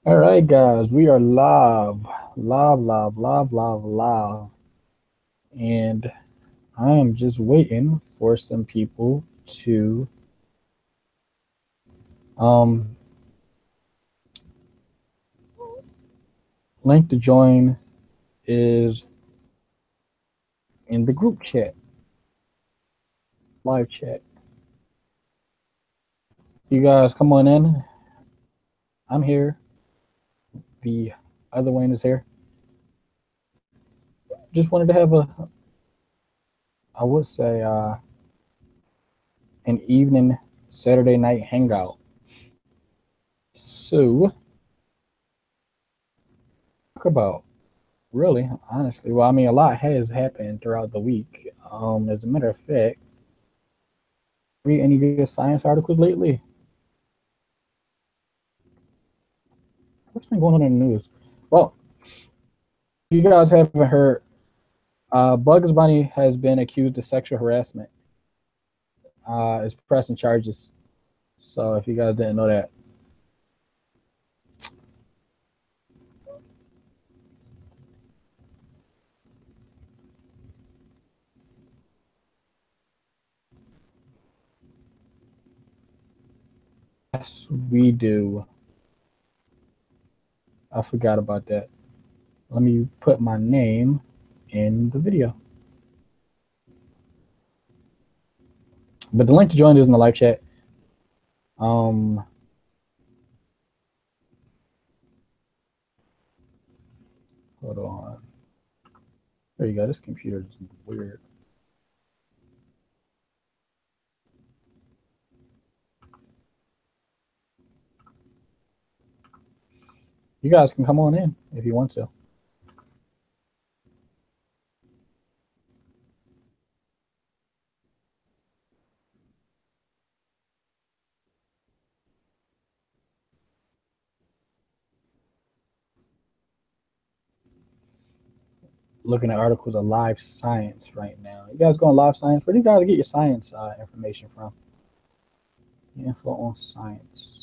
All right, guys, we are live, and I am just waiting for some people to um link to join is in the group chat, live chat. You guys come on in. I'm here. The other Wayne is here. Just wanted to have I would say, an evening Saturday night hangout. So talk about really, honestly. Well, I mean, a lot has happened throughout the week. As a matter of fact, read any good science articles lately? What's been going on in the news? Well, you guys haven't heard, Bugs Bunny has been accused of sexual harassment. Is pressing charges. So if you guys didn't know that, yes, we do. I forgot about that. Let me put my name in the video. But the link to join is in the live chat. Um, Hold on. There you go. This computer is weird. You guys can come on in if you want to. Looking at articles of live science right now. You guys going live science? Where do you guys get your science information from? Info on science.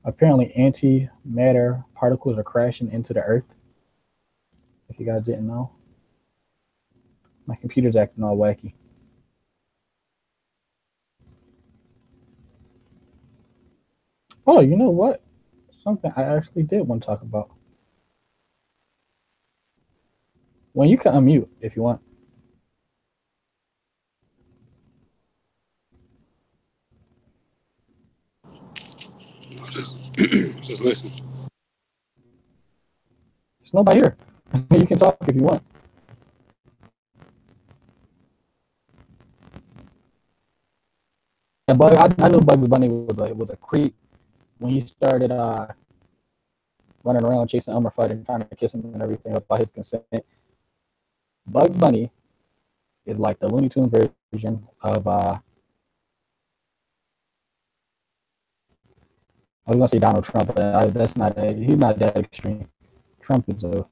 Apparently, antimatter particles are crashing into the Earth. If you guys didn't know, my computer's acting all wacky. Oh, you know what? Something I actually did want to talk about. When you can unmute if you want. Just listen. There's nobody here. You can talk if you want. Yeah, but I knew Bugs Bunny was a creep when he started running around chasing Elmer Fudd and trying to kiss him and everything without his consent. Bugs Bunny is like the Looney Tunes version of I was gonna say Donald Trump, but that's not he's not that extreme. Trump is a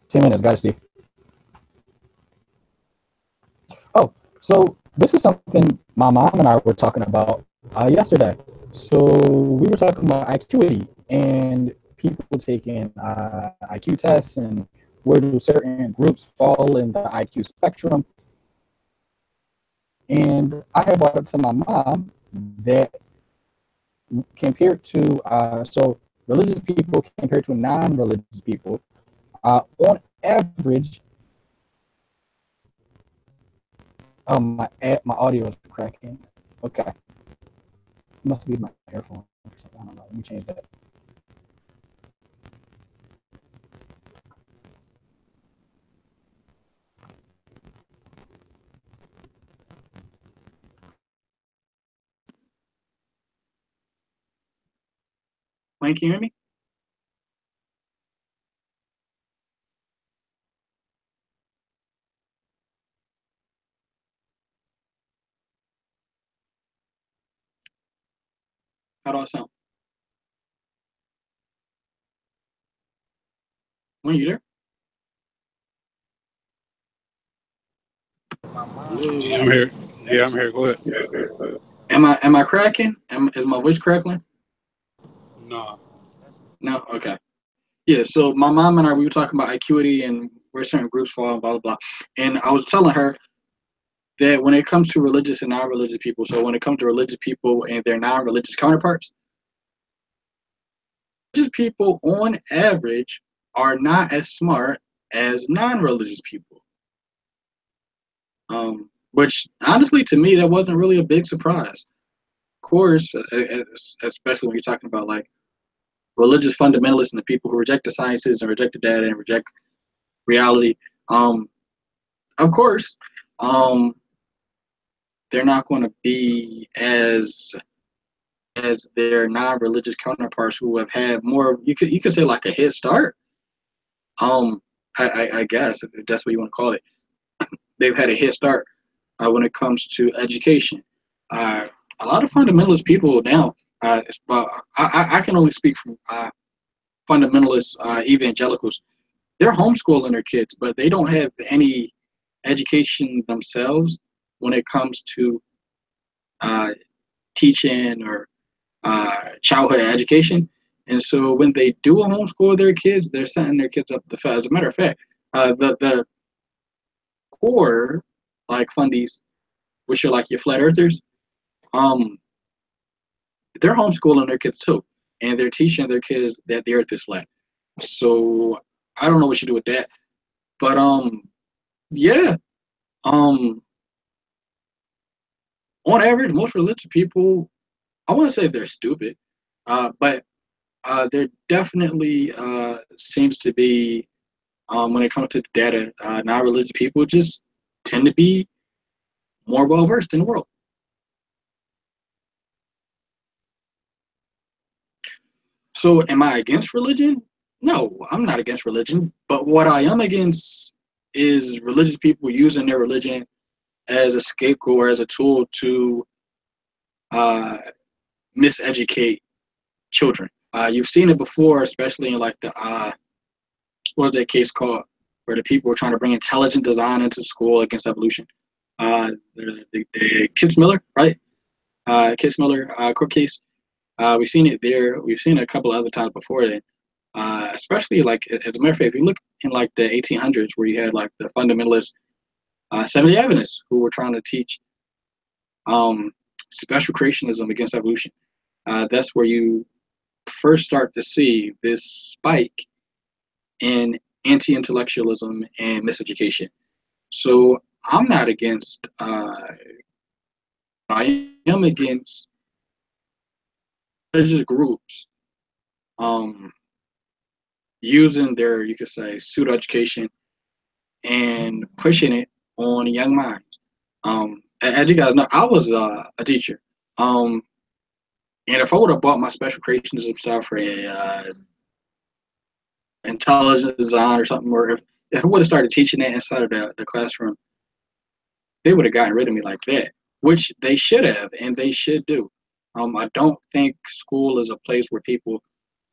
10 minutes, gotta see. Oh, so this is something my mom and I were talking about yesterday. So we were talking about IQity and people taking IQ tests and where do certain groups fall in the IQ spectrum. And I had brought up to my mom that compared to religious people compared to non-religious people, on average, my audio is cracking. Okay, it must be my earphone. I don't know. Let me change that. Wayne, can you hear me? How do I sound? When you there? Yeah, I'm here. Yeah, I'm here. Go ahead. Am I cracking? Is my voice crackling? No. No? Okay. Yeah, so my mom and I, we were talking about acuity and where certain groups fall and blah, blah, blah. And I was telling her that when it comes to religious and non-religious people, so when it comes to religious people and their non-religious counterparts, religious people on average are not as smart as non-religious people. Which honestly, to me, that wasn't really a big surprise. Of course, especially when you're talking about like religious fundamentalists and the people who reject the sciences and reject the data and reject reality. Of course, they're not going to be as their non-religious counterparts who have had more. You could say like a head start. I guess if that's what you want to call it. They've had a head start when it comes to education. A lot of fundamentalist people now. I can only speak from fundamentalist evangelicals. They're homeschooling their kids, but they don't have any education themselves when it comes to teaching or childhood education. And so when they do homeschool their kids, they're setting their kids up to fail. As a matter of fact, the core like fundies, which are like your flat earthers, they're homeschooling their kids too, and they're teaching their kids that the earth is flat. So I don't know what you do with that, but yeah, um, on average, most religious people, I want to say they're stupid, but there definitely seems to be when it comes to data, non-religious people just tend to be more well versed in the world. So, am I against religion? No, I'm not against religion. But what I am against is religious people using their religion as a scapegoat or as a tool to uh, miseducate children. You've seen it before, especially in like the what was that case called, where the people were trying to bring intelligent design into school against evolution. The Kids-Miller, right? Kids-Miller court case. We've seen it there. We've seen it a couple of other times before then. Especially like as a matter of fact, if you look in like the 1800s, where you had like the fundamentalists, 70 Adventists, who were trying to teach special creationism against evolution. That's where you first start to see this spike in anti-intellectualism and miseducation. So I'm not against. I am against religious groups using their, you could say, pseudo education and pushing it on young minds. As you guys know, I was a teacher. Um, and if I would have bought my special creationism stuff for a intelligent design or something, or if I would have started teaching that inside of the classroom, they would have gotten rid of me like that, which they should have, and they should do. I don't think school is a place where people,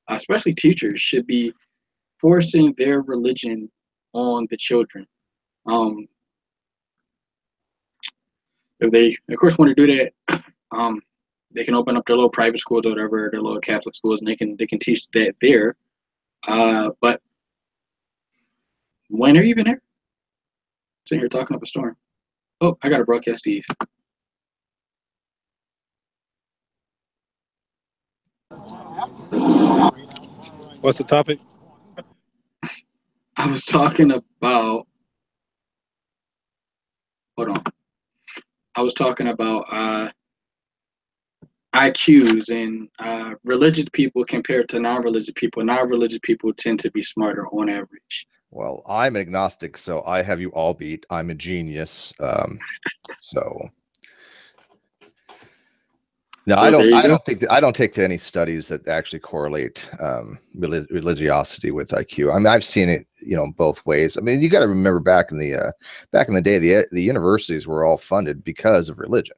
especially teachers, should be forcing their religion on the children. Um, if they, of course, want to do that, they can open up their little private schools or whatever, their little Catholic schools, and they can teach that there. But when are you even there? Sitting here talking up a storm. Oh, I got to broadcast Steve. What's the topic? I was talking about. Hold on. I was talking about IQs and religious people compared to non-religious people. Non-religious people tend to be smarter on average. Well, I'm agnostic, so I have you all beat. I'm a genius. So no, I don't take to any studies that actually correlate religiosity with IQ. I mean, I've seen it, both ways. I mean, you got to remember back in the day, the universities were all funded because of religion.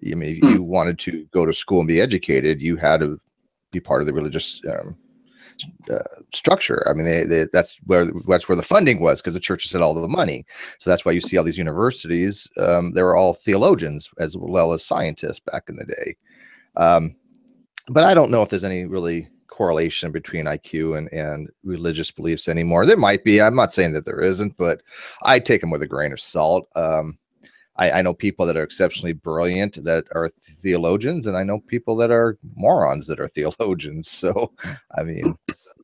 I mean, if you wanted to go to school and be educated, you had to be part of the religious structure. I mean, that's where the funding was, because the churches had all of the money. So that's why you see all these universities. They were all theologians as well as scientists back in the day. But I don't know if there's any really correlation between IQ and religious beliefs anymore. There might be. I'm not saying that there isn't, but I take them with a grain of salt. I know people that are exceptionally brilliant that are theologians, and I know people that are morons that are theologians. So, I mean,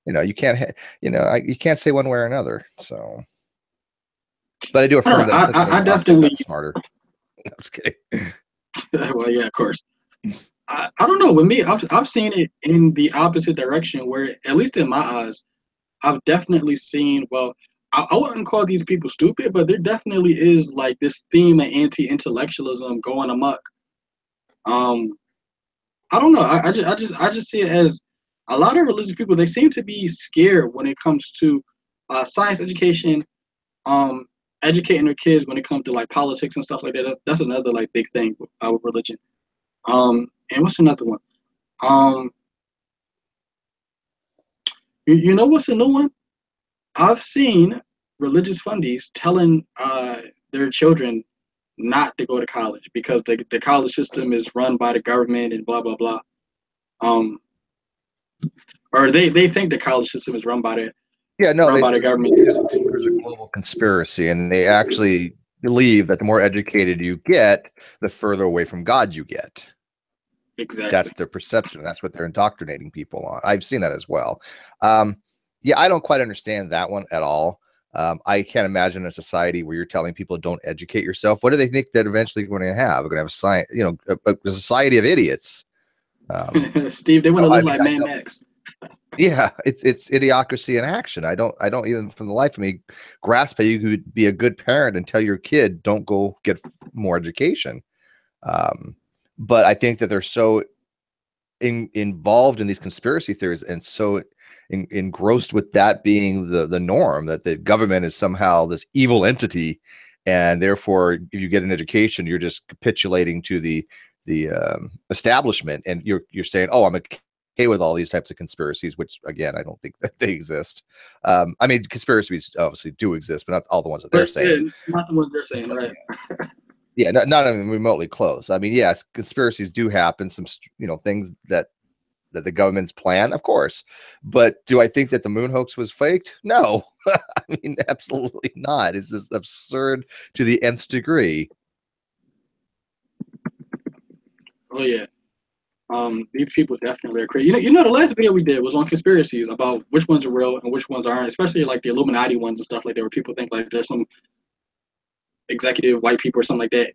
you can't, you can't say one way or another. So, but I do affirm that I definitely smarter. I'm just kidding. Well, yeah, of course. I don't know. With me, I've seen it in the opposite direction, where at least in my eyes, I've definitely seen. Well, I wouldn't call these people stupid, but there definitely is like this theme of anti-intellectualism going amok. I don't know. I just see it as a lot of religious people. They seem to be scared when it comes to science education, educating their kids when it comes to like politics and stuff like that. That's another like big thing with religion. And what's another one? You know what's a new one? I've seen religious fundies telling their children not to go to college because the college system is run by the government and blah blah blah. Or they think the college system is run by the government. There's a global conspiracy, and they actually believe that the more educated you get, the further away from God you get. Exactly. That's their perception. That's what they're indoctrinating people on. I've seen that as well. Yeah, I don't quite understand that one at all. I can't imagine a society where you're telling people don't educate yourself. What do they think that eventually we're going to have? We're going to have a society of idiots. Steve, they want to look like Mad Max. Yeah, it's idiocracy in action. I don't even, from the life of me, grasp how you could be a good parent and tell your kid don't go get more education. But I think that they're so involved in these conspiracy theories and so engrossed with that being the norm, that the government is somehow this evil entity, and therefore if you get an education, you're just capitulating to the establishment, and you're saying, oh, I'm okay with all these types of conspiracies, which again, I don't think that they exist. I mean, conspiracies obviously do exist, but not all the ones that they're saying. Not the ones they're saying, right? Yeah, not even remotely close. I mean, yes, conspiracies do happen. Some things that the government's plan, of course. But do I think that the moon hoax was faked? No, I mean, absolutely not. It's just absurd to the nth degree. Oh yeah. These people definitely are crazy. You know, the last video we did was on conspiracies about which ones are real and which ones aren't, especially like the Illuminati ones and stuff like that, where people think like there's some executive white people or something like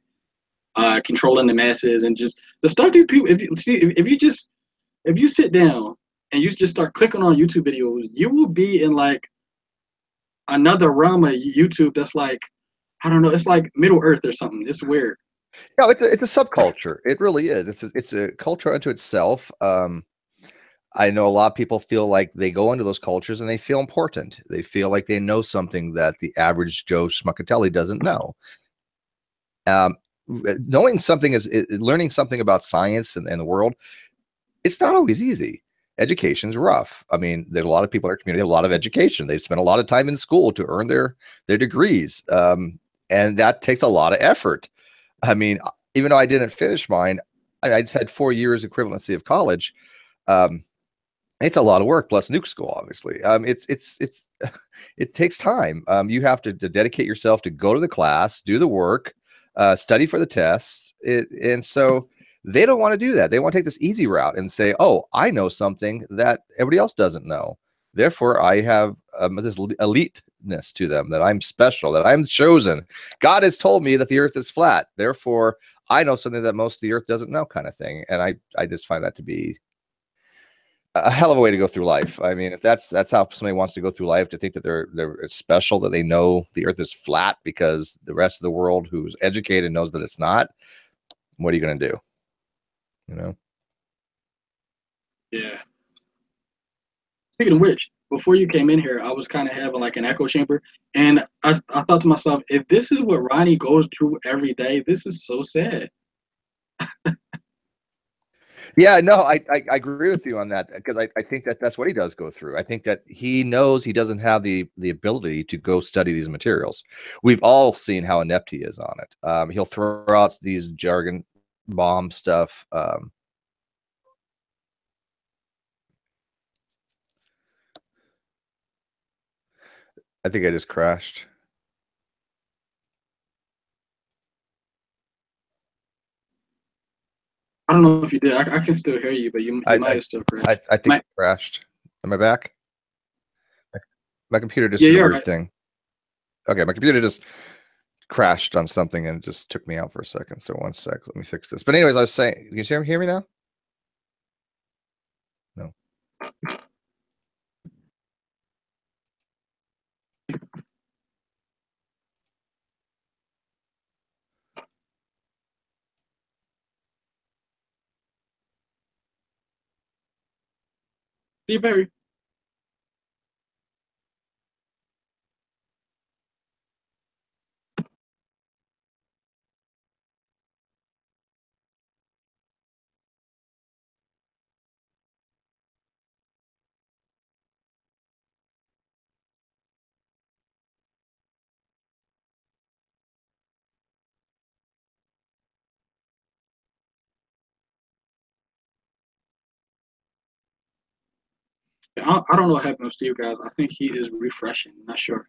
that controlling the masses, and just the stuff these people. If you sit down and you just start clicking on YouTube videos, you will be in like another realm of YouTube that's like, I don't know, it's like Middle Earth or something. It's weird. No, it's a subculture. It really is. It's a culture unto itself. I know a lot of people feel like they go into those cultures and they feel important. They feel like they know something that the average Joe Schmuckatelli doesn't know. Knowing something learning something about science and the world. It's not always easy. Education's rough. I mean, there's a lot of people in our community, a lot of education. They've spent a lot of time in school to earn their degrees. And that takes a lot of effort. I mean, even though I didn't finish mine, I just had 4 years equivalency of college. It's a lot of work plus nuke school, obviously. It takes time. You have to dedicate yourself to go to the class, do the work, study for the tests. And so they don't want to do that. They want to take this easy route and say, oh, I know something that everybody else doesn't know. Therefore, I have this eliteness to them, that I'm special, that I'm chosen. God has told me that the earth is flat. Therefore, I know something that most of the earth doesn't know, kind of thing. And I just find that to be a hell of a way to go through life. I mean, if that's how somebody wants to go through life, to think that they're special, that they know the earth is flat because the rest of the world who's educated knows that it's not, what are you going to do? You know? Yeah. Speaking of which, before you came in here, I was kind of having like an echo chamber, and I thought to myself, if this is what Ronnie goes through every day, this is so sad. Yeah, no, I agree with you on that, because I think that that's what he does go through. I think that he knows he doesn't have the ability to go study these materials. We've all seen how inept he is on it. He'll throw out these jargon bomb stuff. I think I just crashed. I don't know if you did. I can still hear you, but you might have still crashed. I think it crashed. Am I back? My computer just Yeah, did a you're weird right. thing. Okay, my computer just crashed on something and just took me out for a second. So one sec, let me fix this. But anyways, I was saying, you can hear me now? No. Steve Barry. I don't know what happened with Steve, guys. I think he is refreshing. Not sure.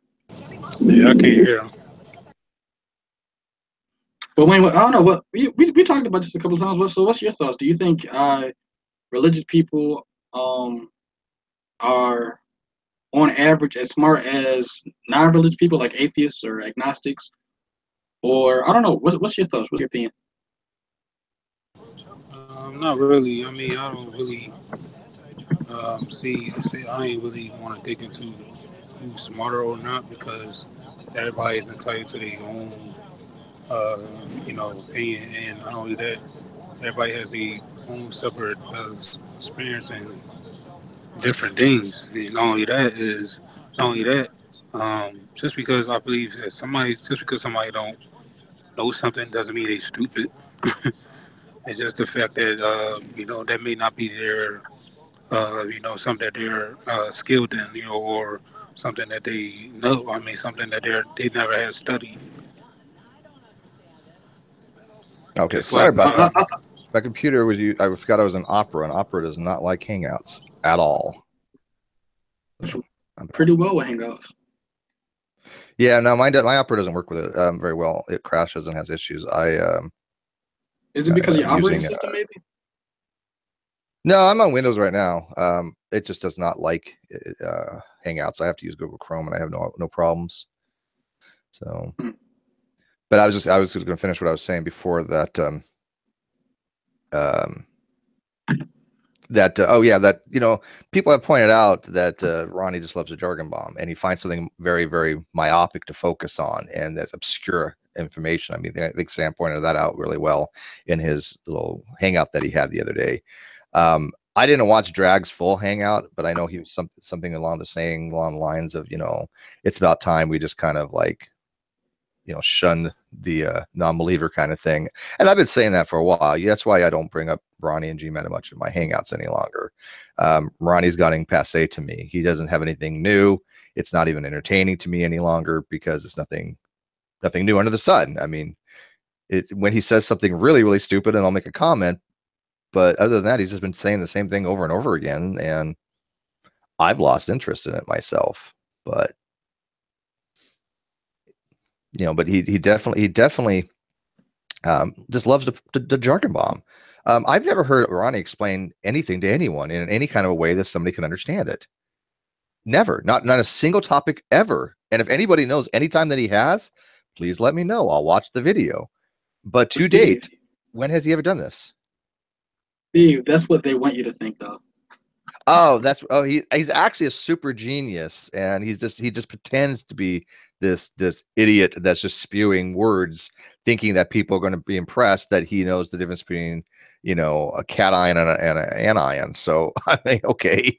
Yeah, I can't hear him. But Wayne, I don't know what we talked about this a couple of times. So what's your thoughts? Do you think religious people are on average as smart as non-religious people like atheists or agnostics? Or I don't know. What's your thoughts? What's your opinion? Not really. I mean, I don't really see. I ain't really want to dig into who's smarter or not, because everybody is entitled to their own, opinion, and not only that, everybody has their own separate experience and different things. And not only that, just because I believe that just because somebody don't know something doesn't mean they stupid. It's just the fact that that may not be their something that they're skilled in, or something that they know. I mean, something that they never had studied. Okay, Just sorry like about that. My computer was I forgot I was in Opera, and Opera does not like Hangouts at all. Pretty well with Hangouts. Yeah, no, my Opera doesn't work with it very well. It crashes and has issues. Is it because of your operating system, maybe? No, I'm on Windows right now. It just does not like Hangouts. I have to use Google Chrome, and I have no problems. So, but I was just going to finish what I was saying before that. People have pointed out that Ronnie just loves a jargon bomb, and he finds something very, very myopic to focus on, and that's obscure information. I mean, I think Sam pointed that out really well in his little hangout that he had the other day. I didn't watch Drag's full hangout, but I know he was something along the lines of, it's about time we just kind of like, shun the non-believer kind of thing. And I've been saying that for a while. That's why I don't bring up Ronnie and G-Meta much in my hangouts any longer. Ronnie's gotten passe to me. He doesn't have anything new. It's not even entertaining to me any longer, because it's nothing new under the sun. I mean, when he says something really, really stupid, and I'll make a comment, but other than that, he's just been saying the same thing over and over again, and I've lost interest in it myself. But but he definitely just loves the jargon bomb. I've never heard Ronnie explain anything to anyone in any kind of a way that somebody can understand it. Never, not a single topic ever. And if anybody knows any time that he has, please let me know. I'll watch the video. But to date, when has he ever done this? Steve, that's what they want you to think, though. He's actually a super genius, and he just pretends to be this idiot that's just spewing words, thinking that people are going to be impressed that he knows the difference between a cation and an anion. So I think, okay,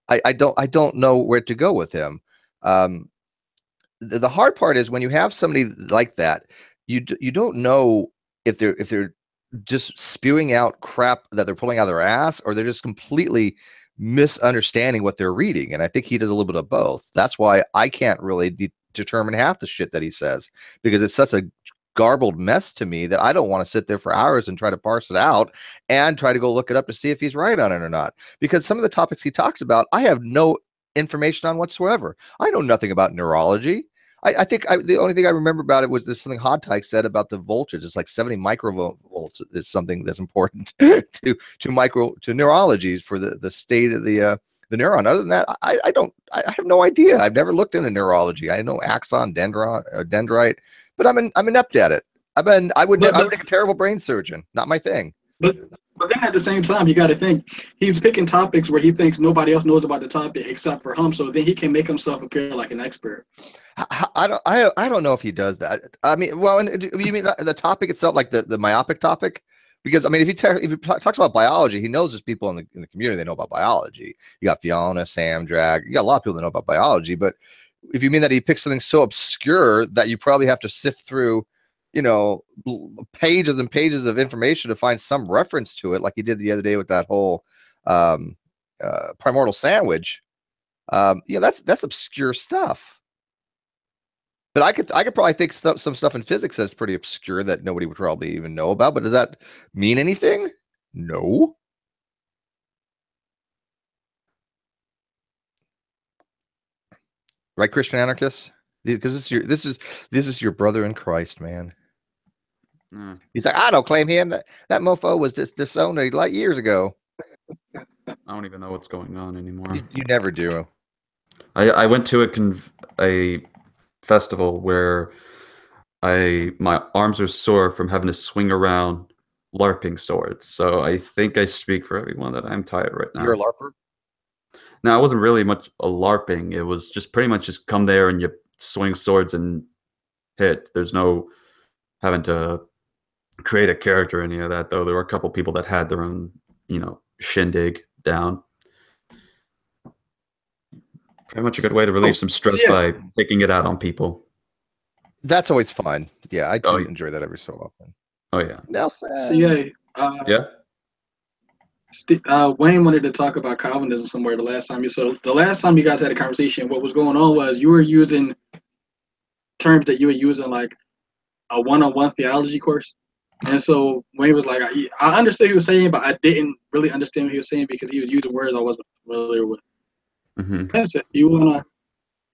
I don't know where to go with him. The hard part is when you have somebody like that, you don't know if they're just spewing out crap that they're pulling out of their ass, or they're just completely misunderstanding what they're reading. And I think he does a little bit of both. That's why I can't really determine half the shit that he says, because it's such a garbled mess to me that I don't want to sit there for hours and try to parse it out and try to go look it up to see if he's right on it or not. Because some of the topics he talks about, I have no information on whatsoever. I know nothing about neurology. I think the only thing I remember about it was this something Hodtike said about the voltage. It's like 70 microvolts is something that's important to neurology for the state of the neuron. Other than that, I have no idea. I've never looked into neurology. I know axon, dendrite, but I'm inept at it. I would make a terrible brain surgeon. Not my thing. But then at the same time, you got to think he's picking topics where he thinks nobody else knows about the topic except for him. So then he can make himself appear like an expert. I don't know if he does that. I mean, well, you mean the topic itself, like the myopic topic? Because I mean, if he talks about biology, he knows there's people in the community that know about biology. You got Fiona, Sam, Drag. You got a lot of people that know about biology. But if you mean that he picks something so obscure that you probably have to sift through, you know, pages and pages of information to find some reference to it, like he did the other day with that whole primordial sandwich. You know, that's obscure stuff. But I could probably think some stuff in physics that's pretty obscure that nobody would probably even know about. But does that mean anything? No. Right, Christian anarchists? Because this is your brother in Christ, man. He's like, I don't claim him. That mofo was disowned like years ago. I don't even know what's going on anymore. You never do. I went to a festival where my arms are sore from having to swing around LARPing swords. So I think I speak for everyone that I'm tired right now. You're a LARPer? No, it wasn't really much a LARPing. It was just pretty much just come there and you swing swords and hit. There's no having to create a character or any of that, though. There were a couple people that had their own, you know, shindig down. Pretty much a good way to relieve some stress by taking it out on people. That's always fun. Yeah, I do enjoy that every so often. Oh yeah. Nelson. So yeah. Wayne wanted to talk about Calvinism somewhere the last time you guys had a conversation, what was going on was you were using terms that you were using like a one-on-one theology course. And so Wayne was like, I understood what he was saying, but I didn't really understand what he was saying because he was using words I wasn't familiar with. So you want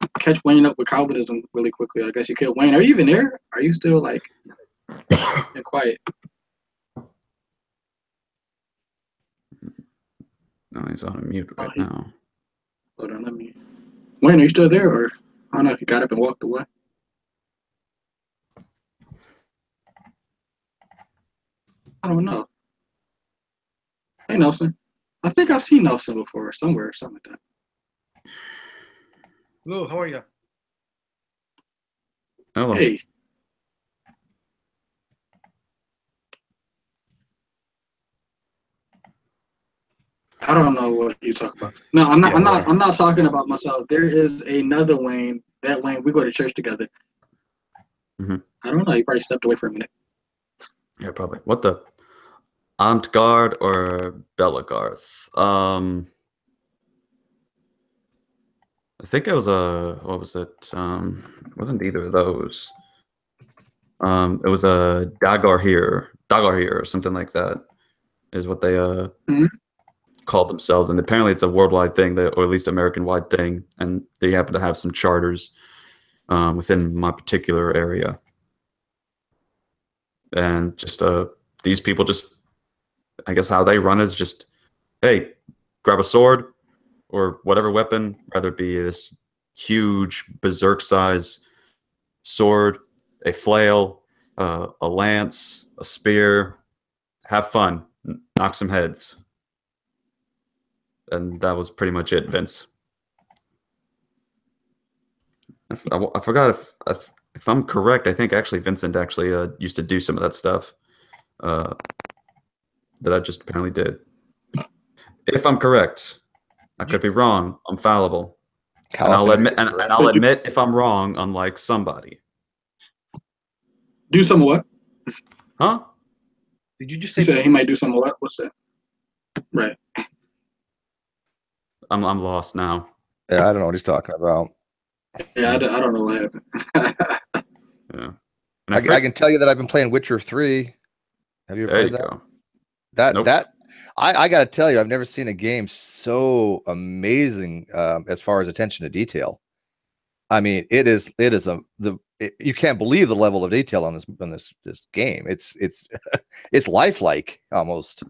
to catch Wayne up with Calvinism really quickly? I guess you could. Wayne, are you even there? Are you still like quiet? No, he's on mute right now. Hold on, Wayne, are you still there, or I don't know if he got up and walked away? I don't know. Hey, Nelson. I think I've seen Nelson before somewhere, something like that. Hello, how are you? Hello. Hey. I don't know what you talk about. No, I'm not. Yeah, I'm not talking about myself. There is another Wayne. That Wayne, we go to church together. I don't know. He probably stepped away for a minute. Yeah, probably. What the? Amtgard or Belagarth? I think it was what was it? It wasn't either of those. It was a Dagar or something like that is what they called themselves. And apparently it's a worldwide thing, or at least American-wide thing. And they happen to have some charters within my particular area. And just these people just, I guess how they run is just, hey, grab a sword or whatever weapon, rather it be this huge berserk size sword, a flail, a lance, a spear, have fun, knock some heads. And that was pretty much it, I forgot if I'm correct. I think actually Vincent actually used to do some of that stuff that I just apparently did. If I'm correct, I could be wrong. I'm fallible, and I'll admit if I'm wrong, unlike somebody. Do some what? Huh? Did you just He say? said he might do something. What's that? Right. I'm lost now. Yeah, I don't know what he's talking about. Yeah, I don't know what happened. Yeah. I can tell you that I've been playing Witcher 3. Have you ever There played you that? go. That I got to tell you, I've never seen a game so amazing as far as attention to detail. I mean, you can't believe the level of detail on this game. It's it's lifelike almost.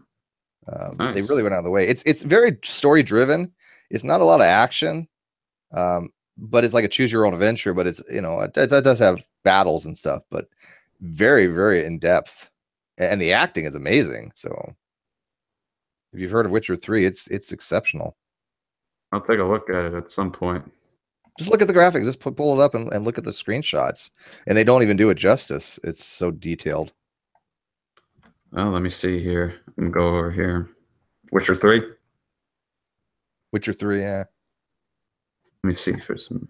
Nice. They really went out of the way. It's very story driven. It's not a lot of action, but it's like a choose your own adventure. But it's it does have battles and stuff, but very very in depth, and the acting is amazing. So if you've heard of Witcher 3, it's exceptional. I'll take a look at it at some point. Just look at the graphics. Just pull it up and look at the screenshots, and they don't even do it justice. It's so detailed. Oh, let me see here. I'm gonna go over here. Witcher 3. Witcher 3, yeah. Let me see for some.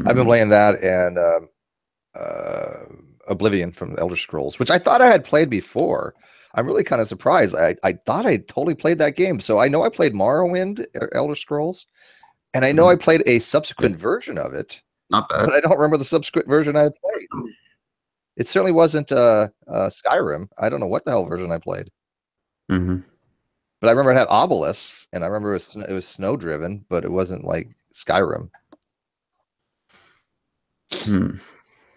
I've been playing that and Oblivion from Elder Scrolls, which I thought I had played before. I'm really kind of surprised. I thought I totally played that game. So I know I played Morrowind, Elder Scrolls, and I know I played a subsequent version of it. Not bad. But I don't remember the subsequent version I played. It certainly wasn't Skyrim. I don't know what the hell version I played. Mm-hmm. But I remember it had obelisks, and I remember it was snow driven, but it wasn't like Skyrim.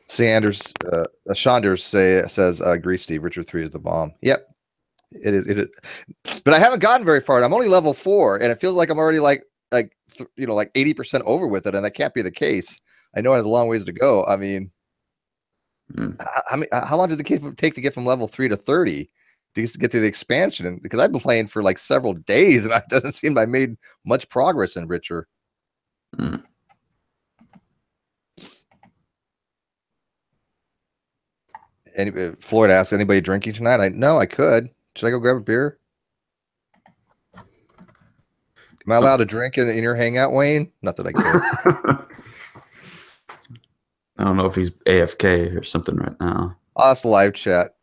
Sanders, Chanders says, agree, Steve. Witcher 3 is the bomb. Yep, it is. But I haven't gotten very far. I'm only level 4, and it feels like I'm already like 80% over with it, and that can't be the case. I know it has a long ways to go. I mean, how long did it take to get from level 3 to 30 to get to the expansion? And because I've been playing for like several days, and it doesn't seem I made much progress in Witcher. Floyd asked, anybody drinking tonight? I could. Should I go grab a beer? Am I allowed to drink in your hangout, Wayne? Not that I care. I don't know if he's AFK or something right now. Oh, it's the live chat.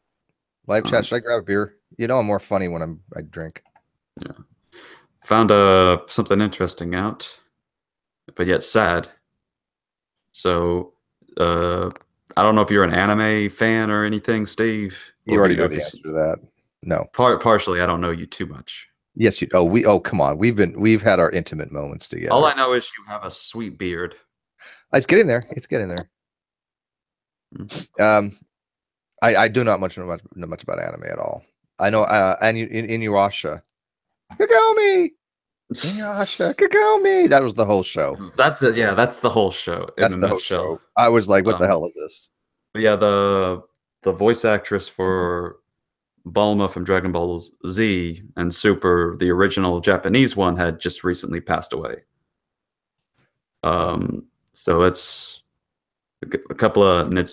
Live chat. Should I grab a beer? You know I'm more funny when I drink. Yeah. Found something interesting out, but yet sad. So I don't know if you're an anime fan or anything, Steve. You already know the answer to that. No. Partially, I don't know you too much. Yes, you. Oh, come on. We've had our intimate moments together. All I know is you have a sweet beard. It's getting there. It's getting there. I do not know much about anime at all. I know Inuyasha. Kagome! Inuyasha, Kagome! That was the whole show. That's it. Yeah, that's the whole show. That's the whole show. I was like, what the hell is this? But yeah, the voice actress for Bulma from Dragon Ball Z and Super, the original Japanese one, had just recently passed away. So it's a couple of, and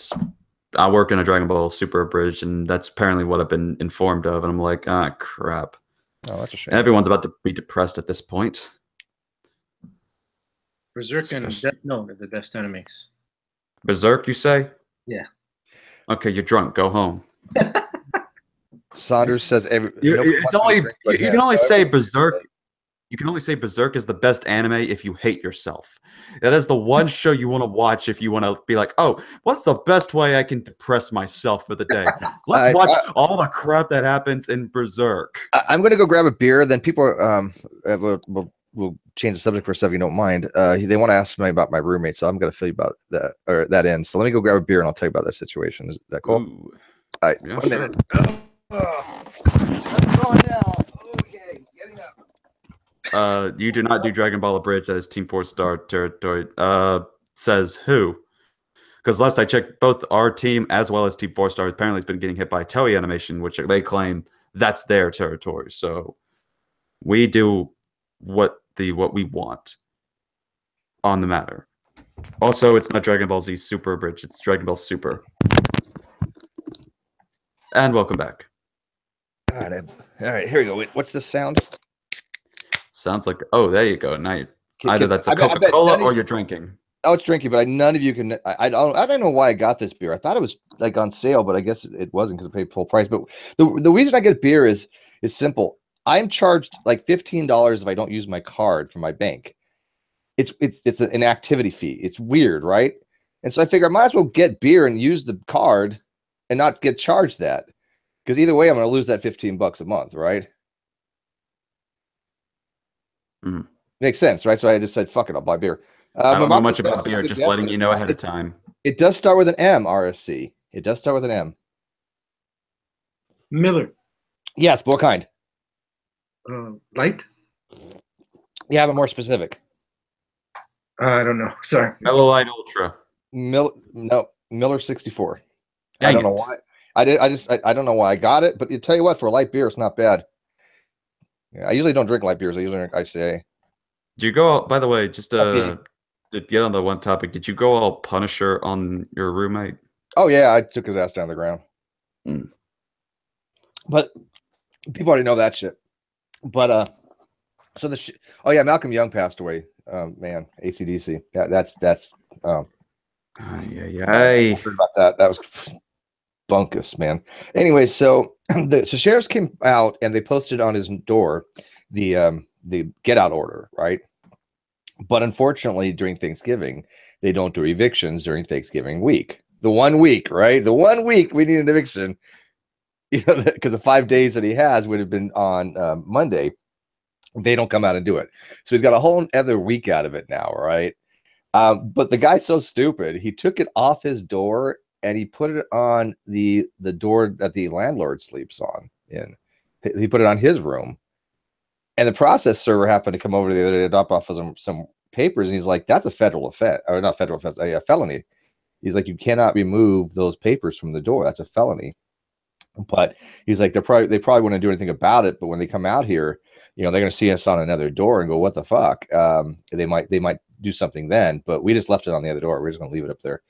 I work in a Dragon Ball Super bridge, and that's apparently what I've been informed of. And I'm like, crap. Oh, that's a shame. Everyone's about to be depressed at this point. Berserk and Death Note are the best enemies. Berserk, you say? Yeah. Okay, you're drunk. Go home. Saunders says you can only say Berserk. You can only say Berserk is the best anime if you hate yourself. That is the one show you want to watch if you want to be like, oh, what's the best way I can depress myself for the day? Let's watch all the crap that happens in Berserk. I'm going to go grab a beer. Then people will change the subject for a second if you don't mind. They want to ask me about my roommate, so I'm going to fill you about that in. So let me go grab a beer and I'll tell you about that situation. Is that cool? Ooh. All right, Yeah, 1 sure. minute. I'm going down. Okay, getting up. You do not do Dragon Ball Abridged. That is Team 4-star territory. Says who? Because last I checked, both our team as well as Team 4-star apparently has been getting hit by Toei Animation, which they claim that's their territory. So we do what we want on the matter. Also, it's not Dragon Ball Z Super Abridged. It's Dragon Ball Super. And welcome back. All right, here we go. Wait, what's the sound? Sounds like, oh, there you go. Now either that's a Coca-Cola or you're drinking. Oh, it's drinky, but none of you can. I don't know why I got this beer. I thought it was like on sale, but I guess it wasn't because I paid full price. But the reason I get beer is simple. I'm charged like $15 if I don't use my card from my bank. It's an activity fee. It's weird, right? And so I figure I might as well get beer and use the card and not get charged that, because either way I'm going to lose that $15 a month, right? Mm. Makes sense, right? So I just said, fuck it, I'll buy beer. I don't know much about beer, just letting you know ahead of time. It does start with an M, RSC. It does start with an M. Miller. Yes, but what kind? Light? Yeah, but more specific. I don't know. Sorry. Mellow Light Ultra. No, Miller 64. Dang I don't know why. I don't know why I got it, but you tell you what, for a light beer, it's not bad. Yeah, I usually don't drink light beers. I usually drink ICA. Did you go out, by the way, just to get on the one topic, did you go all Punisher on your roommate? Oh, yeah, I took his ass down the ground. Mm. But people already know that shit. But, so oh, yeah, Malcolm Young passed away. Man, AC/DC. Yeah, that's about that. That was bunkus, man. Anyway, so so sheriffs came out and they posted on his door the get out order, right? But unfortunately, during Thanksgiving, they don't do evictions during Thanksgiving week. The 1 week, right? The 1 week we need an eviction, you know, because the 5 days that he has would have been on Monday. They don't come out and do it, so he's got a whole other week out of it now, right? But the guy's so stupid, he took it off his door and he put it on the door that the landlord sleeps on in. He put it on his room. And the process server happened to come over the other day to drop off some papers, and he's like, "That's a federal offense, or not federal offense, a felony." He's like, "You cannot remove those papers from the door. That's a felony." But he's like, they probably wouldn't do anything about it. But when they come out here, you know, they're going to see us on another door and go, "What the fuck?" They might do something then. But we just left it on the other door. We're just going to leave it up there.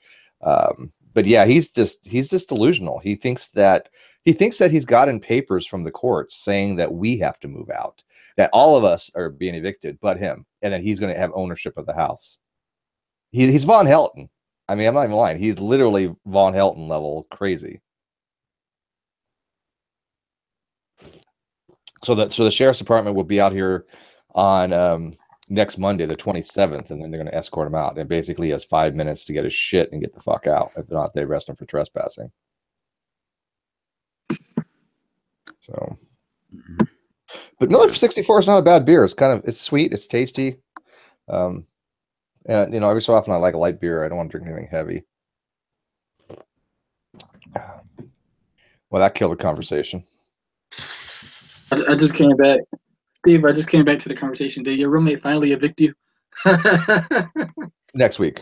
But yeah, he's just delusional. He thinks that he's gotten papers from the courts saying that we have to move out, that all of us are being evicted but him, and that he's going to have ownership of the house. He's Von Helton. I mean, I'm not even lying. He's literally Von Helton level crazy. So the sheriff's department will be out here on next Monday, the 27th, and then they're going to escort him out. And basically, he has 5 minutes to get his shit and get the fuck out. If not, they arrest him for trespassing. So, but Miller 64 is not a bad beer. It's sweet, it's tasty. And you know, every so often I like a light beer. I don't want to drink anything heavy. Well, that killed the conversation. I just came back. Steve, I just came back to the conversation. Did your roommate finally evict you? Next week.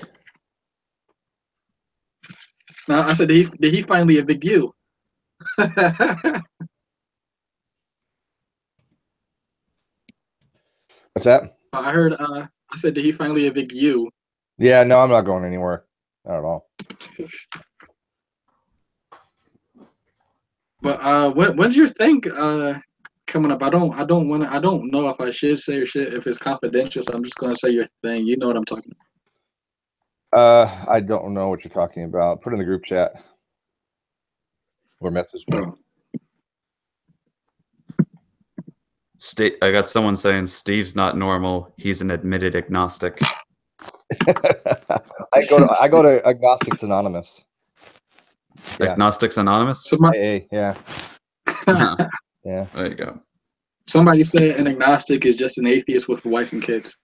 No, I said, did he finally evict you? What's that? I heard, I said, did he finally evict you? Yeah, no, I'm not going anywhere. Not at all. But when's your thing coming up? I don't know if I should say or shit if it's confidential, so I'm just gonna say your thing. You know what I'm talking about. I don't know what you're talking about. Put it in the group chat or message me. I got someone saying Steve's not normal. He's an admitted agnostic. I go to Agnostics Anonymous. Yeah. Agnostics Anonymous? Yeah. Yeah. There you go. Somebody said an agnostic is just an atheist with a wife and kids.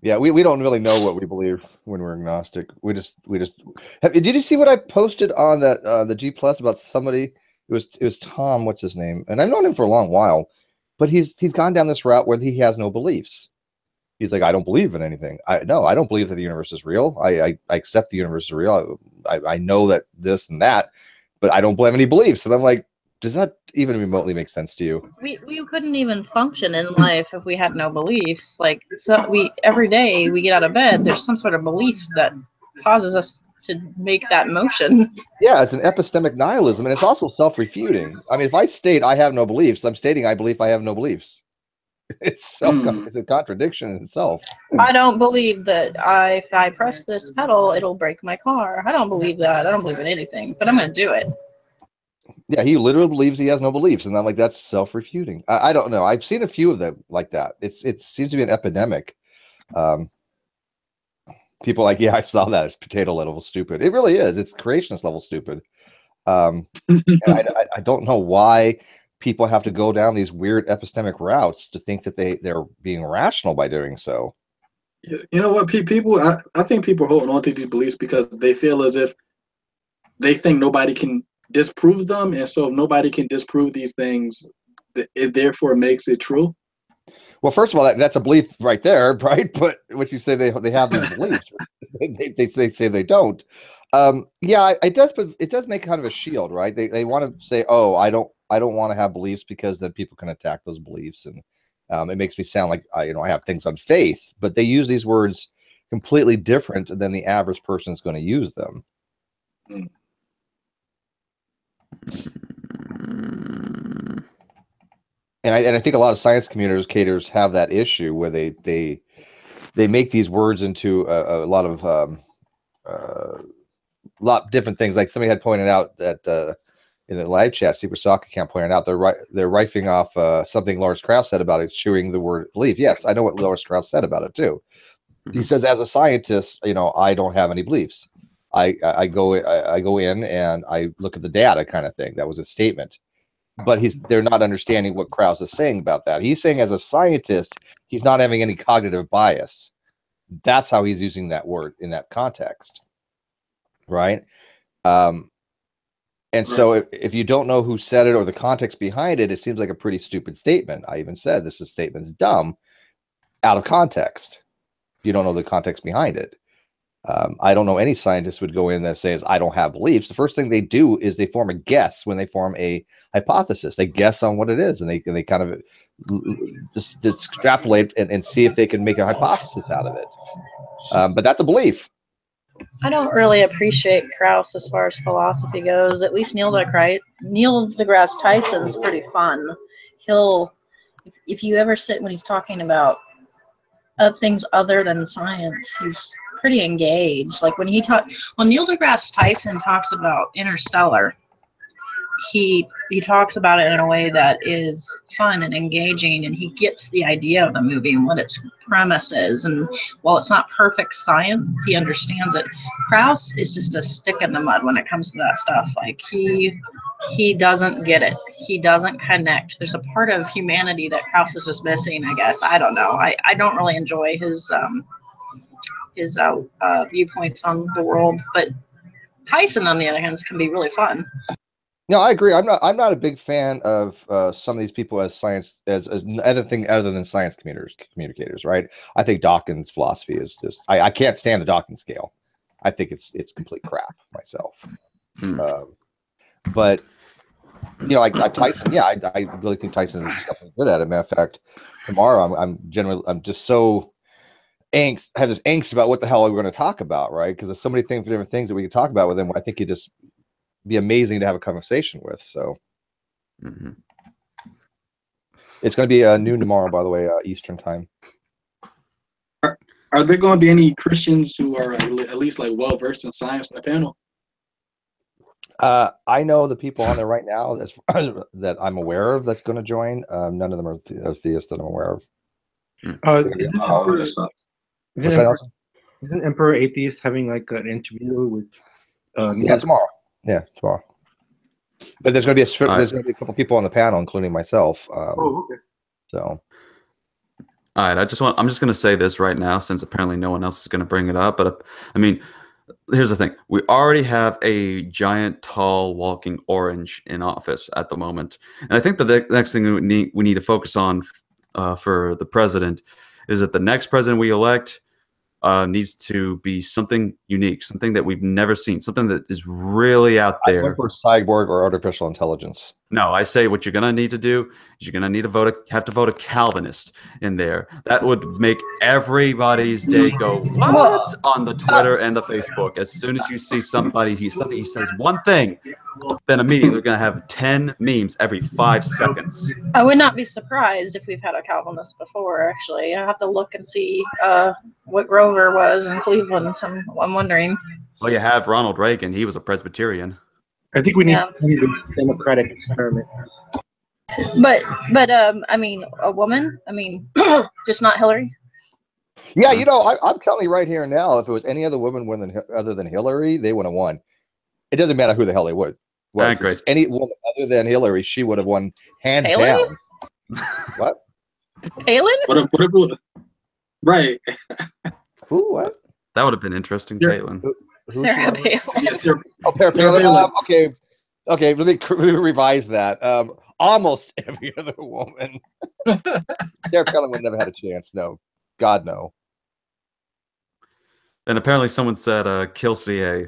Yeah, we don't really know what we believe when we're agnostic. We just did you see what I posted on that the G Plus about somebody? It was Tom, what's his name? And I've known him for a long while, but he's gone down this route where he has no beliefs. He's like, I don't believe in anything. I don't believe that the universe is real. I accept the universe is real. I know that this and that, but I don't have any beliefs. And I'm like, does that even remotely make sense to you? We couldn't even function in life if we had no beliefs. Like, so every day we get out of bed, there's some sort of belief that causes us to make that motion. Yeah, it's an epistemic nihilism, and it's also self-refuting. I mean, if I state I have no beliefs, I'm stating I believe I have no beliefs. It's a contradiction in itself. I don't believe that if I press this pedal, it'll break my car. I don't believe that. I don't believe in anything, but I'm going to do it. Yeah, he literally believes he has no beliefs, and I'm like, that's self-refuting. I don't know. I've seen a few of them like that. It seems to be an epidemic. People like, yeah, I saw that. It's potato level stupid. It really is. It's creationist level stupid. And I don't know why people have to go down these weird epistemic routes to think that they're being rational by doing so. You know what, people? I think people are holding on to these beliefs because they feel as if they think nobody can disprove them, and so if nobody can disprove these things, it therefore makes it true. Well, first of all, that's a belief right there, right? But what you say they have these beliefs, they say they don't. Yeah, it does, but it does make kind of a shield, right? They want to say, oh, I don't want to have beliefs because then people can attack those beliefs, and it makes me sound like I have things on faith. But they use these words completely different than the average person is going to use them. Mm. And I think a lot of science communicators have that issue where they make these words into a lot of different things. Like somebody had pointed out that in the live chat, Secret Soccer Camp pointed out they're riffing off something Lawrence Krauss said about eschewing the word belief. Yes, I know what Lawrence Krauss said about it too. He says, as a scientist, I don't have any beliefs. I go in and I look at the data, kind of thing. That was a statement. But they're not understanding what Krauss is saying about that. He's saying as a scientist, he's not having any cognitive bias. That's how he's using that word in that context, right? And so if you don't know who said it or the context behind it, it seems like a pretty stupid statement. I even said this statement's dumb out of context. You don't know the context behind it. I don't know any scientist would go in that says, I don't have beliefs. The first thing they do is they form a guess when they form a hypothesis. They guess on what it is, and they kind of just extrapolate and see if they can make a hypothesis out of it. But that's a belief. I don't really appreciate Krauss as far as philosophy goes. At least Neil deGrasse Tyson's pretty fun. If you ever sit when he's talking about things other than science, he's pretty engaged. Like when Neil deGrasse Tyson talks about Interstellar, he talks about it in a way that is fun and engaging, and he gets the idea of the movie and what its premise is. And while it's not perfect science, he understands it. Krauss is just a stick in the mud when it comes to that stuff. Like he doesn't get it. He doesn't connect. There's a part of humanity that Krauss is just missing, I guess. I don't know. I don't really enjoy his viewpoints on the world, but Tyson, on the other hand, can be really fun. No, I agree. I'm not a big fan of some of these people as science as anything other than science communicators, right? I think Dawkins' philosophy is just I can't stand the Dawkins scale. I think it's complete crap myself. But like Tyson, yeah, I really think Tyson is definitely good at it. Matter of fact, tomorrow I'm just so have this angst about what the hell we're going to talk about, right? Because there's so many different things that we can talk about with him. I think he just be amazing to have a conversation with. So it's going to be noon tomorrow, by the way, Eastern time. Are there going to be any Christians who are at least like well versed in science in the panel? I know the people on there right now that I'm aware of that's going to join. None of them are theists that I'm aware of. Isn't Emperor Atheist having like an interview with? Tomorrow. Yeah, tomorrow. But there's going to be a couple people on the panel, including myself. Okay. So, all right. I'm just going to say this right now, since apparently no one else is going to bring it up. But I mean, here's the thing: we already have a giant, tall, walking orange in office at the moment, and I think the next thing we need to focus on for the president is that the next president we elect needs to be something unique, something that we've never seen, something that is really out there. I went for cyborg or artificial intelligence. No, I say what you're gonna need to do is you're gonna need to have to vote a Calvinist in there. That would make everybody's day go what on the Twitter and the Facebook. As soon as you see somebody, he says one thing, then immediately we're gonna have 10 memes every 5 seconds. I would not be surprised if we've had a Calvinist before. Actually, I have to look and see what Grover was in Cleveland. I'm wondering. Well, you have Ronald Reagan. He was a Presbyterian. I think we need to do this democratic experiment. But I mean, a woman. I mean, just not Hillary. Yeah, you know, I'm telling you right here and now, if it was any other woman other than Hillary, they would have won. It doesn't matter who the hell they would. Well, if it's any woman other than Hillary, she would have won hands down. What? Palin? What if right? Who? What? That would have been interesting, Palin. Sarah Palin. Yes, sir. Oh, Palin. Okay. Okay, let me revise that. Almost every other woman. Sarah Palin would never had a chance. No. God, no. And apparently someone said, kill CA.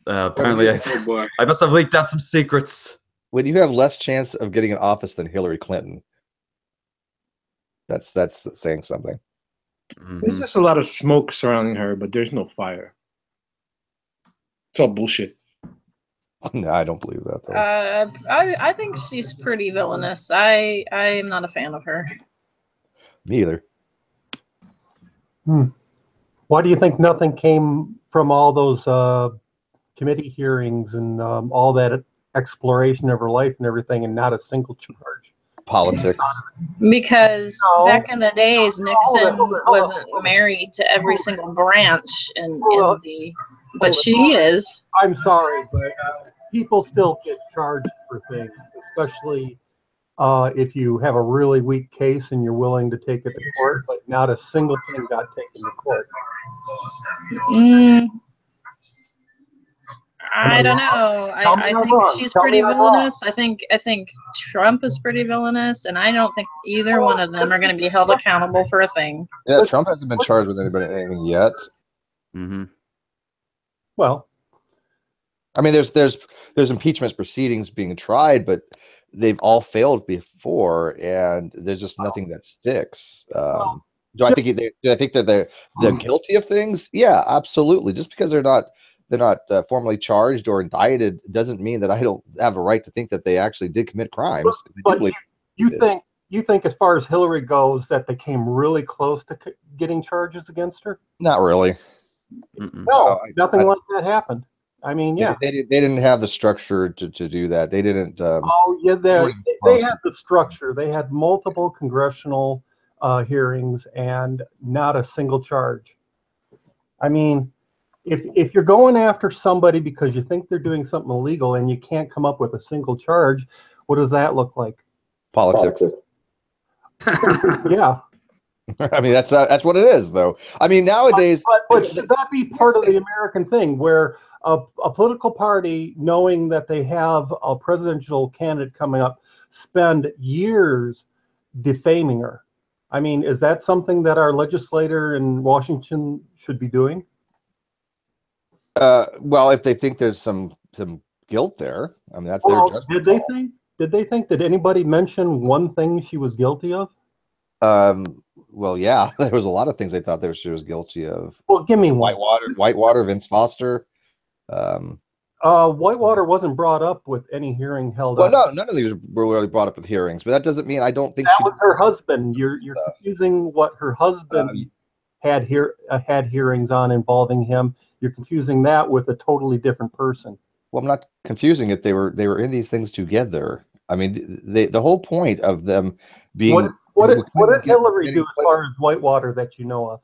Apparently, I must have leaked out some secrets. When you have less chance of getting an office than Hillary Clinton, that's saying something. There's just a lot of smoke surrounding her, but there's no fire. It's all bullshit. No, I don't believe that, though. I think she's pretty villainous. I am not a fan of her. Me either. Why do you think nothing came from all those committee hearings and all that exploration of her life and everything, and not a single charge? Politics. Because back in the days, Nixon wasn't married to every single branch but she is. I'm sorry, but people still get charged for things, especially if you have a really weak case and you're willing to take it to court, but not a single thing got taken to court. I don't know. I think she's pretty villainous. I think Trump is pretty villainous, and I don't think either one of them are going to be held accountable for a thing. Yeah, Trump hasn't been charged with anything yet. Well, I mean, there's impeachment proceedings being tried, but they've all failed before, and there's just nothing that sticks. Do I think that they're guilty of things? Yeah, absolutely. Just because they're not formally charged or indicted doesn't mean that I don't have a right to think that they actually did commit crimes. But you think as far as Hillary goes that they came really close to getting charges against her? Not really. No, nothing like that happened. I mean, yeah, they didn't have the structure to do that. They didn't. Oh yeah, they had the structure. They had multiple congressional hearings and not a single charge. I mean, if you're going after somebody because you think they're doing something illegal and you can't come up with a single charge, what does that look like? Politics. Yeah. I mean, that's what it is, though. I mean, nowadays. But should that be part of the American thing, where a political party, knowing that they have a presidential candidate coming up, spend years defaming her? I mean, is that something that our legislator in Washington should be doing? Well, if they think there's some guilt there, I mean, that's their judgment. Did they think? Did anybody mention one thing she was guilty of? Well, yeah, there was a lot of things they thought she was guilty of. Well, give me one. Whitewater, Vince Foster. Whitewater wasn't brought up with any hearing held up. Well, no, none of these were really brought up with hearings, but that doesn't mean I don't think that was her husband. You're confusing what her husband had hearings on involving him. You're confusing that with a totally different person. Well, I'm not confusing it. They were in these things together. I mean, the whole point of them being. What did Hillary do as far as Whitewater that you know of?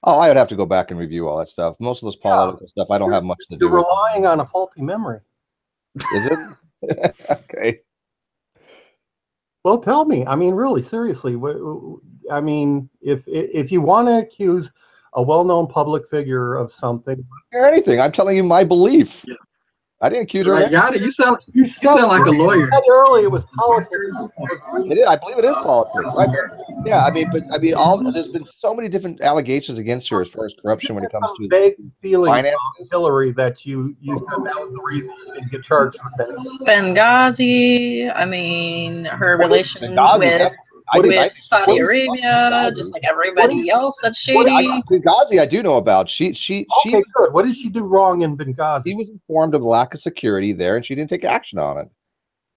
Oh, I would have to go back and review all that stuff. Most of this political stuff, I don't have much to do with. You're relying on a faulty memory. Is it? Okay. Well, tell me. I mean, really, seriously. I mean, if you want to accuse a well-known public figure of something, or anything, I'm telling you my belief. Yeah. I didn't accuse her. Like, Yada, you sound like a lawyer. You said earlier it was politics. It is, I believe it is politics. Yeah, I mean, there's been so many different allegations against her as far as corruption when it comes to vague feeling finances. Hillary that you said that was the reason you didn't get charged with it. Benghazi. I mean, her relation with Saudi Arabia, just like everybody else that's shady. Benghazi, I do know about. She Okay, good. What did she do wrong in Benghazi? She was informed of the lack of security there, and she didn't take action on it.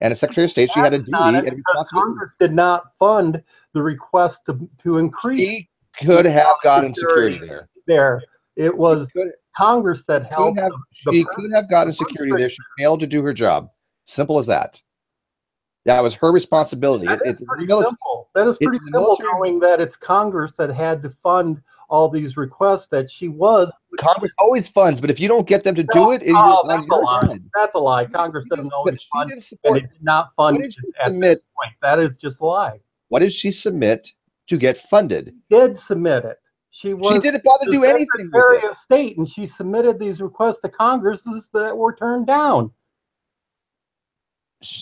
And as Secretary of State, she had a duty and responsibility. Congress did not fund the request to increase. She could have gotten security there. It was Congress that helped. She could have gotten security there. She failed to do her job. Simple as that. That was her responsibility. That is pretty simple. That is pretty simple, knowing that it's Congress that had to fund all these requests that she was. Congress always funds, but if you don't get them to do it, that's a lie. Congress doesn't always fund, and it did not fund at this point. That is just a lie. What did she submit to get funded? She did submit it. She didn't bother to do anything with it. Secretary of State, and she submitted these requests to Congress that were turned down.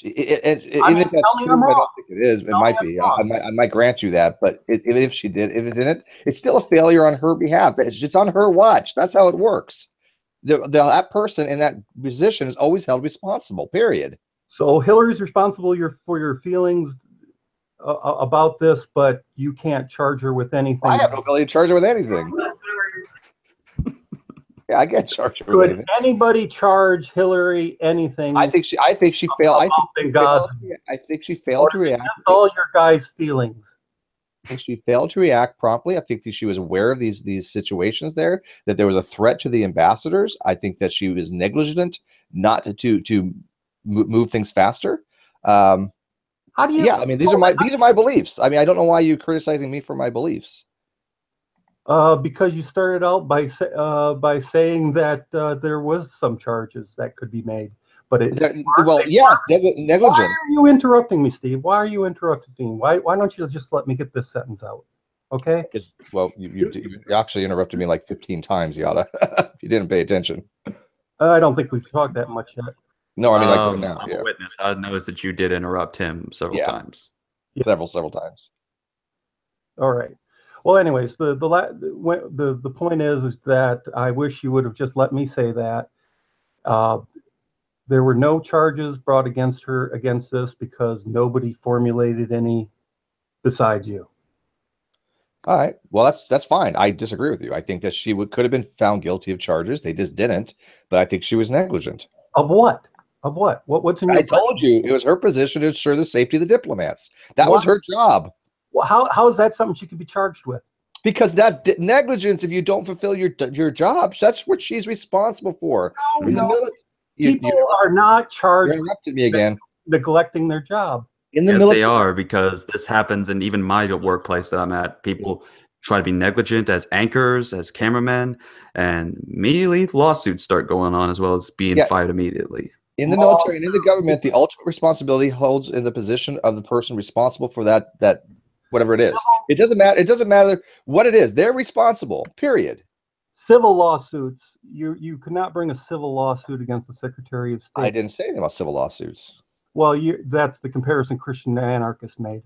Even if that's true, I don't think it is. It might be. I might grant you that, but even if she did, if it didn't, it's still a failure on her behalf. It's just on her watch. That's how it works. That person in that position is always held responsible. Period. So Hillary's responsible for your feelings about this, but you can't charge her with anything. I have no ability to charge her with anything. Yeah, I get charged. Could anybody charge Hillary anything? I think she failed. I think she failed to react. That's all your guys' feelings. I think she failed to react promptly. I think that she was aware of these situations there, that there was a threat to the ambassadors. I think that she was negligent not to move things faster. How do you? Yeah, I mean, these are my beliefs. I mean, I don't know why you're criticizing me for my beliefs. Because you started out by saying that there was some charges that could be made, but negligent. Why are you interrupting me, Steve? Why are you interrupting me? Why don't you just let me get this sentence out? Okay. Well, you actually interrupted me like 15 times, Yada. If you didn't pay attention. I don't think we've talked that much yet. No, I mean like now. I'm a witness. I noticed that you did interrupt him several times. Yeah. Several times. All right. Well, anyways, the point is that I wish you would have just let me say that. There were no charges brought against this because nobody formulated any besides you. All right. Well, that's fine. I disagree with you. I think that she could have been found guilty of charges. They just didn't. But I think she was negligent. Of what? Of what? What's in your I told you it was her position to ensure the safety of the diplomats. That was her job. Well, how is that something she could be charged with? Because that's negligence if you don't fulfill your jobs. That's what she's responsible for. No. People are not charged. You interrupted me again. Neglecting their job. In the military, they are, because this happens in even my workplace that I'm at. People try to be negligent as anchors, as cameramen, and immediately lawsuits start going on, as well as being fired immediately. In the military and in the government, the ultimate responsibility holds in the position of the person responsible for that whatever it is. It doesn't matter. It doesn't matter what it is. They're responsible. Period. Civil lawsuits. You could not bring a civil lawsuit against the Secretary of State. I didn't say anything about civil lawsuits. Well, that's the comparison Christian anarchist made.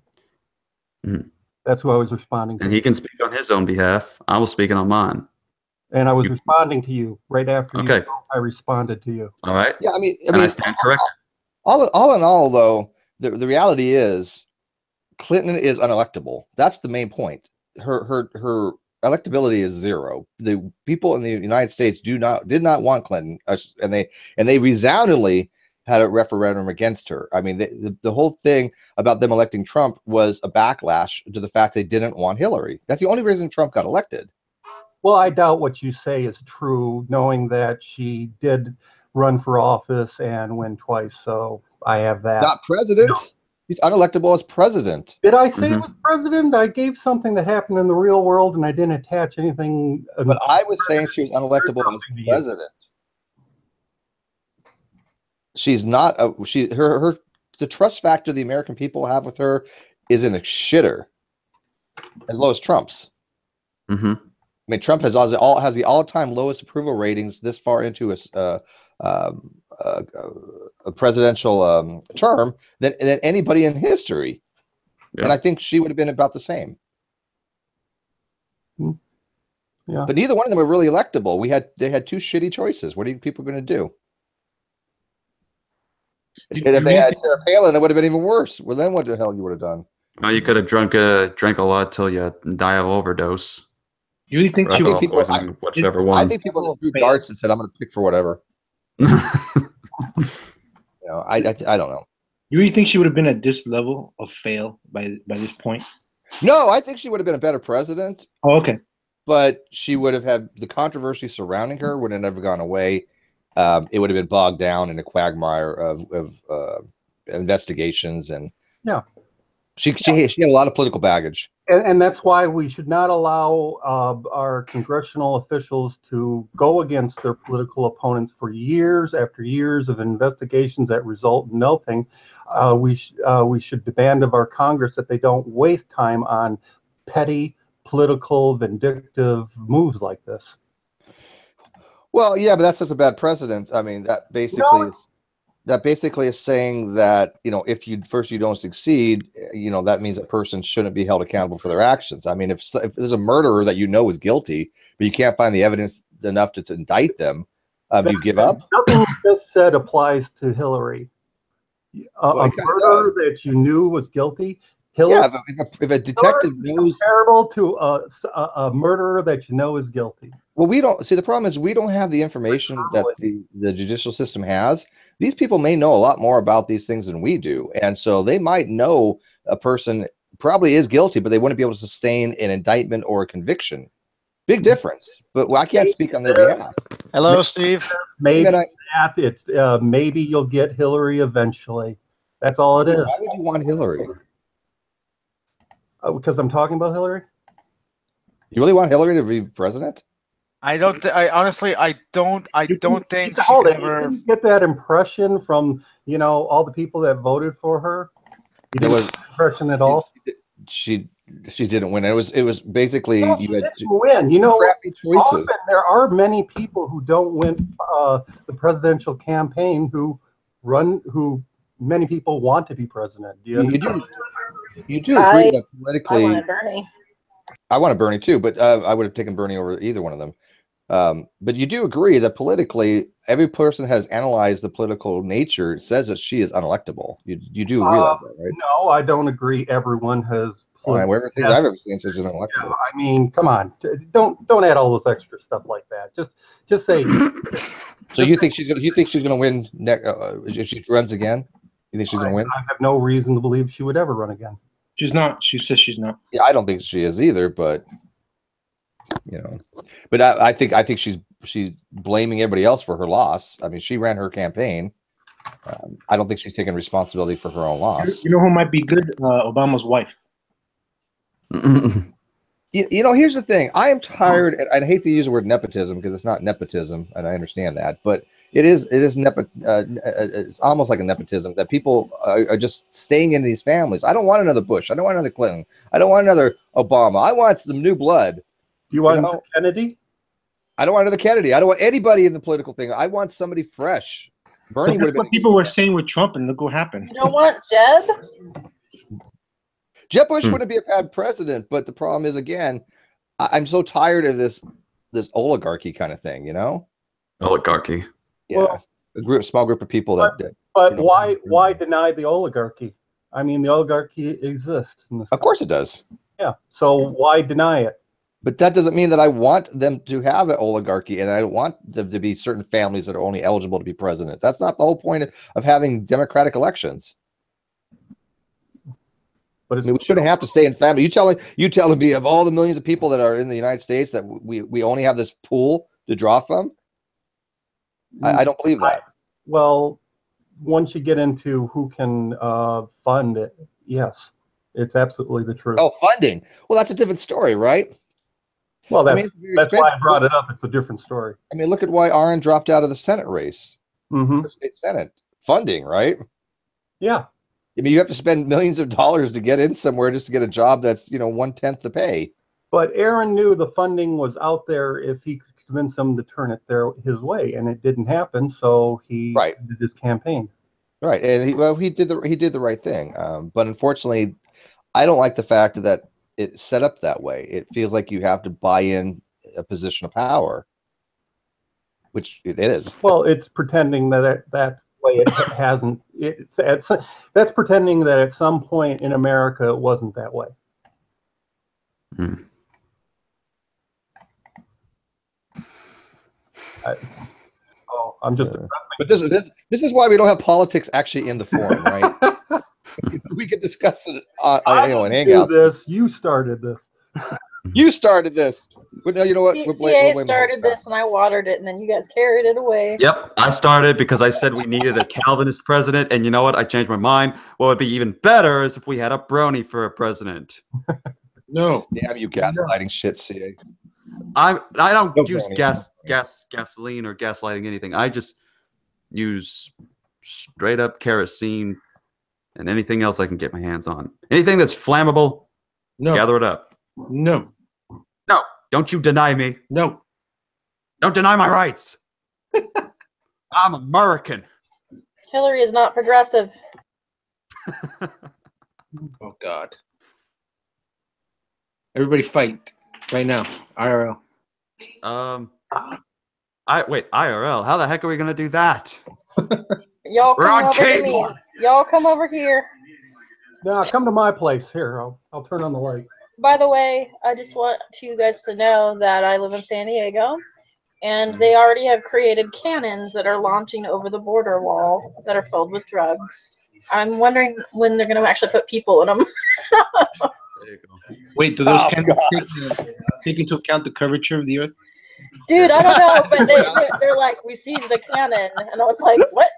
Mm-hmm. That's who I was responding to. And he can speak on his own behalf. I was speaking on mine. And I was responding to you right after I responded to you. All right. Yeah, I mean, I stand corrected. All in all, though, the reality is Clinton is unelectable. That's the main point. Her electability is zero. The people in the United States did not want Clinton, and they resoundingly had a referendum against her. I mean, the whole thing about them electing Trump was a backlash to the fact they didn't want Hillary. That's the only reason Trump got elected. Well, I doubt what you say is true, knowing that she did run for office and win twice. So I have that. Not president. No. He's unelectable as president. Did I say it was president? I gave something that happened in the real world, and I didn't attach anything. But I was saying she was unelectable as president. She's not. The trust factor the American people have with her is in the shitter, as low as Trump's. Mm-hmm. I mean, Trump has the all-time lowest approval ratings this far into a presidential term than anybody in history. Yeah. And I think she would have been about the same. Yeah. But neither one of them were really electable. They had two shitty choices. What are you people going to do? And if they had Sarah Palin, it would have been even worse. Well, then what the hell you would have done? Well, you could have drank a lot till you die of overdose. You really think I think people just threw darts and said, "I'm going to pick for whatever." I don't know. You really think she would have been at this level of fail by this point? No, I think she would have been a better president. Oh, okay. But she would have had the controversy surrounding her would have never gone away. It would have been bogged down in a quagmire of investigations, and she had a lot of political baggage. And that's why we should not allow our congressional officials to go against their political opponents for years after years of investigations that result in nothing. We should demand of our Congress that they don't waste time on petty, political, vindictive moves like this. Well, yeah, but that's just a bad precedent. I mean, that basically is saying that, if you don't succeed, that means that person shouldn't be held accountable for their actions. I mean, if there's a murderer that is guilty, but you can't find the evidence enough to indict them, you give up. Nothing you just said applies to Hillary. A murderer that you knew was guilty. Hillary, if a detective knows, comparable to a murderer that you know is guilty. Well, we don't see. The problem is we don't have the information that the judicial system has. These people may know a lot more about these things than we do, and so they might know a person probably is guilty, but they wouldn't be able to sustain an indictment or a conviction. Big difference. But I can't speak on their behalf. Hello, Steve. Maybe maybe you'll get Hillary eventually. That's all it is. Why would you want Hillary? Because I'm talking about Hillary. You really want Hillary to be president? I honestly don't think she ever get that impression from all the people that voted for her. You didn't get that impression at all. She didn't win. It was basically you had win. Crappy choices. Often there are many people who don't win the presidential campaign who many people want to be president. Do you do agree that politically? I wanted Bernie. I wanted Bernie too, but I would have taken Bernie over either one of them. But you do agree that politically, every person has analyzed the political nature, says that she is unelectable. You do realize that, right? No, I don't agree. Everyone has. Everything I've ever seen says she's unelectable. Yeah, I mean, come on, don't add all this extra stuff like that. Just say. So you think she's gonna win if she runs again? You think she's gonna win? I have no reason to believe she would ever run again. She's not. She says she's not. Yeah, I don't think she is either. But but I think she's blaming everybody else for her loss. I mean, she ran her campaign. I don't think she's taking responsibility for her own loss. You know who might be good? Obama's wife. Here's the thing. I am tired, and I hate to use the word nepotism because it's not nepotism, and I understand that, but it's almost like a nepotism that people are just staying in these families. I don't want another Bush. I don't want another Clinton. I don't want another Obama. I want some new blood. You want another Kennedy? I don't want another Kennedy. I don't want anybody in the political thing. I want somebody fresh. Bernie would have been. What people were saying with Trump, and look what happened. You don't want Jeb? Jeb Bush wouldn't be a bad president, but the problem is, again, I'm so tired of this oligarchy kind of thing, Oligarchy. Yeah, well, small group of people that. But why deny the oligarchy? I mean, the oligarchy exists. Of course it does. Yeah. So why deny it? But that doesn't mean that I want them to have an oligarchy, and I don't want them to be certain families that are only eligible to be president. That's not the whole point of having democratic elections. But we shouldn't have to stay in family. You telling me of all the millions of people that are in the United States that we only have this pool to draw from? I don't believe that. Well, once you get into who can fund it, yes, it's absolutely the truth. Oh, funding. Well, that's a different story, right? Well, that's why I brought it up. It's a different story. I mean, look at why Aaron dropped out of the Senate race. The state Senate. Funding, right? Yeah. I mean, you have to spend millions of dollars to get in somewhere just to get a job that's 1/10 the pay. But Aaron knew the funding was out there if he could convince them to turn it his way, and it didn't happen. So he did his campaign. Right, and he did the right thing. But unfortunately, I don't like the fact that it's set up that way. It feels like you have to buy in a position of power, which it is. Well, it's pretending that that's the way it hasn't. That's pretending that at some point in America it wasn't that way. I'm just. But this is why we don't have politics actually in the forum, right? We could discuss it, in Hangout. You started this. You started this. But no, you know what? CA started this, and I watered it, and then you guys carried it away. Yep, I started because I said we needed a Calvinist president, and you know what? I changed my mind. What would be even better is if we had a brony for a president. No. Damn you, gaslighting shit, CA. I don't use gasoline or gaslighting anything. I just use straight up kerosene and anything else I can get my hands on. Anything that's flammable, gather it up. No. No, don't you deny me. No. Don't deny my rights. I'm American. Hillary is not progressive. Oh, God. Everybody fight right now. IRL. Wait, IRL? How the heck are we going to do that? Y'all come over to me. Y'all come over here. No, come to my place. Here, I'll turn on the light. By the way, I just want you guys to know that I live in San Diego, and they already have created cannons that are launching over the border wall that are filled with drugs. I'm wondering when they're going to actually put people in them. There you go. Wait, do those cannons take into account the curvature of the Earth? Dude, I don't know, but they're like, we seized a cannon, and I was like, what?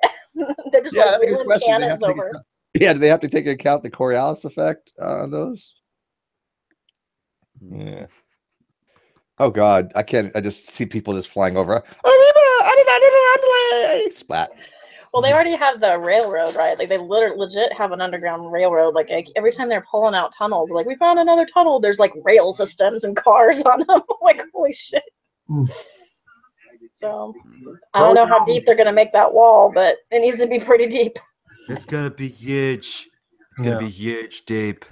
They're just like wheeling cannons over. Yeah, do they have to take into account the Coriolis effect on those? Yeah. Oh God, I can't. I just see people just flying over. Splat. Well, they already have the railroad, right? Like they legit have an underground railroad. Like every time they're pulling out tunnels, like we found another tunnel. There's like rail systems and cars on them. Like holy shit. So I don't know how deep they're gonna make that wall, but it needs to be pretty deep. It's gonna be huge. It's gonna be huge, deep.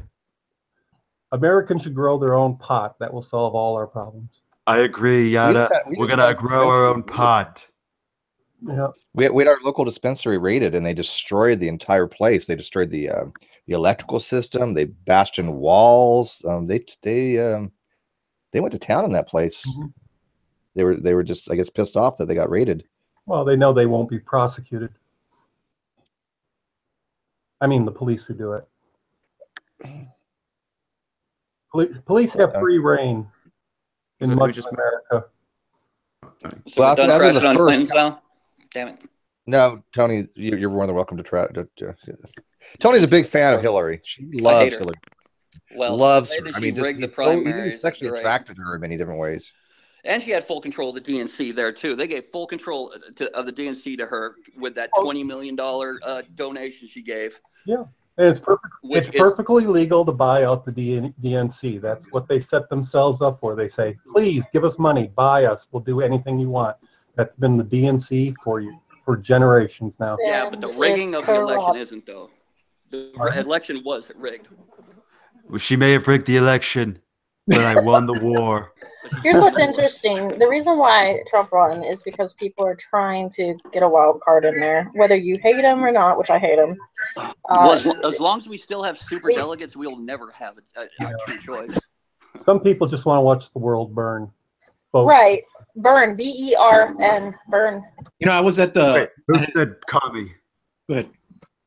Americans should grow their own pot. That will solve all our problems. I agree, Yada. We're gonna grow our own pot. Yeah. We had our local dispensary raided, and they destroyed the entire place. They destroyed the electrical system. They bashed in walls. They went to town in that place. Mm-hmm. They were just, I guess, pissed off that they got raided. Well, they know they won't be prosecuted. I mean, the police who do it. Police have free reign in much of America. So we're done trashing on Clintons now? Damn it. No, Tony, you're more than welcome to try. Tony's a big fan of Hillary. She loves Hillary. Well, loves her. I mean, rigged the primaries. He's sexually attracted to her in many different ways. And she had full control of the DNC there too. They gave full control of the DNC to her with that $20 million donation she gave. Yeah, and it's perfectly legal to buy out the DNC. That's what they set themselves up for. They say, please give us money, buy us. We'll do anything you want. That's been the DNC for generations now. Yeah, but the rigging of the election isn't, though. The election was rigged. Well, she may have rigged the election, but I won the war. Here's what's interesting. The reason why Trump won is because people are trying to get a wild card in there, whether you hate him or not, which I hate him. Well, as long as we still have super delegates, we'll never have a true choice. Some people just want to watch the world burn. Vote. Right. Burn. B-E-R-N. Burn. You know, I was at the... Wait, who said commie? Go ahead.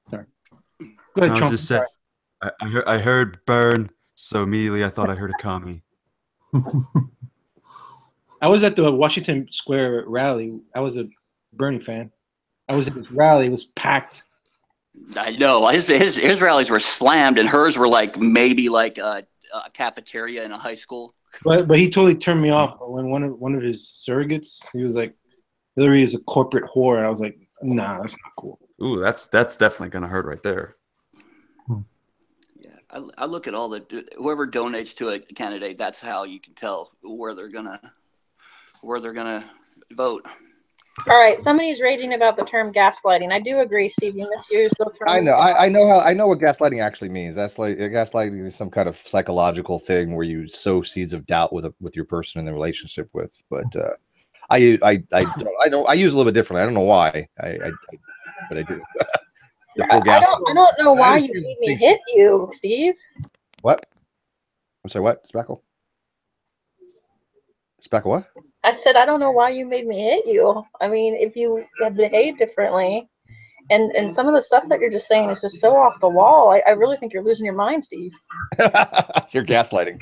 Sorry. Go ahead, Trump. Just said, I heard burn, so immediately I thought I heard a commie. I was at the Washington Square rally. I was a Bernie fan. I was at this rally. It was packed. I know. His rallies were slammed, and hers were like maybe like a cafeteria in a high school. But he totally turned me off when one of his surrogates, he was like, Hillary is a corporate whore. And I was like, nah, that's not cool. Ooh, that's definitely gonna hurt right there. Yeah, I look at all whoever donates to a candidate. That's how you can tell where they're gonna where they're gonna vote. All right, somebody's raging about the term gaslighting. I do agree, Steve. You misused the term. I know. I know what gaslighting actually means. That's like gaslighting is some kind of psychological thing where you sow seeds of doubt with your person in the relationship with. But I use a little bit differently. I don't know why. But I do. I don't know why you made me hit you, Steve. What? I'm sorry. What? Spackle? Spackle what? I said, I don't know why you made me hit you. I mean, if you had behaved differently, and some of the stuff that you're just saying is just so off the wall, I really think you're losing your mind, Steve. You're gaslighting.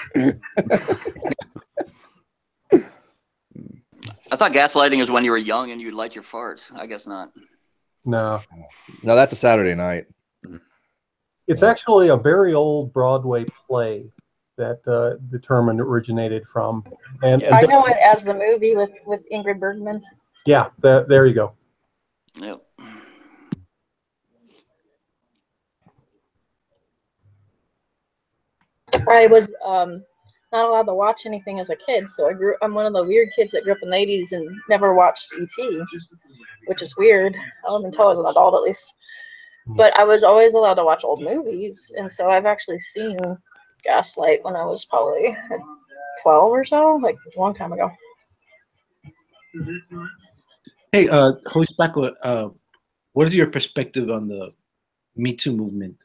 I thought gaslighting is when you were young and you'd light your farts. I guess not. No. No, that's a Saturday night. It's actually a very old Broadway play that the term originated from. And I know it as the movie with Ingrid Bergman. Yeah, there you go. Yep. I was not allowed to watch anything as a kid, so I'm one of the weird kids that grew up in the 80s and never watched E.T., which is weird. I don't even tell as an adult, at least. But I was always allowed to watch old movies, and so I've actually seen Gaslight when I was probably 12 or so, like a long time ago. Hey, Holy Spackle, what is your perspective on the Me Too movement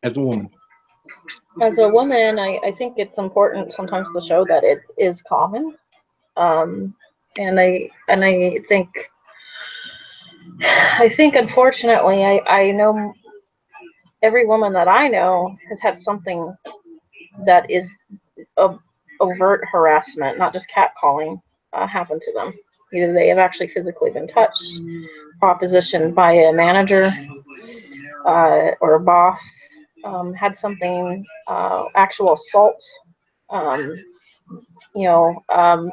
as a woman? As a woman, I think it's important sometimes to show that it is common, and I think unfortunately I know every woman that I know has had something that is overt harassment, not just catcalling, happen to them. Either they have actually physically been touched, propositioned by a manager or a boss, had something, actual assault,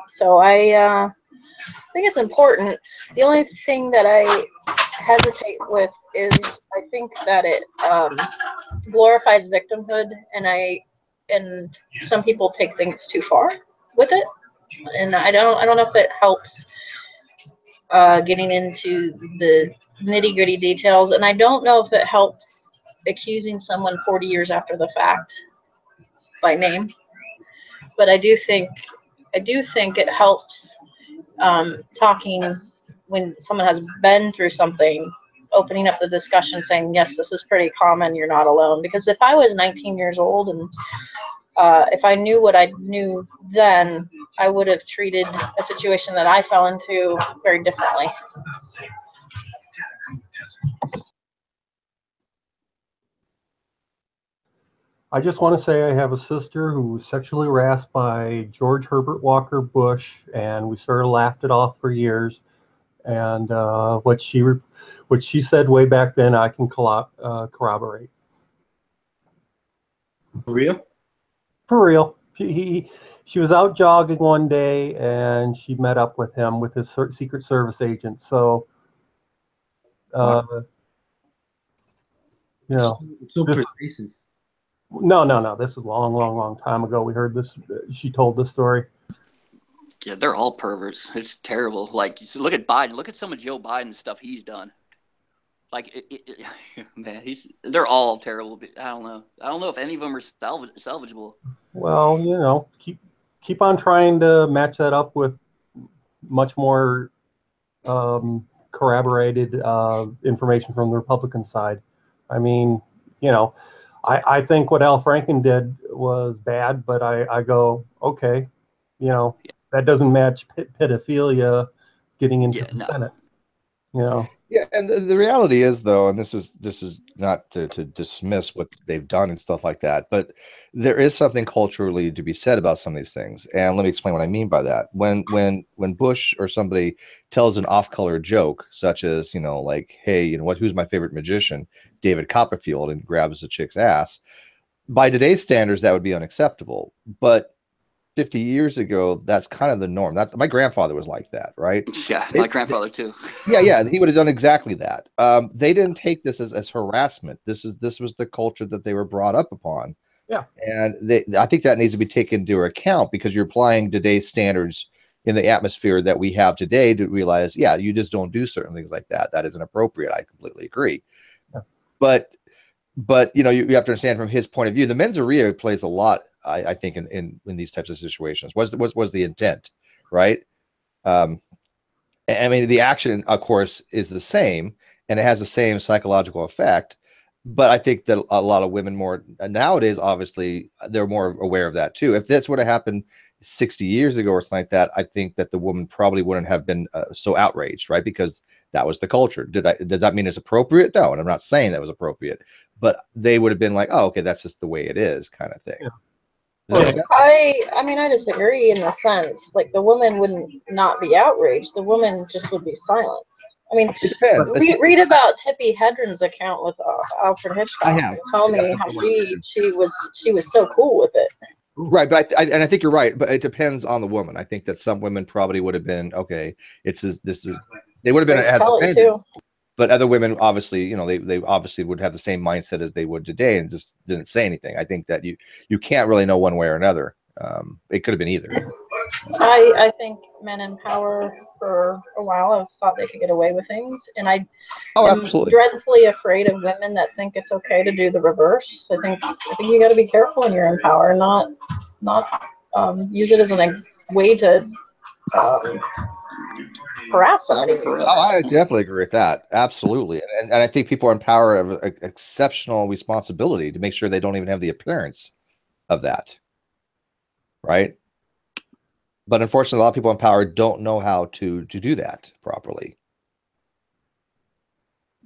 so I think it's important. The only thing that I hesitate with is I think that it glorifies victimhood, and some people take things too far with it, and I don't know if it helps getting into the nitty-gritty details, and I don't know if it helps accusing someone 40 years after the fact by name, but I do think it helps talking when someone has been through something, opening up the discussion, saying, yes, this is pretty common, you're not alone. Because if I was 19 years old and if I knew what I knew then, I would have treated a situation that I fell into very differently. I just want to say I have a sister who was sexually harassed by George Herbert Walker Bush, and we sort of laughed it off for years. And what she said way back then, I can corroborate. For real? For real. She was out jogging one day, and she met up with him with his Secret Service agent. So, It's so pervasive. No. This is long time ago. We heard this. She told this story. Yeah, they're all perverts. It's terrible. Like, look at Biden. Look at some of Joe Biden's stuff he's done. Like, man, they're all terrible. I don't know if any of them are salvageable. Well, keep on trying to match that up with much more corroborated information from the Republican side. I mean, I think what Al Franken did was bad, but I go, okay, that doesn't match pedophilia getting into the Senate. Yeah, and the reality is, though, and this is not to dismiss what they've done and stuff like that, but there is something culturally to be said about some of these things. And let me explain what I mean by that. When Bush or somebody tells an off-color joke, such as, like, hey, who's my favorite magician? David Copperfield, and grabs a chick's ass. By today's standards, that would be unacceptable. But 50 years ago, that's kind of the norm. My grandfather was like that, right? Yeah, my grandfather too. Yeah, he would have done exactly that. They didn't take this as harassment. This was the culture that they were brought up upon. Yeah, and I think that needs to be taken into account, because you're applying today's standards, in the atmosphere that we have today to realize, yeah, you just don't do certain things like that. That isn't appropriate. I completely agree. Yeah. But you know, you have to understand from his point of view, the mens rea plays a lot, I think, in these types of situations. Was the intent, right? I mean, the action, of course, is the same, and it has the same psychological effect. But I think that a lot of women more nowadays, obviously, they're more aware of that too. If this would have happened 60 years ago or something like that, I think that the woman probably wouldn't have been so outraged, right? Because that was the culture. Does that mean it's appropriate? No, and I'm not saying that was appropriate, but they would have been like, oh, okay, that's just the way it is, kind of thing. Yeah. I mean, I disagree in the sense, like, the woman wouldn't not be outraged. The woman just would be silent. I mean, read about Tippi Hedren's account with Alfred Hitchcock and tell me how she was so cool with it. Right, but I think you're right, but it depends on the woman. I think that some women probably would have been okay. This is they would have been as offended. But other women, obviously, you know, they obviously would have the same mindset as they would today and just didn't say anything. I think that you can't really know one way or another. It could have been either. I think men in power for a while have thought they could get away with things, and I am dreadfully afraid of women that think it's okay to do the reverse. I think you got to be careful when you're in power, not use it as a way to harass somebody. Oh, I definitely agree with that. Absolutely. And I think people in power have an exceptional responsibility to make sure they don't even have the appearance of that. Right? But unfortunately, a lot of people in power don't know how to do that properly.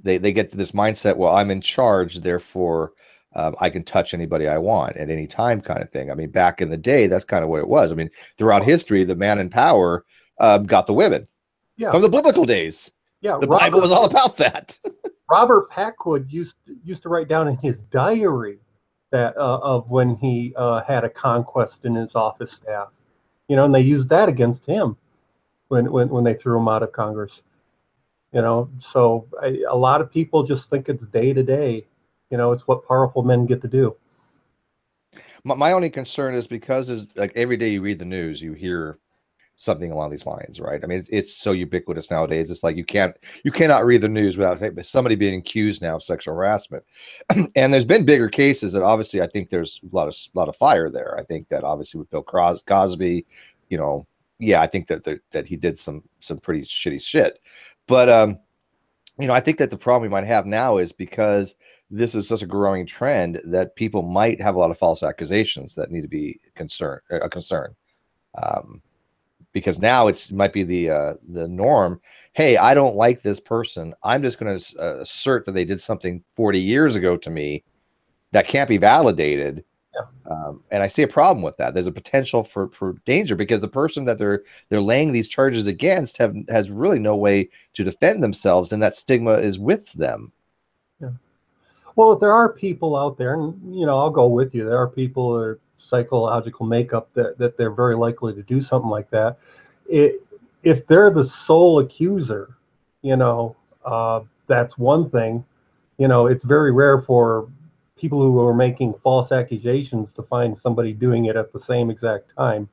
They get to this mindset, well, I'm in charge, therefore I can touch anybody I want at any time, kind of thing. I mean, back in the day, that's kind of what it was. I mean, throughout history, the man in power got the women. Yeah. From the biblical days. Yeah, the Bible was all about that. Robert Packwood used to write down in his diary that of when he had a conquest in his office staff. You know, and they used that against him when they threw him out of Congress. You know, so a lot of people just think it's day to day. You know, it's what powerful men get to do. My only concern is because like every day you read the news, you hear something along these lines, right? I mean, it's so ubiquitous nowadays. It's like you cannot read the news without somebody being accused now of sexual harassment. And there's been bigger cases that obviously I think there's a lot of fire there. I think that obviously with Bill Cosby, you know, yeah, I think that he did some pretty shitty shit. But you know, I think that the problem we might have now is because this is such a growing trend that people might have a lot of false accusations that need to be a concern. Because now it might be the norm. Hey, I don't like this person. I'm just going to assert that they did something 40 years ago to me that can't be validated. Yeah. And I see a problem with that. There's a potential for danger because the person that they're laying these charges against has really no way to defend themselves, and that stigma is with them. Yeah. Well, there are people out there, and you know, I'll go with you. There are people that are psychological makeup that they're very likely to do something like that. If they're the sole accuser, you know, that's one thing. You know, it's very rare for people who are making false accusations to find somebody doing it at the same exact time.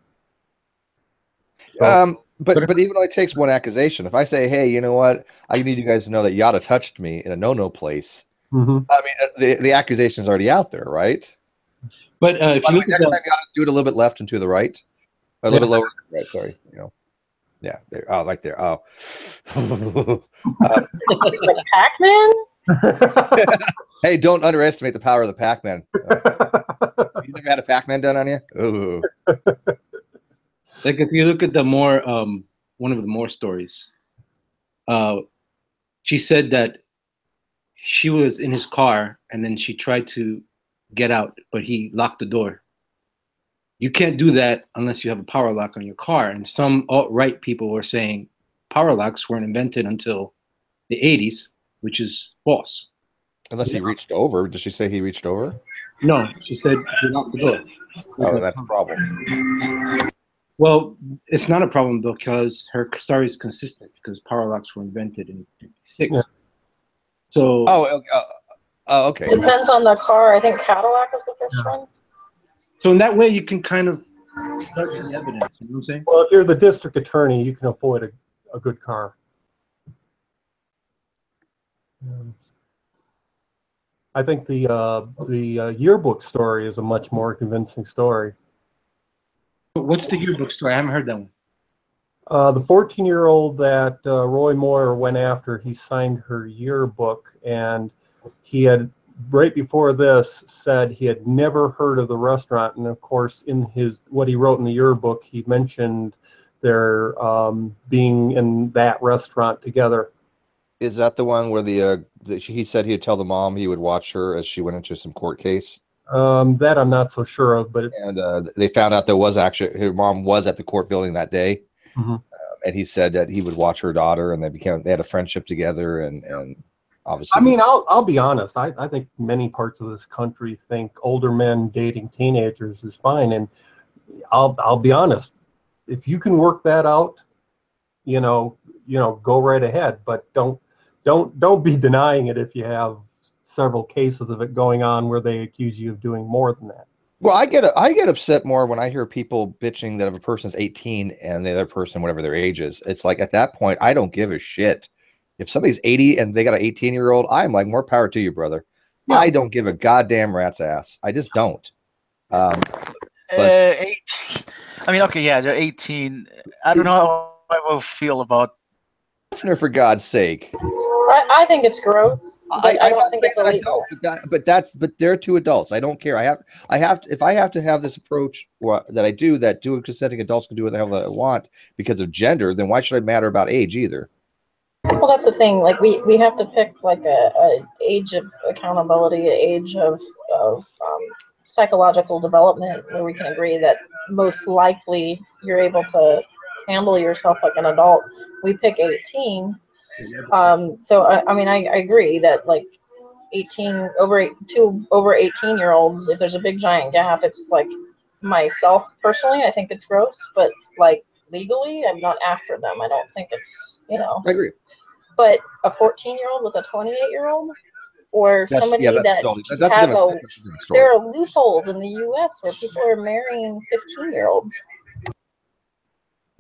So, but even though it takes one accusation, if I say, hey, you know what, I need you guys to know that Yada touched me in a no touch place. I mean, the accusation's already out there, right? But if you look next time, you got to do it a little bit left and to the right, a little bit lower. Right, sorry, you know, yeah, there. Oh, right there. Oh, like Pac-Man. Hey, don't underestimate the power of the Pac-Man. You never had a Pac-Man done on you? Ooh. Like if you look at the more one of the more stories, she said that she was in his car and then she tried to get out, but he locked the door. You can't do that unless you have a power lock on your car. And some alt-right people were saying power locks weren't invented until the 80s, which is false. Unless he reached over. Did she say he reached over? No, she said he locked the door. Oh, that's a problem. Well, it's not a problem because her story is consistent because power locks were invented in '56. Yeah. So. Oh, okay. Depends on the car. I think Cadillac was the first one. So in that way, you can kind of judge the evidence. You know what I'm saying? Well, if you're the district attorney, you can afford a good car. I think the yearbook story is a much more convincing story. What's the yearbook story? I haven't heard that one. The 14-year-old that Roy Moore went after, he signed her yearbook, and he had, right before this, said he had never heard of the restaurant. And of course, in what he wrote in the yearbook, he mentioned their being in that restaurant together. Is that the one where he said he'd tell the mom he would watch her as she went into some court case? That I'm not so sure of, but they found out there was actually her mom was at the court building that day. Mm-hmm. And he said that he would watch her daughter, and they had a friendship together, and obviously. I mean, I'll be honest. I think many parts of this country think older men dating teenagers is fine, and I'll be honest. If you can work that out, go right ahead. But don't be denying it if you have several cases of it going on where they accuse you of doing more than that. Well, I get upset more when I hear people bitching that if a person's 18 and the other person, whatever their age is, it's like at that point, I don't give a shit. If somebody's 80 and they got an 18-year-old, I'm like, more power to you, brother. Yeah. I don't give a goddamn rat's ass. I just don't. 18. I mean, okay, yeah, they're 18. I don't know how I will feel about. For God's sake. I think it's gross. But I don't think it's illegal. But they're two adults. I don't care. If I have to have this approach that consenting adults can do what the hell they want because of gender, then why should it matter about age either? Well, that's the thing. Like we have to pick like a age of accountability, an age of psychological development where we can agree that most likely you're able to handle yourself like an adult. We pick 18. So I mean, I agree that like 18 over 18-year-olds, if there's a big giant gap, it's like myself personally, I think it's gross, but like legally, I'm not after them. I don't think it's, I agree. But a 14-year-old with a 28-year-old, or somebody that has there are loopholes in the U.S. where people are marrying 15-year-olds.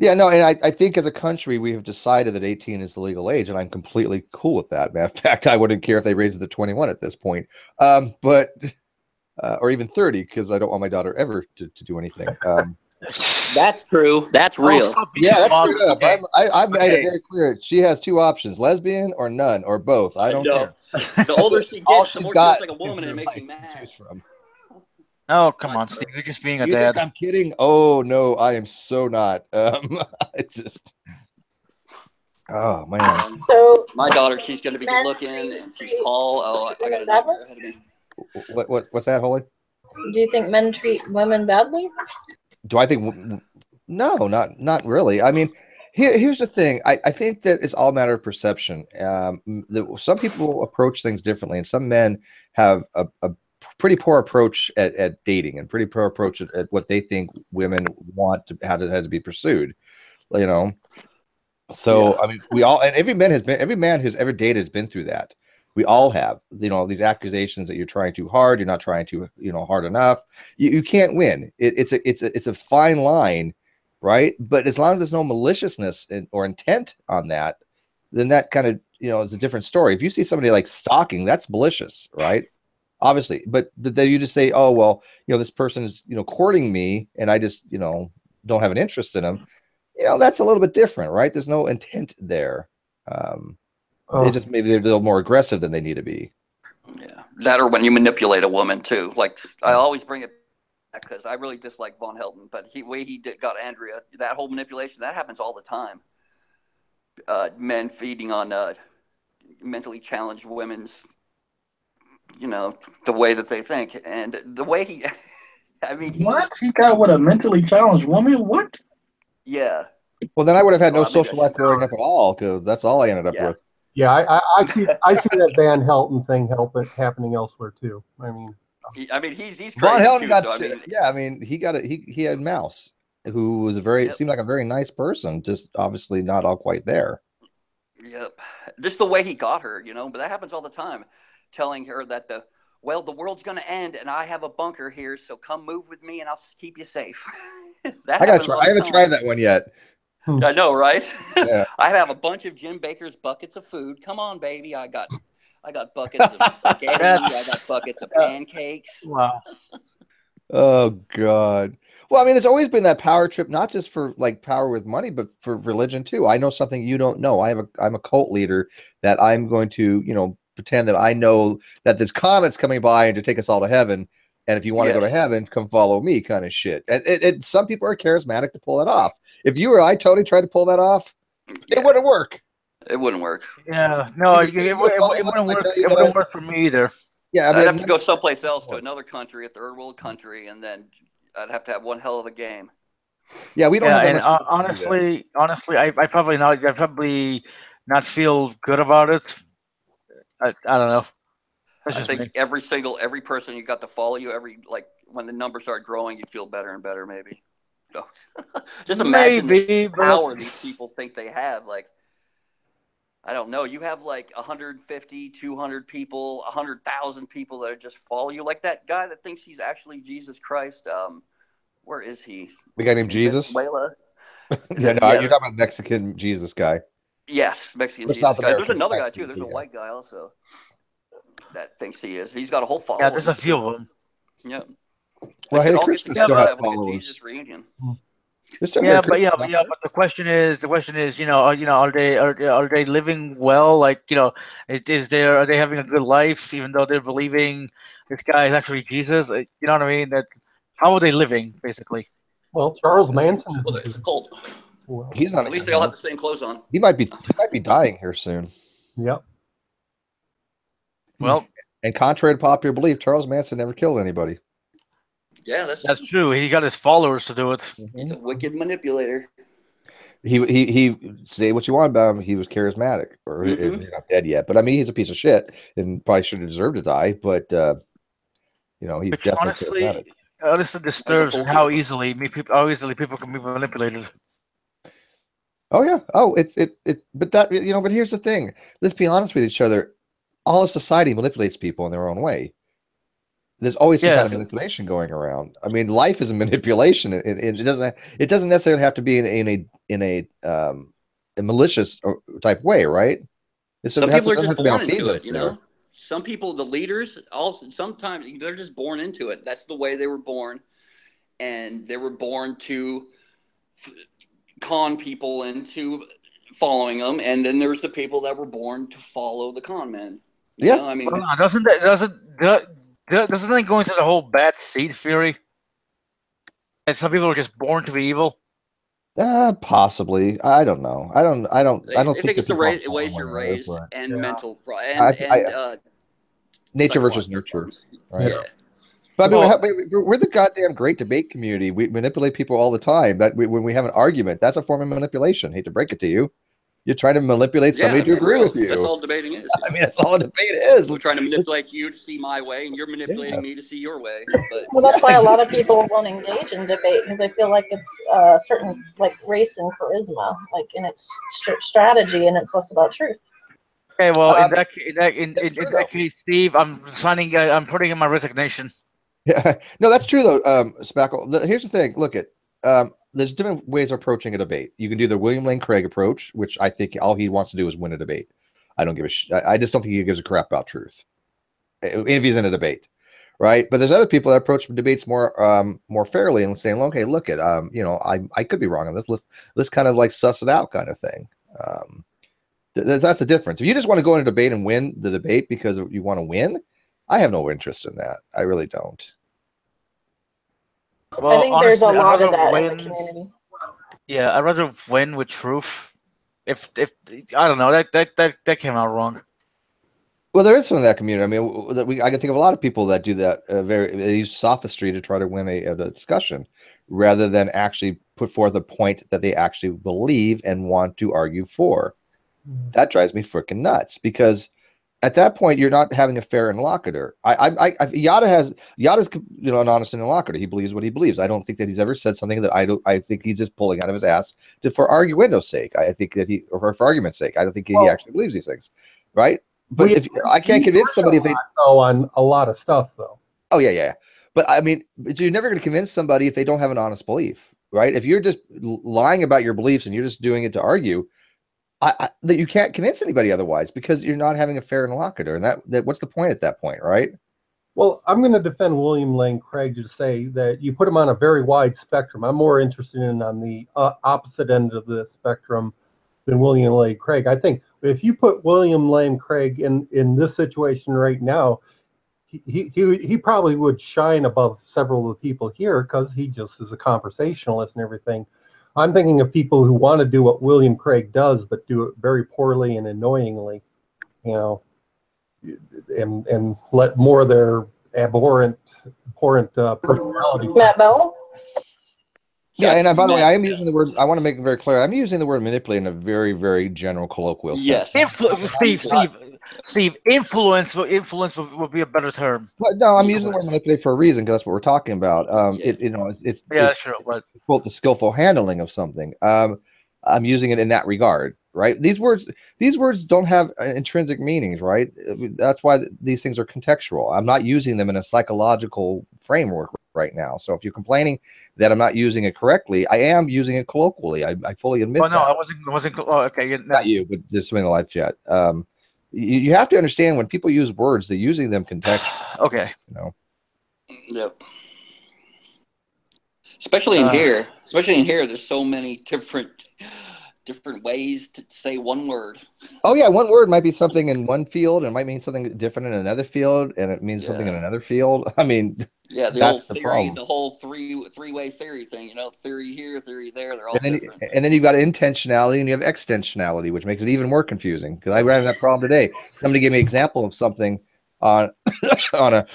Yeah, no, and I think as a country, we have decided that 18 is the legal age, and I'm completely cool with that. In fact, I wouldn't care if they raised it to 21 at this point, or even 30, because I don't want my daughter ever to do anything. That's true. That's real. Yeah, that's straight up. I've made it very clear. She has two options: lesbian or none, or both. I don't care. The older she gets, the more she looks like a woman, and it makes me mad. Oh, come on, Steve. You're just being a dad. Think I'm kidding? Oh, no, I am so not. It's just... Oh, man. So my daughter, she's going to be good looking, and she's tall. Oh, I got another ahead of me. What's that, Holly? Do you think men treat women badly? Do I think... No, not really. I mean, here's the thing. I think that it's all a matter of perception. Some people approach things differently, and some men have a pretty poor approach at dating and pretty poor approach at what they think women want to have to be pursued, so yeah. I mean, we all, and every man who's ever dated has been through that. We all have, these accusations that you're trying too hard, you're not trying too hard enough, you can't win. It's a fine line, right? But as long as there's no maliciousness or intent on that, then that kind of is a different story. If you see somebody like stalking, that's malicious, right? Obviously, but then you just say, oh, well, this person is, courting me and I just, don't have an interest in them. That's a little bit different, right? There's no intent there. They just maybe they're a little more aggressive than they need to be. Yeah. That or when you manipulate a woman too. Like I always bring it back because I really dislike Von Helton, but way he got Andrea, that whole manipulation, that happens all the time. Men feeding on mentally challenged women's the way that they think, and the way he he got with a mentally challenged woman? What? Yeah. Well, then I would have had no social life growing up at all, because that's all I ended up with. Yeah, I see that Van Helton thing happening elsewhere too. I mean, he's crazy Von Helton too, got he had Mouse, who was seemed like a very nice person, just obviously not all quite there. Yep. Just the way he got her, but that happens all the time. Telling her that the well, the world's going to end, and I have a bunker here, so come move with me, and I'll keep you safe. That I happens try. all I the haven't time. tried that one yet. I know, right? Yeah. I have a bunch of Jim Baker's buckets of food. Come on, baby. I got buckets of spaghetti. I got buckets of pancakes. Wow. Oh God. Well, I mean, there's always been that power trip, not just for like power with money, but for religion too. I know something you don't know. I'm a cult leader that I'm going to, pretend that I know that there's comets coming by and to take us all to heaven. And if you want to go to heaven, come follow me, kind of shit. And some people are charismatic to pull that off. If you or I totally tried to pull that off, it wouldn't work. It wouldn't work. Yeah, no, it wouldn't work. It wouldn't work for me either. Yeah, I mean, I'd have to go someplace else, to another country, a third world country, and then I'd have to have one hell of a game. Yeah, we don't. Yeah, have and honestly, I probably not feel good about it. I don't know. I think every person you got to follow you, when the numbers start growing, you'd feel better and better, maybe. So, just imagine the power these people think they have. Like, I don't know. You have like 150, 200 people, 100,000 people that just follow you. Like that guy that thinks he's actually Jesus Christ. Where is he? The guy named Jesus? Venezuela? You're talking about Mexican Jesus guy. Yes, Mexican Jesus guy. There's another guy, too. There's a white guy also that thinks he is. He's got a whole following. Yeah, there's a few of them. Yeah. Well, They should hey, all get Christian together still and has have like a followers. Jesus reunion. But the question is, are they living well? Like, are they having a good life, even though they're believing this guy is actually Jesus? You know what I mean? How are they living, basically? Well, Charles Manson. Well, it's cold. Well, he's not. At least they all have the same clothes on. He might be dying here soon. Yep. Well, and contrary to popular belief, Charles Manson never killed anybody. Yeah, that's true. He got his followers to do it. He's a wicked manipulator. He say what you want about him. He was charismatic, or he's not dead yet. But I mean, he's a piece of shit and probably should have deserved to die. But he's Which definitely charismatic. Honestly disturbs how easily people can be manipulated. Oh yeah. Oh, but that But here's the thing. Let's be honest with each other. All of society manipulates people in their own way. There's always some kind of manipulation going around. I mean, life is a manipulation, and it doesn't necessarily have to be in a malicious type way, right? Some people are just born into it, Some people, the leaders, sometimes they're just born into it. That's the way they were born, and they were born to con people into following them. And then there's the people that were born to follow the con men. I mean, doesn't that go into the whole bad seed theory? And some people are just born to be evil. Possibly. I don't know. I don't think it's the ways you're raised and mental and nature versus nurture. Right? Yeah. But I mean, we're the goddamn great debate community. We manipulate people all the time. When we have an argument, that's a form of manipulation. Hate to break it to you. You're trying to manipulate somebody to agree with you. That's all debating is. I mean, that's all a debate is. We're trying to manipulate you to see my way, and you're manipulating me to see your way. But, well, that's why a lot of people won't engage in debate, because they feel like it's certain race and charisma, in its strategy, and it's less about truth. Okay, well, in that case, Steve, I'm putting in my resignation. Yeah, no, that's true though, Spackle. Here's the thing. Look there's different ways of approaching a debate. You can do the William Lane Craig approach, which I think all he wants to do is win a debate. I don't give a shit. I just don't think he gives a crap about truth if he's in a debate, right? But there's other people that approach debates more fairly and saying, okay, look at I could be wrong on this. Let's kind of suss it out, kind of thing. That's the difference. If you just want to go in a debate and win the debate because you want to win, I have no interest in that. I really don't. Well, I think there's a lot of that in the community. Yeah, I'd rather win with truth. If I don't know, that came out wrong. Well, there is some of that community. I mean, I can think of a lot of people that do that. They use sophistry to try to win a discussion, rather than actually put forth a point that they actually believe and want to argue for. That drives me freaking nuts, because at that point, you're not having a fair interlocutor. Yada's an honest interlocutor. He believes what he believes. I don't think that he's ever said something that I think he's just pulling out of his ass for arguendo's sake. I think that for argument's sake. I don't think he actually believes these things, right? But if I can't convince somebody if they on a lot of stuff though. Oh yeah. But I mean, you're never going to convince somebody if they don't have an honest belief, right? If you're just lying about your beliefs and you're just doing it to argue, that you can't convince anybody otherwise because you're not having a fair interlocutor. And that what's the point at that point, right? Well, I'm going to defend William Lane Craig to say that you put him on a very wide spectrum. I'm more interested in on the opposite end of the spectrum than William Lane Craig. I think if you put William Lane Craig in this situation right now, he probably would shine above several of the people here because he just is a conversationalist and everything. I'm thinking of people who want to do what William Craig does, but do it very poorly and annoyingly, you know, and let more of their abhorrent personality. Matt Bell? Yeah, and by the way, I am using the word. I want to make it very clear. I'm using the word manipulate in a very, very general, colloquial sense. Steve, influence would be a better term. But no, I'm using the word manipulate for a reason because that's what we're talking about. It's sure. But quote the skillful handling of something. I'm using it in that regard, right? These words don't have intrinsic meanings, right? That's why these things are contextual. I'm not using them in a psychological framework right now. So if you're complaining that I'm not using it correctly, I am using it colloquially. I fully admit that. No, I wasn't. Oh, okay, not you, but just something in the live chat. You have to understand when people use words, they're using them contextually. Okay. You know. Yep. Especially in here, there's so many different ways to say one word. Oh yeah, one word might be something in one field, and it might mean something different in another field, and it means something in another field. I mean, yeah, the that's whole theory, problem. the whole three-way theory thing. You know, theory here, theory there. They're all different. And then you've got intentionality and you have extensionality, which makes it even more confusing. Because I ran into that problem today. Somebody gave me an example of something on on a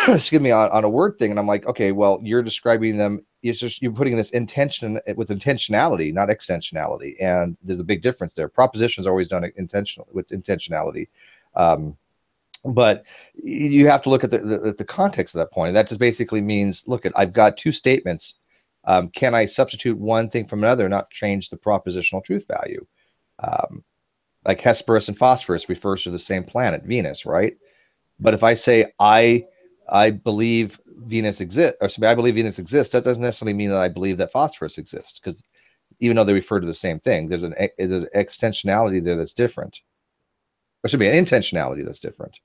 excuse me on a word thing, and I'm like, okay, well, you're describing them. You're putting this intention with intentionality, not extensionality, and there's a big difference there. Propositions are always done with intentionality, but you have to look at the context of that point. And that just basically means, look, I've got two statements. Can I substitute one thing from another, not change the propositional truth value? Like Hesperus and Phosphorus refers to the same planet, Venus, right? But if I say I believe Venus exists, or I believe Venus exists, that doesn't necessarily mean that I believe that phosphorus exists, because even though they refer to the same thing, there's an extensionality there that's different. There should be an intentionality that's different.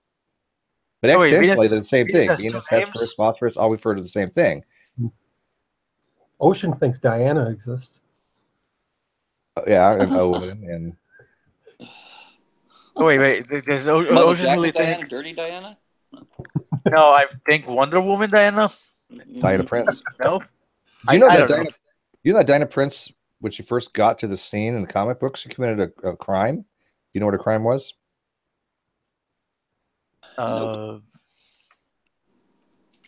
But extensionally, they're the same thing. Venus, Hesperus, phosphorus all refer to the same thing. Ocean thinks Diana exists. Yeah, and Owen and. Oh wait. There's Ocean really Diana, Dirty Diana. No, I think Wonder Woman Diana. Diana Prince. No. Do you know that Diana Prince, when she first got to the scene in the comic books, she committed a crime? Do you know what her crime was?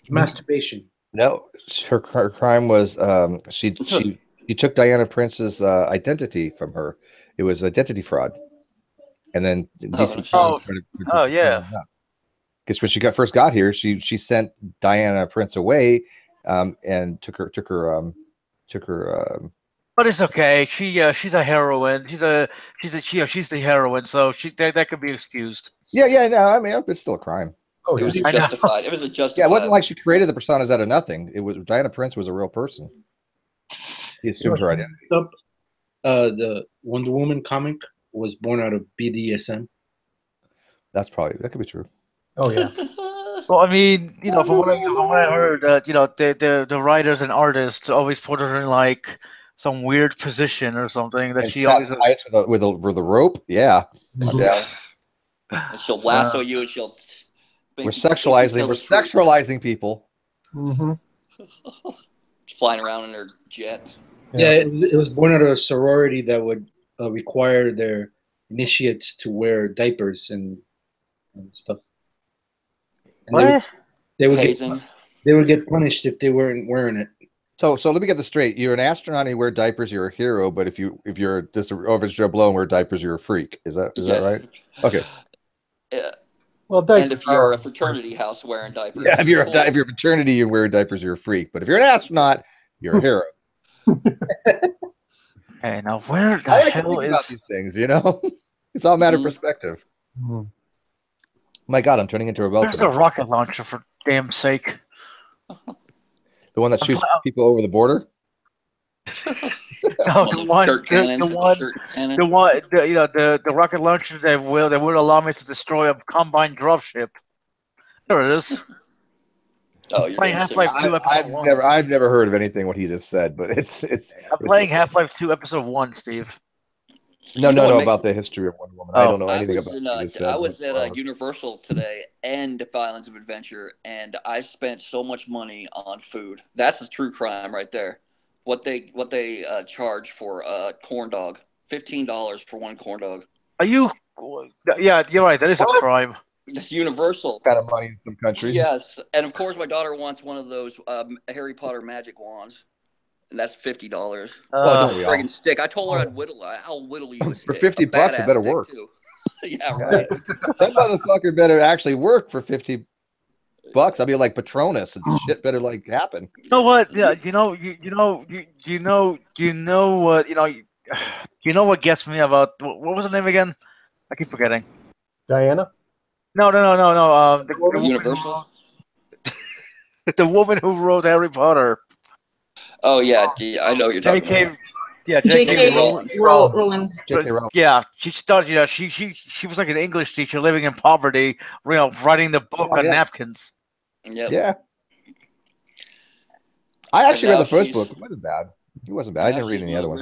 Masturbation. No, her crime was she took Diana Prince's identity from her. It was identity fraud, and then yeah. Because when she first got here, she sent Diana Prince away, and took her. But it's okay. She's a heroine. She's the heroine, so that could be excused. Yeah. No, I mean it's still a crime. Oh, it was justified. It was a justified. Yeah, it wasn't like she created the personas out of nothing. It was Diana Prince was a real person. He assumed her identity. The Wonder Woman comic was born out of BDSM. That could be true. Oh yeah. Well, I mean, from what I heard, the writers and artists always put her in like some weird position or something that and she always with the rope. Yeah. Yeah. And she'll lasso you, and she'll. We're sexualizing people. Mm-hmm. Flying around in her jet. Yeah, it was born out of a sorority that would require their initiates to wear diapers and stuff. And they would get punished if they weren't wearing it. So let me get this straight. You're an astronaut and you wear diapers, you're a hero, but if you're just an average Joe Blow and wear diapers, you're a freak. Is that right? Okay. Yeah. Well, and if you're a fraternity house wearing diapers. Yeah, if you're a fraternity, you wear diapers, you're a freak. But if you're an astronaut, you're a hero. Hey, now where the I like hell to think is about these things? It's all a matter of perspective. Mm-hmm. My God, I'm turning into a Where's Belton. the rocket launcher, for damn sake? The one that shoots people over the border? No, the one, shirt cannons, shirt cannon. the rocket launcher that would allow me to destroy a combined dropship. There it is. Oh, you're playing doing Half-Life 2 episode 1. I've never heard of anything what he just said, but it's. I'm playing Half-Life 2 episode 1, Steve. No, about the history of Wonder Woman. I don't know anything about what he just said. I was at Universal today and Islands of Adventure, and I spent so much money on food. That's a true crime right there. What they charge for a corn dog. $15 for one corn dog. Are you? Yeah, you're right. That is a crime. It's Universal. Kind of money in some countries. Yes, and of course my daughter wants one of those Harry Potter magic wands, and that's $50. Friggin' stick. I told her I'll whittle you a stick. For $50, it better work. Too. Yeah, right. That motherfucker better actually work for $50. I'll be like Patronus, and shit better like happen. You know what? Yeah, you know what gets me about what was the name again? I keep forgetting. Diana? No. The Universal. The woman who wrote Harry Potter. Oh yeah, I know what you're talking about. Yeah, J.K. Rowling. Yeah, she started. She was like an English teacher living in poverty. Writing the book on napkins. Yep. Yeah. I actually read the first book. It wasn't bad. I didn't read any other ones.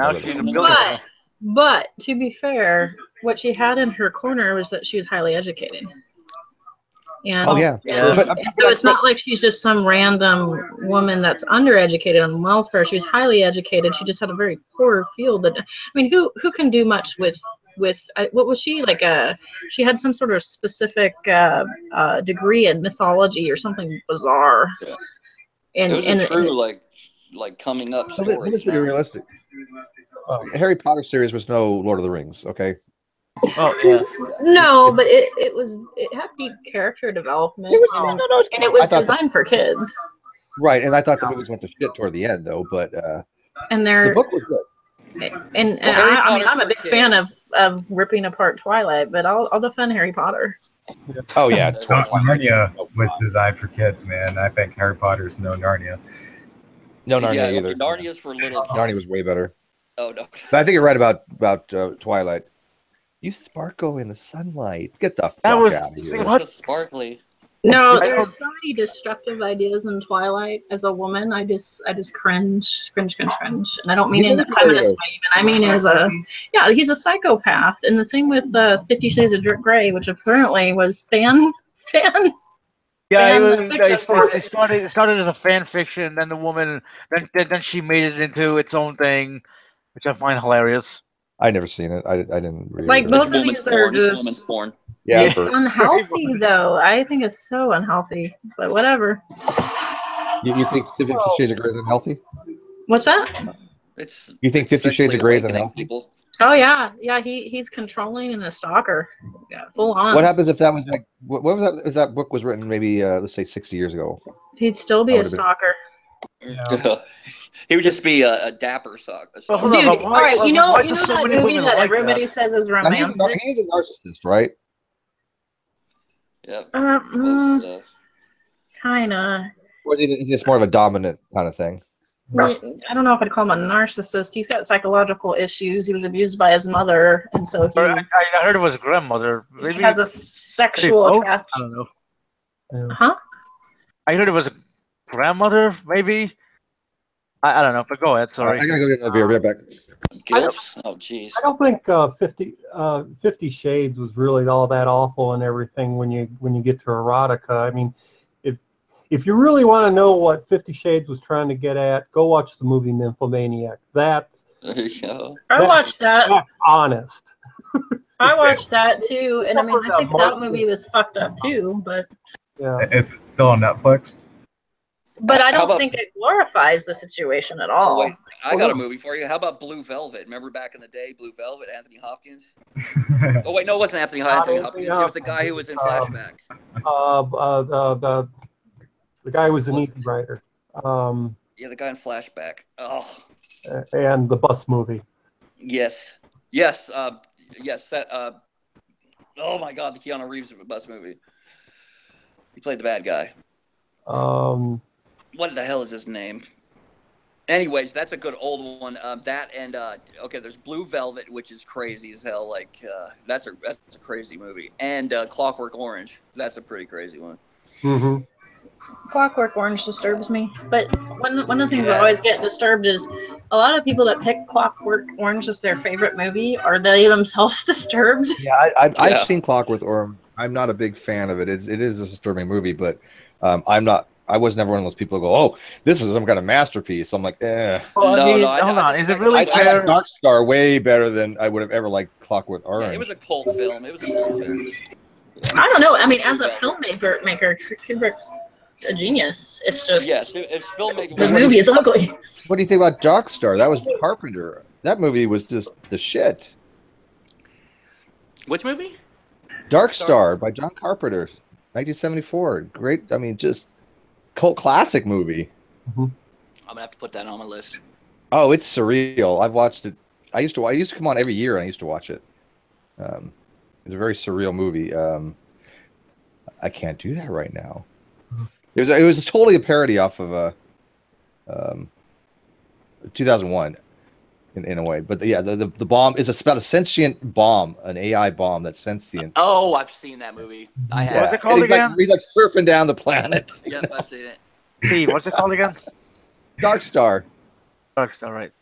But to be fair, what she had in her corner was that she was highly educated. And, so it's not like she's just some random woman that's undereducated on welfare. She was highly educated. She just had a very poor field. Who can do much with what was she like? She had some sort of specific degree in mythology or something bizarre. And it was a true like coming up story. Let's be realistic. Harry Potter series was no Lord of the Rings. Okay. Oh yeah. No, but it had deep character development. And it was designed for kids. Right, and I thought the movies went to shit toward the end, though. But the book was good. And I'm a big fan of ripping apart Twilight, but I'll defend Harry Potter. Oh yeah, Narnia was designed for kids, man. I think Harry Potter's no Narnia. No Narnia either. Narnia's for little kids. Narnia was way better. Oh no. But I think you're right about Twilight. You sparkle in the sunlight. Get the fuck out of here. What? Sparkly. No, there are so many destructive ideas in Twilight. As a woman, I just cringe, and I don't mean in a feminist way, even. I mean as he's a psychopath, and the same with 50 Shades of Grey, which apparently was fan. Yeah, it started as a fan fiction, then the woman, then she made it into its own thing, which I find hilarious. I never seen it. I didn't read like it. both of these are just Yeah, it's unhealthy though. I think it's so unhealthy, but whatever. You think 50 Shades of Grey is unhealthy? What's that? You think 50 Shades of Grey is unhealthy? People. Oh yeah. He's controlling and a stalker. Yeah, full on. What happens if that was like what was that? If that book was written maybe let's say 60 years ago? He'd still be a stalker. Yeah. He would just be a dapper sock. Dude, all right, you know that movie that everybody says is romantic? He's a narcissist, right? Yeah. Kinda. Or is it just more of a dominant kind of thing? I don't know if I'd call him a narcissist. He's got psychological issues. He was abused by his mother, and so I heard it was grandmother. Maybe he has a sexual attraction. I don't know. Huh? I heard it was a grandmother, maybe. I don't know, but go ahead. Sorry. I gotta go get another beer. Right back. Oh, jeez. I don't think 50 Shades was really all that awful and everything when you get to erotica. I mean, if you really want to know what 50 Shades was trying to get at, go watch the movie Nymphomaniac. There you go. I watched that. That's honest. I watched that too, and I mean, I think that movie was fucked up too, but. Yeah. Is it still on Netflix? But I don't think it glorifies the situation at all. Oh, wait, I got a movie for you. How about Blue Velvet? Remember back in the day, Blue Velvet, Anthony Hopkins? Oh, wait, no, it wasn't Anthony Hopkins. It was the guy who was in Flashback. The guy who was an Easy Rider. Yeah, the guy in Flashback. Oh. And the bus movie. Yes. Oh, my God, the Keanu Reeves bus movie. He played the bad guy. What the hell is his name? Anyways, that's a good old one. That and okay, there's Blue Velvet, which is crazy as hell. Like that's a crazy movie. And Clockwork Orange, that's a pretty crazy one. Mm-hmm. Clockwork Orange disturbs me, but one of the things I always get disturbed is a lot of people that pick Clockwork Orange as their favorite movie, are they themselves disturbed? Yeah, I've seen Clockwork Orange. I'm not a big fan of it. It is a disturbing movie, but I'm not. I was never one of those people who go, "Oh, this is some kind of masterpiece." I'm like, eh. Well, No, hold on. Is it really I fair? like Dark Star way better than I would have ever liked Clockwork Orange. Yeah, it was a cult film. I don't know. I mean, as a filmmaker, Kubrick's a genius. It's just it's filmmaking. The movie is ugly. What do you think about Dark Star? That was Carpenter. That movie was just the shit. Which movie? Dark Star by John Carpenter, 1974. Great. I mean, just cult classic movie. I'm gonna have to put that on my list. Oh, it's surreal. I've watched it. I used to come on every year, and I used to watch it. It's a very surreal movie. I can't do that right now. It was totally a parody off of 2001 in a way. But yeah, the bomb is about a sentient bomb, an AI bomb that's sentient. Oh, I've seen that movie. I have. What's it called again? He's like surfing down the planet. Yep, I've seen it. Steve, what's it called again? Dark Star. Dark Star, right.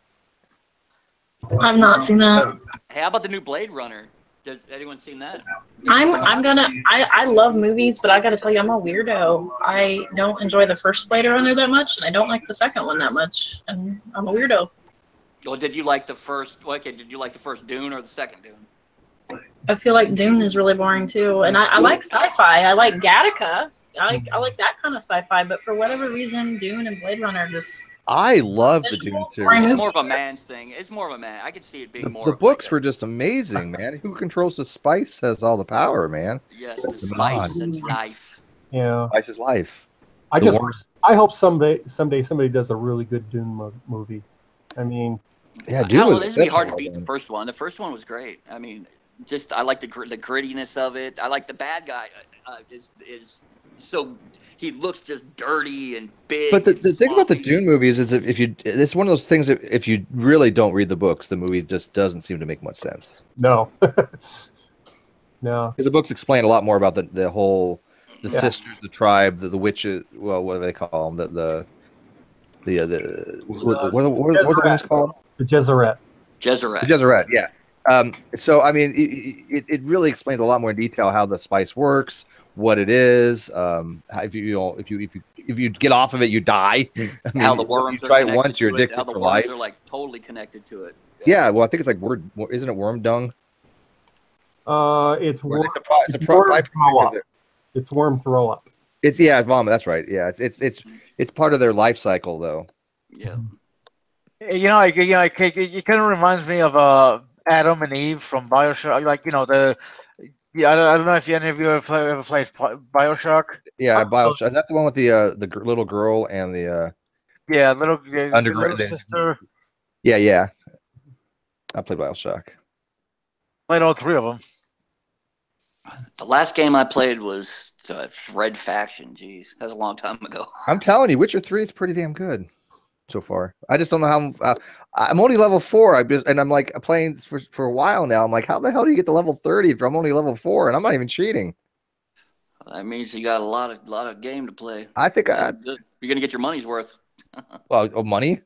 I've not seen that. Hey, how about the new Blade Runner? Has anyone seen that? I love movies, but I gotta tell you, I'm a weirdo. I don't enjoy the first Blade Runner that much, and I don't like the second one that much, and I'm a weirdo. Well, did you like the first? Okay, did you like the first Dune or the second Dune? I feel like Dune is really boring too, and I like sci-fi. I like Gattaca. I like that kind of sci-fi, but for whatever reason, Dune and Blade Runner just. I love the Dune series. It's more of a man's thing. It's more of a man. I could see it being more. The books were just amazing, man. Who controls the spice has all the power, man. Yes, the spice. It's life. Yeah, spice is life. I hope someday somebody does a really good Dune movie. I mean, yeah, Dune was. It's gonna be hard to beat the first one. The first one was great. I mean, just I like the grittiness of it. I like the bad guy is so he looks just dirty and big. But the thing about the Dune movies is that it's one of those things that if you really don't read the books, the movie just doesn't seem to make much sense. No. No. Because the books explain a lot more about the whole sisters, the tribe, the witches. Well, what do they call them? What are the ones called? The Jezeret. Jezeret, yeah. So I mean, it really explains a lot more in detail how the spice works, what it is. If you get off of it, you die. I mean, how the worms you try are it once, you're addicted how the for worms life. are like totally connected to it. Yeah, well, I think it's like isn't it worm dung? It's worm. It's worm throw up. It's worm throw up. It's vomit. That's right. Yeah, it's part of their life cycle, though. Yeah. It kind of reminds me of Adam and Eve from BioShock. Like, I don't know if any of you ever played BioShock. Yeah, BioShock. Is that the one with the little girl and the little sister? Yeah. I played BioShock. Played all three of them. The last game I played was Red Faction. Jeez, that was a long time ago. I'm telling you, Witcher 3 is pretty damn good so far. I just don't know how. I'm only level 4. I'm like playing for a while now. I'm like, how the hell do you get to level 30 if I'm only level 4 and I'm not even cheating? That means you got a lot of game to play. I think you're gonna get your money's worth. Well, money?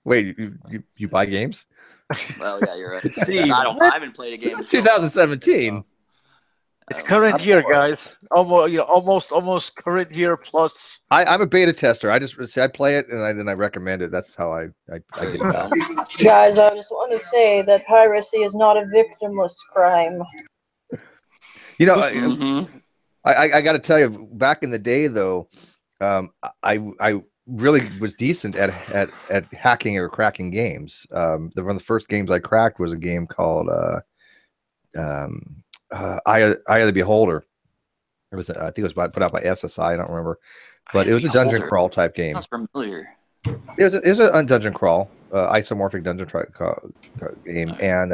Wait, you buy games? Well, yeah, you're right. Steve, I haven't played a game. This is 2017. It's current year, guys. Almost current year plus. I'm a beta tester. I play it and then I recommend it. That's how I get it out. Guys, I just want to say that piracy is not a victimless crime. I got to tell you, back in the day though, I really was decent at hacking or cracking games. One of the first games I cracked was a game called Eye of the Beholder. I think it was put out by SSI. I don't remember, but it was a dungeon crawl type game. Sounds familiar. It was a dungeon crawl, isomorphic dungeon game, and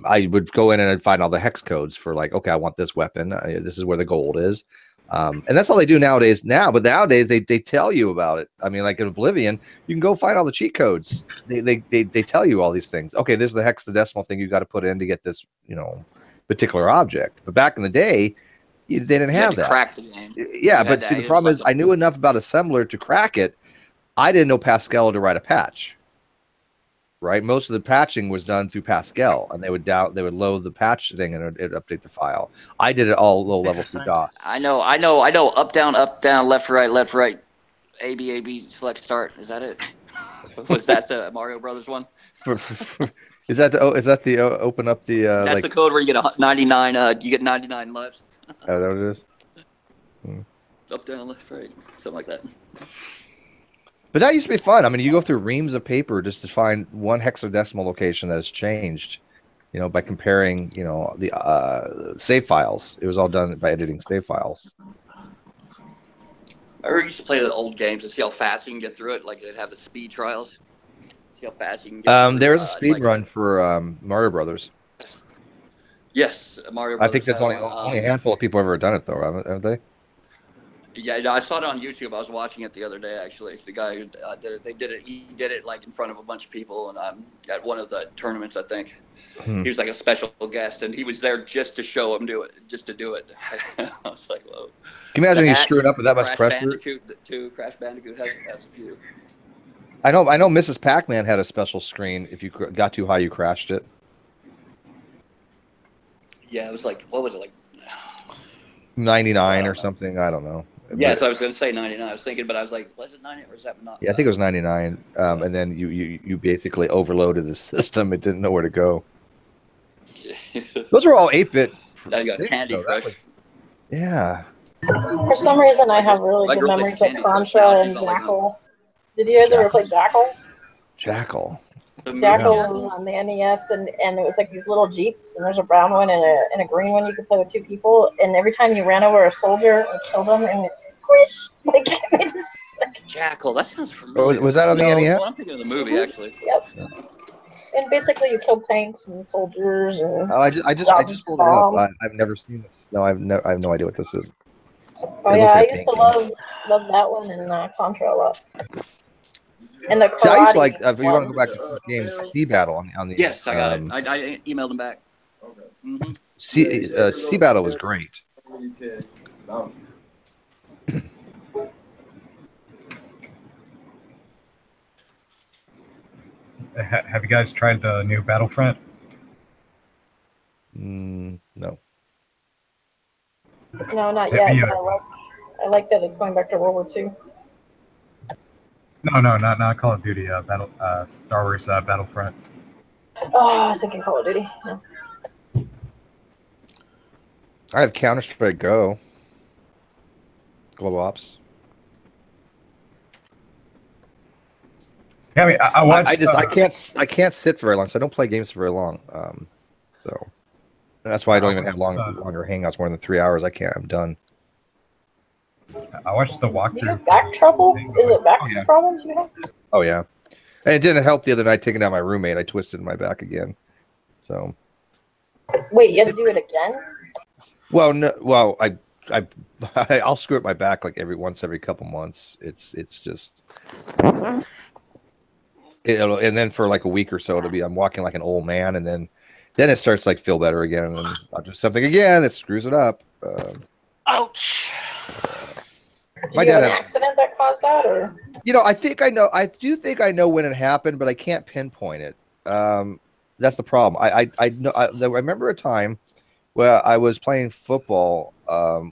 I would go in and I'd find all the hex codes for like, okay, I want this weapon. This is where the gold is. And that's all they do nowadays now. But nowadays they tell you about it. I mean, like in Oblivion, you can go find all the cheat codes. They tell you all these things. Okay, this is the hexadecimal thing you got to put in to get this, particular object. But back in the day, they didn't have that. Crack the game. Yeah, but see, the problem is I knew enough about assembler to crack it. I didn't know Pascal to write a patch. Right, most of the patching was done through Pascal, and they would load the patch thing and it would update the file. I did it all low level through DOS. I know. Up, down, left, right. A, B, select, start. Is that it? Was that the Mario Brothers one? Is that the open up the? That's the code where you get 99. You get 99 lives. Oh, that what it is. Up, down, left, right, something like that. But that used to be fun. I mean, you go through reams of paper just to find one hexadecimal location that has changed, by comparing, the save files. It was all done by editing save files. I used to play the old games and see how fast you can get through it. Like they'd have the speed trials. See how fast you can get through. There is a speed run for Mario Brothers. Yes, Mario Brothers. I think there's only a handful of people ever done it, though, haven't they? Yeah, no, I saw it on YouTube. I was watching it the other day, actually. The guy who did it, he did it like in front of a bunch of people, and at one of the tournaments, I think. He was like a special guest, and he was there just to show him do it. I was like, whoa. Can you imagine you screwing up with that much pressure? Crash Bandicoot has a few. I know Mrs. Pac-Man had a special screen. If you got too high, you crashed it. Yeah, it was like, what was it, like 99 or something? I don't know. Yeah, so I was going to say 99. I was thinking, but I was like, was it 99 or is that not? Yeah, I think it was 99. And then you basically overloaded the system. It didn't know where to go. Those are all 8-bit. I got Candy Crush. Yeah. For some reason, I have really good memories of Contra and Jackal. Did you guys ever play Jackal? Jackal. Jackal was on the NES, and it was like these little jeeps, and there's a brown one and a green one. You could play with 2 people, and every time you ran over a soldier and killed him, and it's squish. Jackal. That sounds familiar. Was that on the NES? Well, I'm thinking of the movie, actually. Yep. And basically, you killed tanks and soldiers. And I just pulled it up. I've never seen this. No, I have no idea what this is. Oh yeah, I used to love that one and Contra a lot. And the I used to like, if you want to go back to games, Sea Battle on the. Yes, I got it. I emailed him back. Okay. Sea Battle was great. Have you guys tried the new Battlefront? No. No, not yet. I like that it's going back to World War II. No, not Call of Duty. Star Wars Battlefront. Oh, I was thinking Call of Duty. No. I have Counter-Strike Go. Global Ops. Yeah, I mean, I watched. I can't sit very long, so I don't play games for very long. So that's why I don't even have longer hangouts more than 3 hours. I'm done. I watched the walkthrough. Do you have back trouble? Is it back problems you have? Oh yeah, and it didn't help the other night taking out my roommate. I twisted my back again. So. Wait, you have to do it again? Well, no. Well, I'll screw up my back like every couple months. It's just. And then for like a week or so, I'm walking like an old man, and then it starts like feel better again, and then I'll do something again that screws it up. Ouch. My dad had an accident that caused that, or? I think I know. I do think I know when it happened, but I can't pinpoint it. That's the problem. I know. I remember a time where I was playing football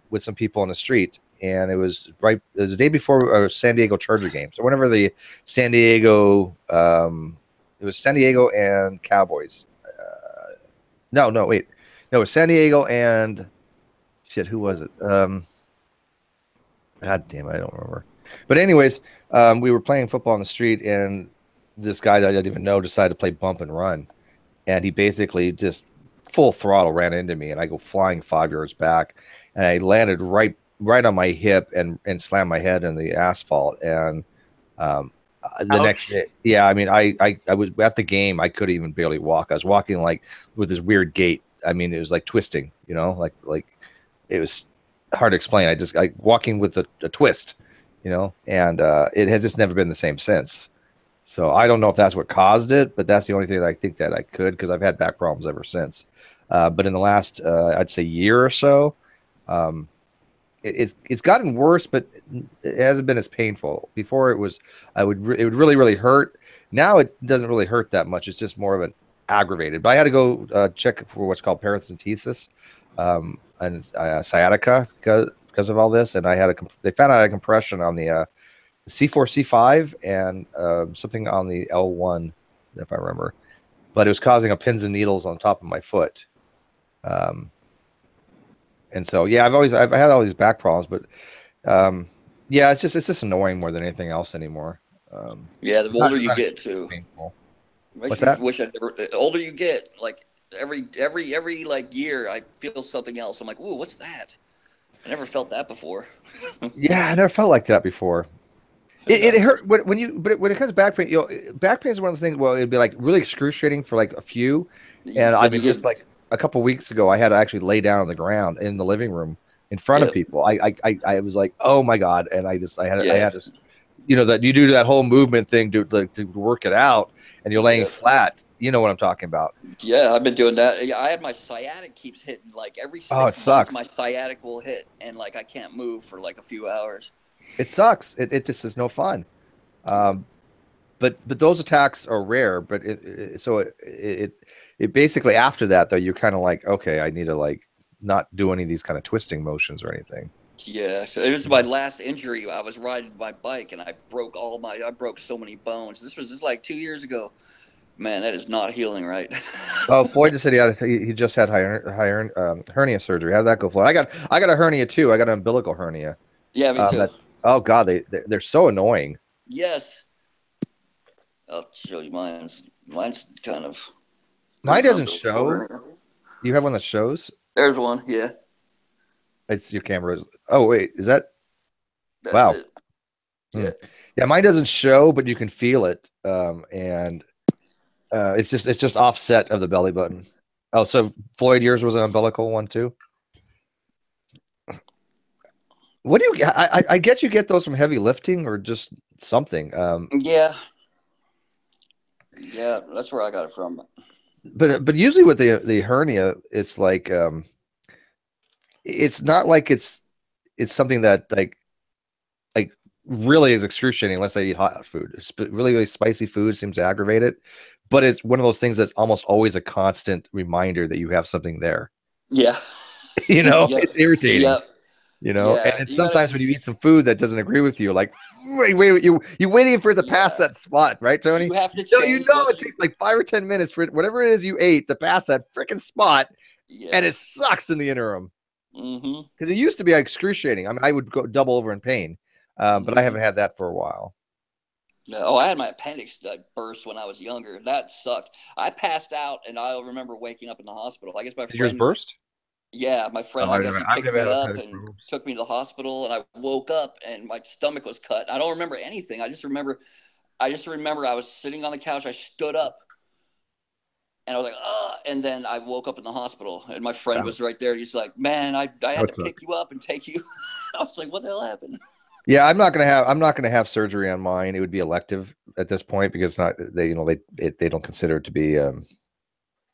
with some people on the street, and it was the day before a San Diego Charger game. So whenever the San Diego, it was San Diego and Cowboys. No, wait, no, it was San Diego and shit. Who was it? God damn it, I don't remember. But anyways, we were playing football on the street, and this guy that I didn't even know decided to play bump and run, and he basically just full throttle ran into me, and I go flying 5 yards back, and I landed right on my hip and slammed my head in the asphalt. And the next day, yeah, I mean, I was at the game. I couldn't even barely walk. I was walking like with this weird gait. I mean, it was like twisting, like it was hard to explain. I just walking with a twist, you know, and it had just never been the same since. So I don't know if that's what caused it, but that's the only thing that I think that I could, because I've had back problems ever since. But in the last, I'd say year or so, it's gotten worse, but it hasn't been as painful. Before it was, it would really hurt. Now it doesn't really hurt that much. It's just more of an aggravated. But I had to go check for what's called paresthesis and sciatica because of all this, and they found out I had a compression on the C4, C5, and something on the L1, if I remember. But it was causing a pins and needles on top of my foot. And so, yeah, I've had all these back problems, but yeah, it's just annoying more than anything else anymore. Yeah, the older you get, too. Painful. Makes me wish the older you get, like every like year, I feel something else. I'm like, ooh, what's that? I never felt that before. Yeah, I never felt like that before. It hurt when it comes to back pain. You know, back pain is one of the things. Well, it'd be like really excruciating for like a few, and I mean, just like a couple weeks ago, I had to actually lay down on the ground in the living room in front of people. I was like, oh my god, and I had to, you know, that you do that whole movement thing to work it out, and you're laying flat. You know what I'm talking about? Yeah, I've been doing that. I had my sciatic keeps hitting like every 6 months. My sciatic will hit, and like I can't move for like a few hours. It sucks. It just is no fun. But those attacks are rare. But it basically after that though, you're kind of like, okay, I need to like not do any of these kind of twisting motions or anything. Yeah, so it was my last injury. I was riding my bike and I broke so many bones. This was just like 2 years ago. Man, that is not healing right. Oh, Floyd just said he just had hernia surgery. How did that go, Floyd? I got a hernia too. I got an umbilical hernia. Yeah, me too. Oh God, they're so annoying. Yes. I'll show you mine's kind of. Mine doesn't show. You have one that shows? There's one, yeah. It's your camera. Oh wait, is that? That's wow. It. Yeah. Yeah, mine doesn't show, but you can feel it. And it's just offset of the belly button. Oh, so Floyd, yours was an umbilical one too? What do you? I guess you get those from heavy lifting or just something. Yeah, that's where I got it from. But usually with the hernia, it's like it's not like it's something that like really is excruciating unless I eat hot food. Really spicy food seems to aggravate it. But it's one of those things that's almost always a constant reminder that you have something there. Yeah, you know, it's irritating. Yeah. You know, and sometimes when you eat some food that doesn't agree with you, like wait, you're waiting for it to pass that spot, right, Tony? You have to it takes like 5 or 10 minutes for whatever it is you ate to pass that freaking spot, and it sucks in the interim. Because it used to be excruciating. I mean, I would go double over in pain, but I haven't had that for a while. Oh, I had my appendix burst when I was younger. That sucked. I passed out, and I remember waking up in the hospital. I guess my friend. Yours burst? Yeah, my friend, I guess he picked me up and took me to the hospital, and I woke up and my stomach was cut. I don't remember anything. I just remember I was sitting on the couch. I stood up, and I was like, "Ugh!" And then I woke up in the hospital, and my friend was right there. He's like, "Man, I had to pick you up and take you." I was like, "What the hell happened?" Yeah, I'm not gonna have surgery on mine. It would be elective at this point because they don't consider it to be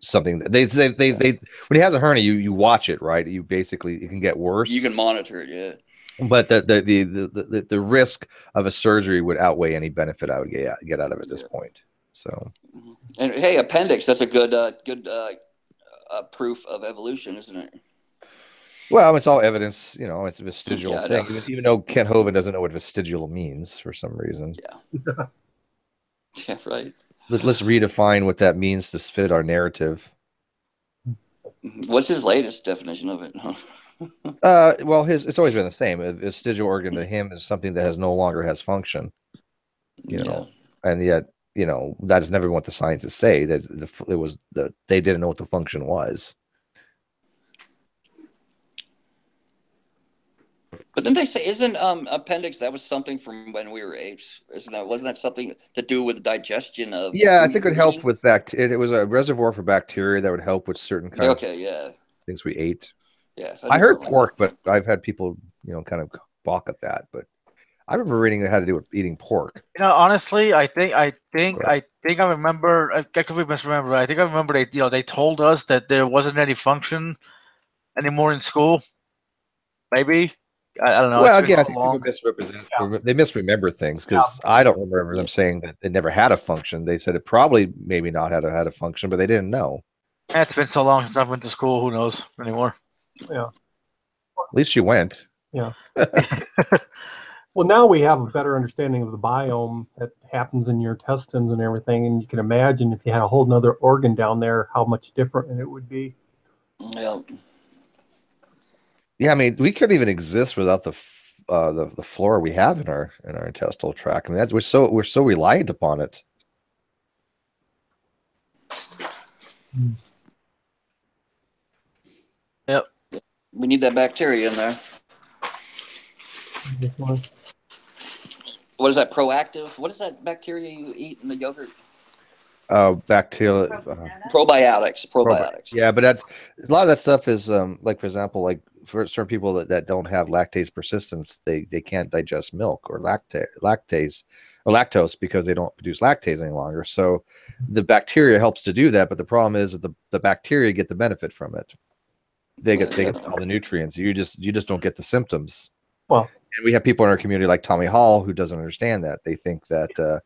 something that they when he has a hernia, you watch it, right? You basically, it can get worse. You can monitor it, yeah. But the risk of a surgery would outweigh any benefit I would get out of it at this point. So, and hey, appendix, that's a good proof of evolution, isn't it? Well, it's all evidence, you know. It's a vestigial thing. Even though Kent Hovind doesn't know what vestigial means for some reason. Yeah. Yeah, right. Let's redefine what that means to fit our narrative. What's his latest definition of it? Well, it's always been the same. A vestigial organ to him is something that no longer has function. You know, and yet, you know, that is never what the scientists say. That they didn't know what the function was. But then they say, isn't appendix, that was something from when we were apes? Wasn't that something to do with the digestion of? Yeah, I think it would help with it was a reservoir for bacteria that would help with certain kinds of things we ate. Yeah, so I heard something pork, like but I've had people, kind of balk at that. But I remember reading it had to do with eating pork. Honestly, I think I remember. I could be misremember. I think I remember they told us that there wasn't any function anymore in school. Maybe I don't know. Well, It's been again, I so think people long. misrepresent. They misremember things because I don't remember them saying that it never had a function. They said it probably maybe not had a function, but they didn't know. It's been so long since I went to school. Who knows anymore? Yeah. At least you went. Yeah. Well, now we have a better understanding of the biome that happens in your intestines and everything, and you can imagine if you had a whole nother organ down there, how much different it would be. Yeah. Yeah, I mean, we couldn't even exist without the flora we have in our intestinal tract. I mean, we're so reliant upon it. Yep. We need that bacteria in there. What is that? Proactive? What is that bacteria you eat in the yogurt? Bacteria. Probiotics. Yeah, but that's a lot of that stuff is like, for example, like for certain people that don't have lactase persistence, they can't digest milk or lactose because they don't produce lactase any longer. So the bacteria helps to do that, but the problem is that the bacteria get the benefit from it. They get all the nutrients. You just don't get the symptoms. Well, and we have people in our community like Tommy Hall who doesn't understand that. They think that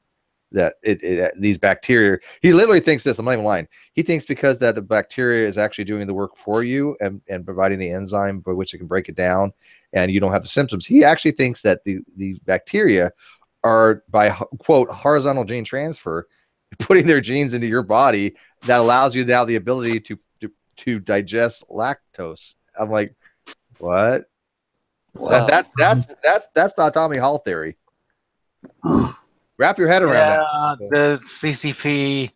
these bacteria, he literally thinks this, I'm not even lying. He thinks because that the bacteria is actually doing the work for you and providing the enzyme by which it can break it down and you don't have the symptoms. He actually thinks that the bacteria are, by quote, horizontal gene transfer, putting their genes into your body that allows you now the ability to digest lactose. I'm like, what? Wow. That's not Tommy Hall theory. Wrap your head around that. The CCP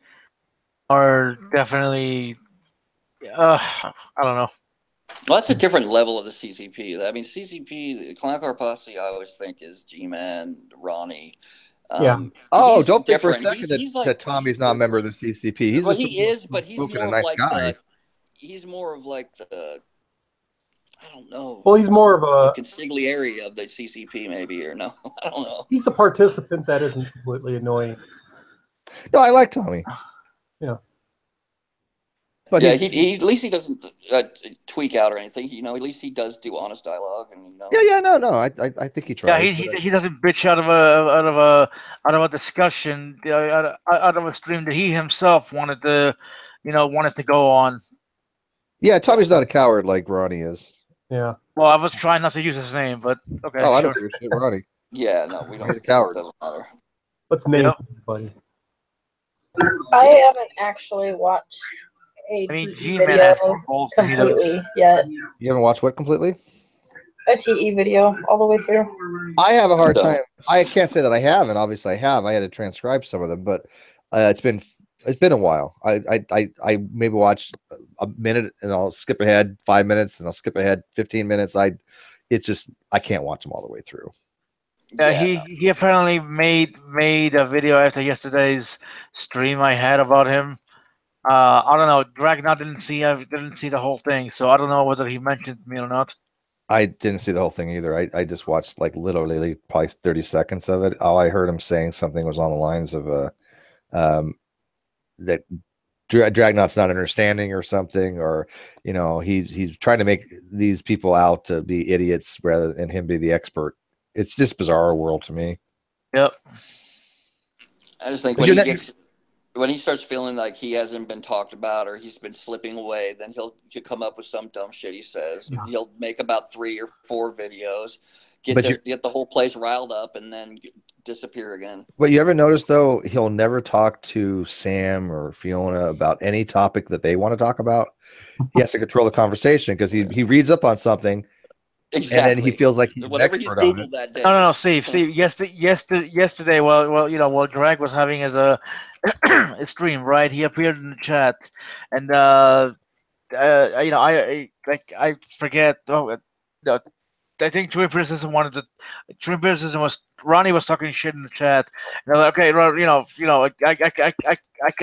are definitely. I don't know. Well, that's a different level of the CCP. I mean, CCP, the Clockwork Posse, I always think is G-Man, Ronnie. Yeah. Oh, don't think for a second that Tommy's not a member of the CCP. He's more a nice guy. He's more of like the, I don't know. Well, he's more of a consigliere of the CCP, maybe, or no, I don't know. He's a participant that isn't completely annoying. No, I like Tommy. Yeah. But yeah, he at least he doesn't tweak out or anything. At least he does do honest dialogue, and Yeah, no. I think he tries. Yeah, he doesn't bitch out of a discussion, out of a stream that he himself wanted to go on. Yeah, Tommy's not a coward like Ronnie is. Yeah. Well, I was trying not to use his name, but okay. Oh, I don't give a shit, Ronnie. Yeah, no, we don't. He's a coward. Doesn't matter. Let's name everybody. I haven't actually watched a TE video completely yet. You haven't watched what completely? A TE video all the way through. I have a hard time. I can't say that I haven't. Obviously, I have. I had to transcribe some of them, but it's been a while. I maybe watch a minute and I'll skip ahead 5 minutes and I'll skip ahead 15 minutes. I can't watch them all the way through. Yeah, he apparently made a video after yesterday's stream I had about him. I don't know. Dragna didn't see the whole thing, so I don't know whether he mentioned me or not. I didn't see the whole thing either. I just watched like literally probably 30 seconds of it. All I heard him saying something was on the lines of that Dragnot's not understanding or something, or he's trying to make these people out to be idiots rather than him be the expert. It's just bizarre world to me. Yep. I just think when he starts feeling like he hasn't been talked about or he's been slipping away, then he'll come up with some dumb shit he says. Yeah. He'll make about 3 or 4 videos, get the whole place riled up, and then disappear again. But you ever notice though, he'll never talk to Sam or Fiona about any topic that they want to talk about. He has to control the conversation because he reads up on something. Exactly. And then he feels like he's an expert on it. That day. No, Steve. Yesterday, while Drag was having his a stream, right? He appeared in the chat, and I forget. I think True Criticism was Ronnie was talking shit in the chat. And I was like, okay,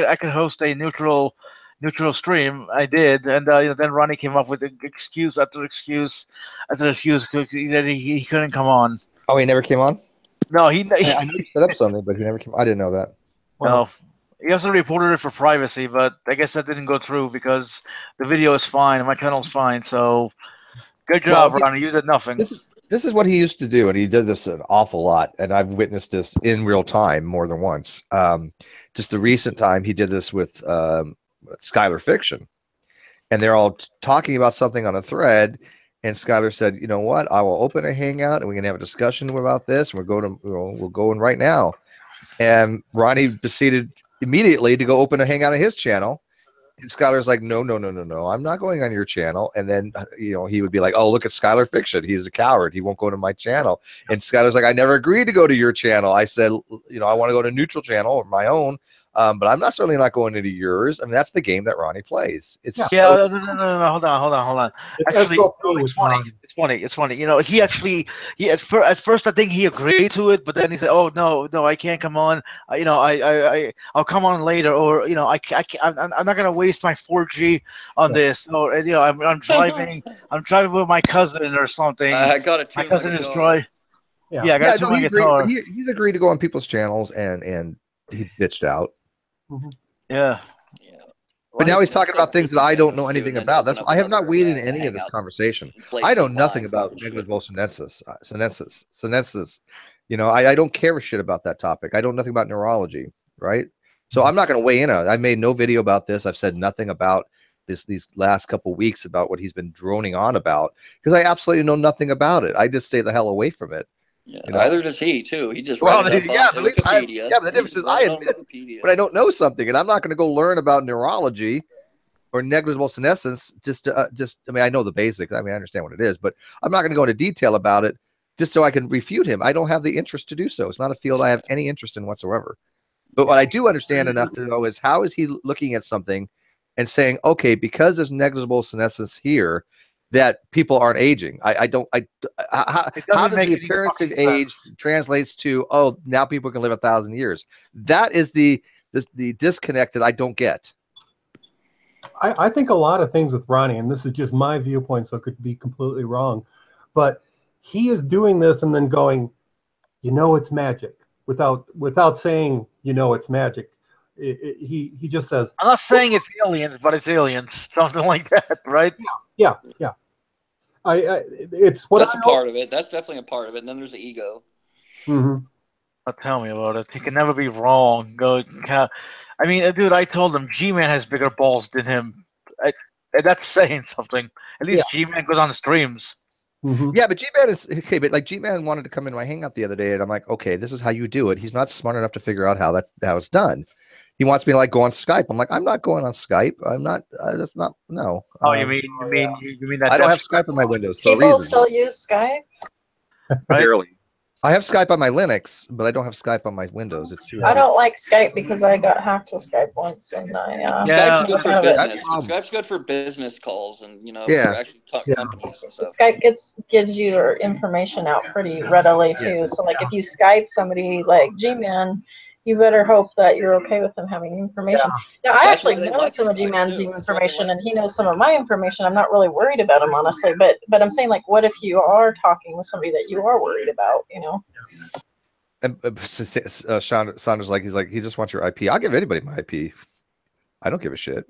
I could host a neutral neutral stream. I did, and then Ronnie came up with excuse after excuse after excuse. He couldn't come on. Oh, he never came on? No, I know you set up something, but he never came. I didn't know that. No. He also reported it for privacy, but I guess that didn't go through because the video is fine and my channel's fine. So, good job, Ronnie. You did nothing. This is what he used to do, and he did this an awful lot, and I've witnessed this in real time more than once. Just the recent time he did this with Skylar Fiction, and they're all talking about something on a thread, and Skylar said, "You know what? I will open a Hangout, and we can have a discussion about this. And we're going right now." And Ronnie proceeded immediately to go open a Hangout on his channel. And Skylar's like, no, I'm not going on your channel. And then, he would be like, oh, look at Skylar Fiction. He's a coward. He won't go to my channel. And Skylar's like, I never agreed to go to your channel. I said, I want to go to a neutral channel or my own. But I'm certainly not going into yours. I mean, that's the game that Ronnie plays. It's no, hold on. Actually, it's funny. He at first I think he agreed to it, but then he said, "Oh no, I can't come on. I'll come on later, or I'm not gonna waste my 4G on this. Or I'm driving with my cousin or something. I got a my cousin is driving. I got a guitar. He's agreed to go on people's channels, and he bitched out. Yeah. But now he's talking about things that I don't know anything about. That's I have not waded in any of this conversation. I know nothing about negligible senescence. I don't care a shit about that topic. I know nothing about neurology, right? So I'm not going to weigh in on it. I made no video about this. I've said nothing about these last couple weeks about what he's been droning on about because I absolutely know nothing about it. I just stay the hell away from it. Yeah, neither does he too. He just read it up on Wikipedia. But the difference is I admit when I don't know something, and I'm not going to go learn about neurology or negligible senescence I mean, I know the basics. I mean, I understand what it is, but I'm not going to go into detail about it just so I can refute him. I don't have the interest to do so. It's not a field I have any interest in whatsoever. But what I do understand enough to know is how is he looking at something and saying, okay, because there's negligible senescence here, that people aren't aging. How does the appearance of age translates to, oh, now people can live 1,000 years? That is the disconnect that I don't get. I think a lot of things with Ronnie, and this is just my viewpoint, so it could be completely wrong, but he is doing this and then going, it's magic, without saying, it's magic. He just says, I'm not saying it's aliens, but it's aliens, something like that, right? Yeah. It's what that's a part of it. That's definitely a part of it. And then there's the ego. Mm-hmm. Tell me about it. He can never be wrong. I mean, dude, I told him G-Man has bigger balls than him. That's saying something. At least G-Man goes on the streams. Mm-hmm. Yeah, but G-Man is okay. But like G-Man wanted to come in my Hangout the other day, and I'm like, okay, this is how you do it. He's not smart enough to figure out how it's done. He wants me to go on Skype. I'm like, I'm not going on Skype. I'm not. That's not. No. Oh, you mean that? I don't have Skype on my Windows for a People reason. still use Skype. Barely. I have Skype on my Linux, but I don't have Skype on my Windows. It's too. I don't like Skype because I got hacked with Skype once, and Skype's good for business. Skype's good for business calls, and for actually companies and stuff. Skype gives you your information out pretty readily too. So like if you Skype somebody like G-Man, you better hope that you're okay with them having information. Now, I actually know some of G-Man's information, and he knows some of my information. I'm not really worried about him, honestly. But I'm saying, like, what if you are talking with somebody that you are worried about, And Saunders, he just wants your IP. I'll give anybody my IP. I don't give a shit.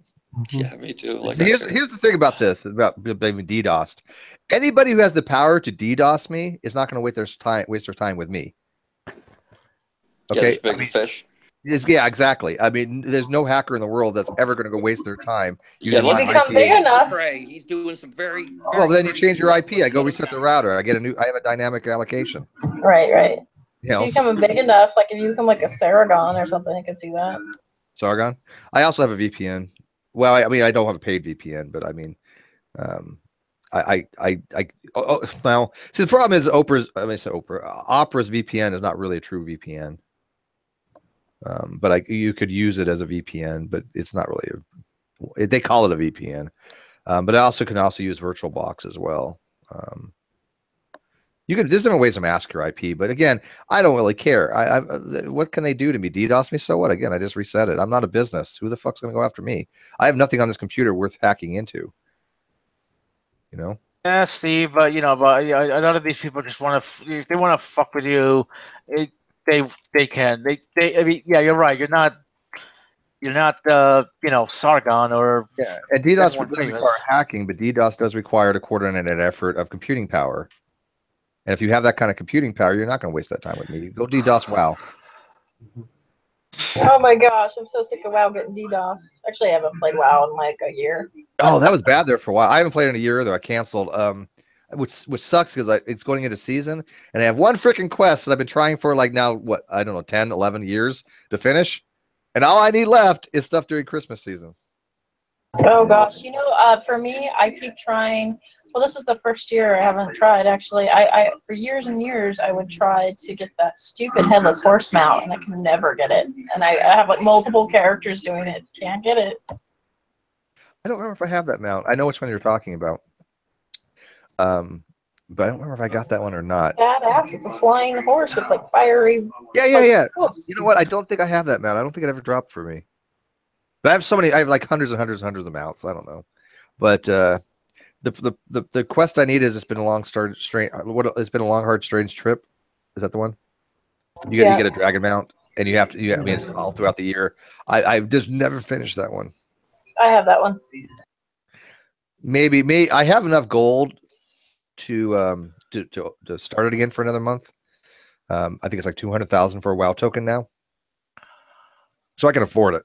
Yeah, me too. Like, here's the thing about this, about being DDoSed. Anybody who has the power to DDoS me is not going to waste their time with me. Okay, fish. Yeah, exactly. I mean, there's no hacker in the world that's ever going to go waste their time. You become big enough. He's doing some very well, then you change your IP. I go reset the router. I have a dynamic allocation. Right. You become big enough, like if you become like a Saragon or something, I can see that. Sargon. I also have a VPN. Well, I mean, I don't have a paid VPN, but I mean, now see the problem is Opera's VPN is not really a true VPN. But you could use it as a VPN, but it's not really they call it a VPN. But I can also use VirtualBox as well. There's different ways to mask your IP, but again, I don't really care. What can they do to me? DDoS me? So what? Again, I just reset it. I'm not a business. Who the fuck's going to go after me? I have nothing on this computer worth hacking into. You know? Yeah, Steve, but a lot of these people just want to. If they want to fuck with you, they can. I mean, yeah, you're right. You're not Sargon or Yeah, and DDoS anyone doesn't famous. require hacking, but DDoS does require a coordinated effort of computing power. And if you have that kind of computing power, you're not going to waste that time with me. Go DDoS WoW. Oh my gosh, I'm so sick of WoW getting DDoSed. Actually, I haven't played WoW in like a year. Oh, that was bad there for a while. I haven't played in a year, though. I canceled. Which sucks because it's going into season, and I have one freaking quest that I've been trying for like now, what, I don't know, 10, 11 years to finish. And all I need left is stuff during Christmas season. Oh gosh, for me, I keep trying. Well, this is the first year I haven't tried actually. I for years and years I would try to get that stupid headless horse mount, and I can never get it. And I have like multiple characters doing it, can't get it. I don't remember if I have that mount. I know which one you're talking about. But I don't remember if I got that one or not. Badass! It's a flying horse with like fiery. Yeah. You know what? I don't think I have that mount. I don't think it ever dropped for me. But I have so many. I have like hundreds and hundreds and hundreds of mounts. I don't know. But the quest I need is it's been a long it's been a long hard strange trip. Is that the one? You get a dragon mount, and you have to. I mean, it's all throughout the year. I've just never finished that one. I have that one. Maybe I have enough gold to start it again for another month. I think it's like 200,000 for a WoW token now, so I can afford it.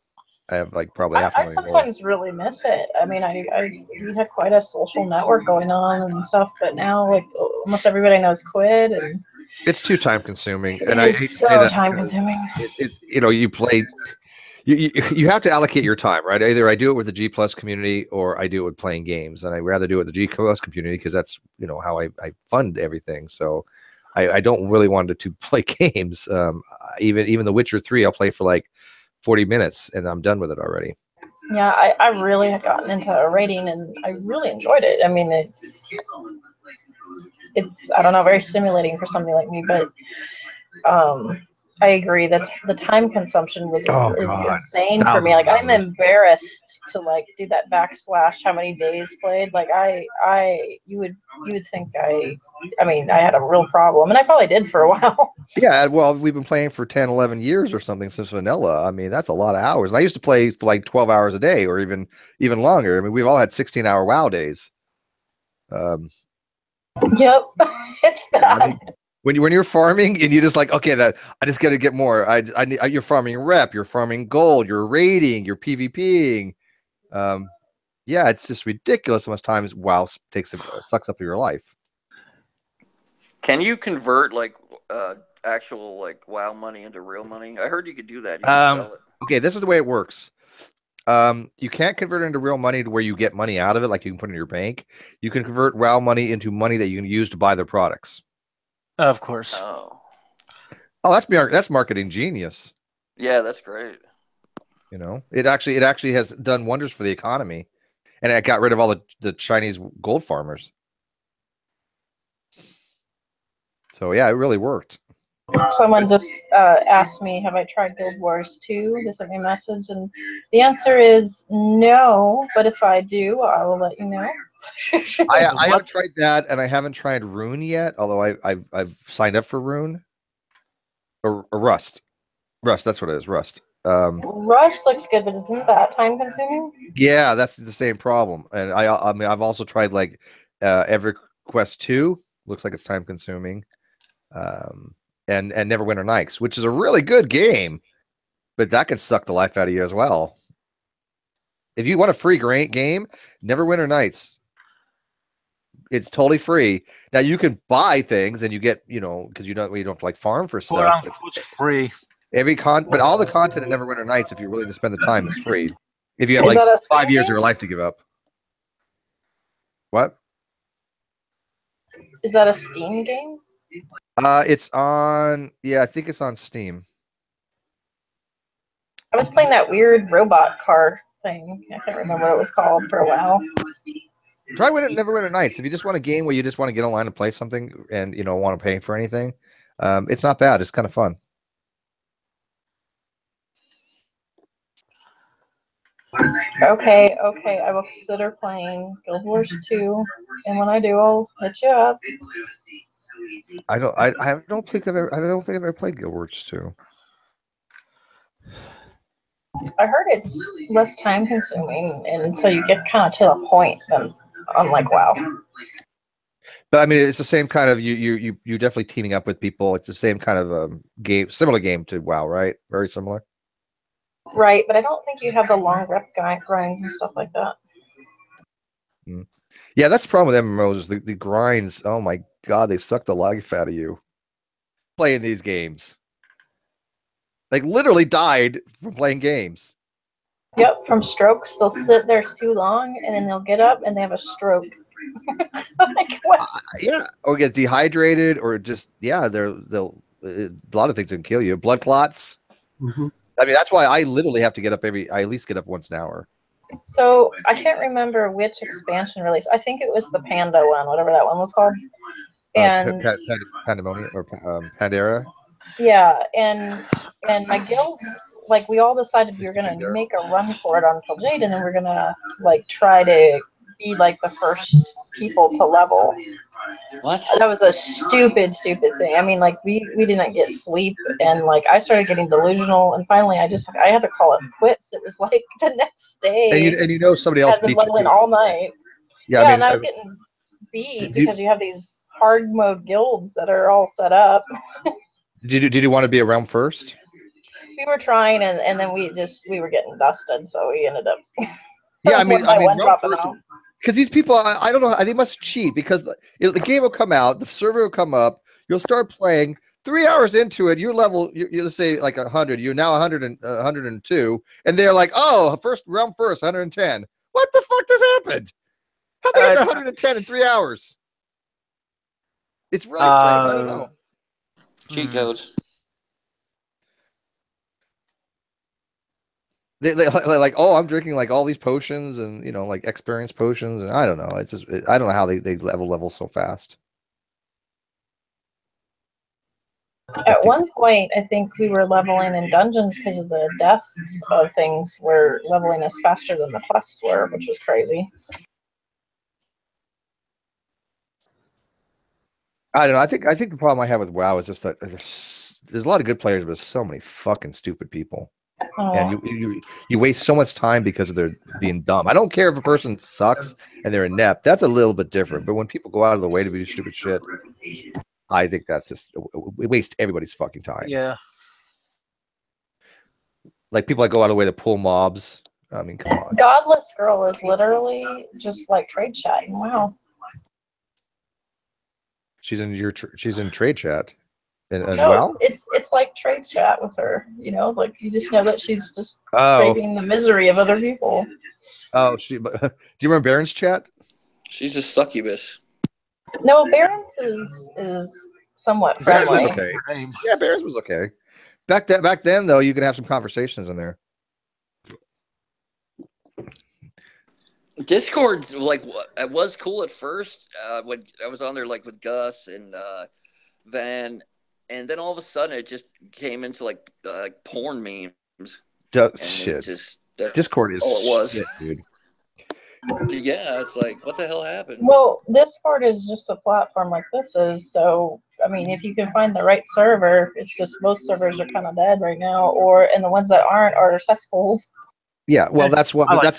I have like probably half a million. I sometimes really miss it. I mean, we had quite a social network going on and stuff, but now like almost everybody I know's quit, and it's too time consuming. It's so time consuming. You play. You have to allocate your time, right? Either I do it with the G+ community or I do it with playing games, and I rather do it with the G+ community because that's how I fund everything. So I don't really want to play games. Even The Witcher 3, I'll play for like 40 minutes and I'm done with it already. Yeah, I really had gotten into raiding and I really enjoyed it. I mean, it's I don't know, very stimulating for somebody like me, but I agree that the time consumption was insane for me. Like I'm embarrassed to like do that / how many days played. Like you would think I had a real problem, and I probably did for a while. Yeah, well, we've been playing for 10, 11 years or something since vanilla. I mean, that's a lot of hours. And I used to play for like 12 hours a day or even longer. I mean, we've all had 16-hour WoW days. Yep, it's bad. When you're farming and you just like, okay, that I just got to get more. You're farming rep, you're farming gold, you're raiding, you're PvPing. Yeah, it's just ridiculous how much time WoW sucks up your life. Can you convert like actual like WoW money into real money? I heard you could do that. You can sell it. Okay, this is the way it works. You can't convert it into real money to where you get money out of it, like you can put in your bank. You can convert WoW money into money that you can use to buy their products. Of course. Oh, that's marketing genius. Yeah, that's great. It actually has done wonders for the economy, and it got rid of all the Chinese gold farmers. So yeah, it really worked. Someone just asked me, have I tried Guild Wars 2? They sent me a message, and the answer is no, but if I do, I will let you know. I haven't tried that, and I haven't tried Rune yet, although I've signed up for Rune. Or Rust. Rust, that's what it is, Rust. Rust looks good, but isn't that time consuming? Yeah, that's the same problem. And I mean, I've also tried like EverQuest 2. Looks like it's time consuming. And Neverwinter Nights, which is a really good game, but that could suck the life out of you as well. If you want a free game, Neverwinter Nights. It's totally free. Now you can buy things, and you get, because you don't have to like farm for stuff. It's free. But all the content in Neverwinter Nights, if you're willing to spend the time, is free. If you have like 5 years of your life to give up. What? Is that a Steam game? It's on. Yeah, I think it's on Steam. I was playing that weird robot car thing. I can't remember what it was called for a while. Try Neverwinter Nights. If you just want a game where you just want to get online and play something and you don't want to pay for anything, it's not bad. It's kind of fun. Okay, I will consider playing Guild Wars 2, and when I do, I'll hit you up. I don't think I've ever played Guild Wars 2. I heard it's less time consuming, and so you get kind of to the point than unlike WoW. But I mean, it's the same kind of you're definitely teaming up with people. It's the same kind of game, similar game to WoW, right? Very similar. Right, but I don't think you have the long rep grinds and stuff like that. Yeah, that's the problem with MMOs is the grinds. Oh my god, they suck the life out of you playing these games. Like literally died from playing games. Yep, from strokes. They'll sit there too long, and then they'll get up and they have a stroke. Like, what? Yeah, or get dehydrated, or just they'll a lot of things can kill you. Blood clots. Mm-hmm. I mean, that's why I literally have to get up I at least get up once an hour. So I can't remember which expansion release. I think it was the Panda one, whatever that one was called. And Pandemonium or Pandera. yeah, and my guild, like, we all decided we were gonna make a run for it on Jade, and then we're gonna like try to be like the first people to level. What? That was a stupid thing. I mean, like, we didn't get sleep, and like I started getting delusional, and finally I had to call it quits. It was like the next day. And you know somebody else had been beat leveling you. all night. Yeah, Yeah, I mean, and I was getting beat because you have these hard mode guilds that are all set up. Did you want to be a realm first? We were trying, and then we were getting dusted, so we ended up. Yeah, I mean, realm first. Because these people, I don't know, they must cheat because the game will come out, the server will come up, you'll start playing. 3 hours into it, your level, you say like 100, you're now 100 and 102, and they're like, oh, realm first, 110. What the fuck just happened? How they get to 110 in 3 hours? It's really strange. I don't know. Cheat codes. They like, oh, I'm drinking like all these potions and like experience potions, and I don't know. I don't know how they level so fast. At one point, I think we were leveling in dungeons because of the deaths of things were leveling us faster than the quests were, which was crazy. I don't know. I think the problem I have with WoW is just that there's a lot of good players, but there's so many fucking stupid people. Oh. And you waste so much time because of their being dumb. I don't care if a person sucks and they're inept. That's a little bit different. But when people go out of the way to do stupid shit, I think that's just we waste everybody's fucking time. Yeah. Like people that go out of the way to pull mobs. I mean, come on. Godless Girl is literally just like trade chatting. Wow. She's in trade chat. And No, WoW? it's like trade chat with her. Like you just know that she's just Oh. saving the misery of other people. Oh, do you remember Baron's chat? She's a succubus. No, Barons is somewhat Barons was friendly. okay. Yeah, Barons was okay. Back then though, you could have some conversations in there. Discord, like, it was cool at first when I was on there, like with Gus and Van, and then all of a sudden it just came into like porn memes. Shit. That's Discord is all it was. shit, dude. Yeah, it's like, what the hell happened? Well, Discord is just a platform like this is. So, I mean, if you can find the right server, it's just most servers are kind of dead right now, and the ones that aren't are cesspools. Yeah, well, that's what. I like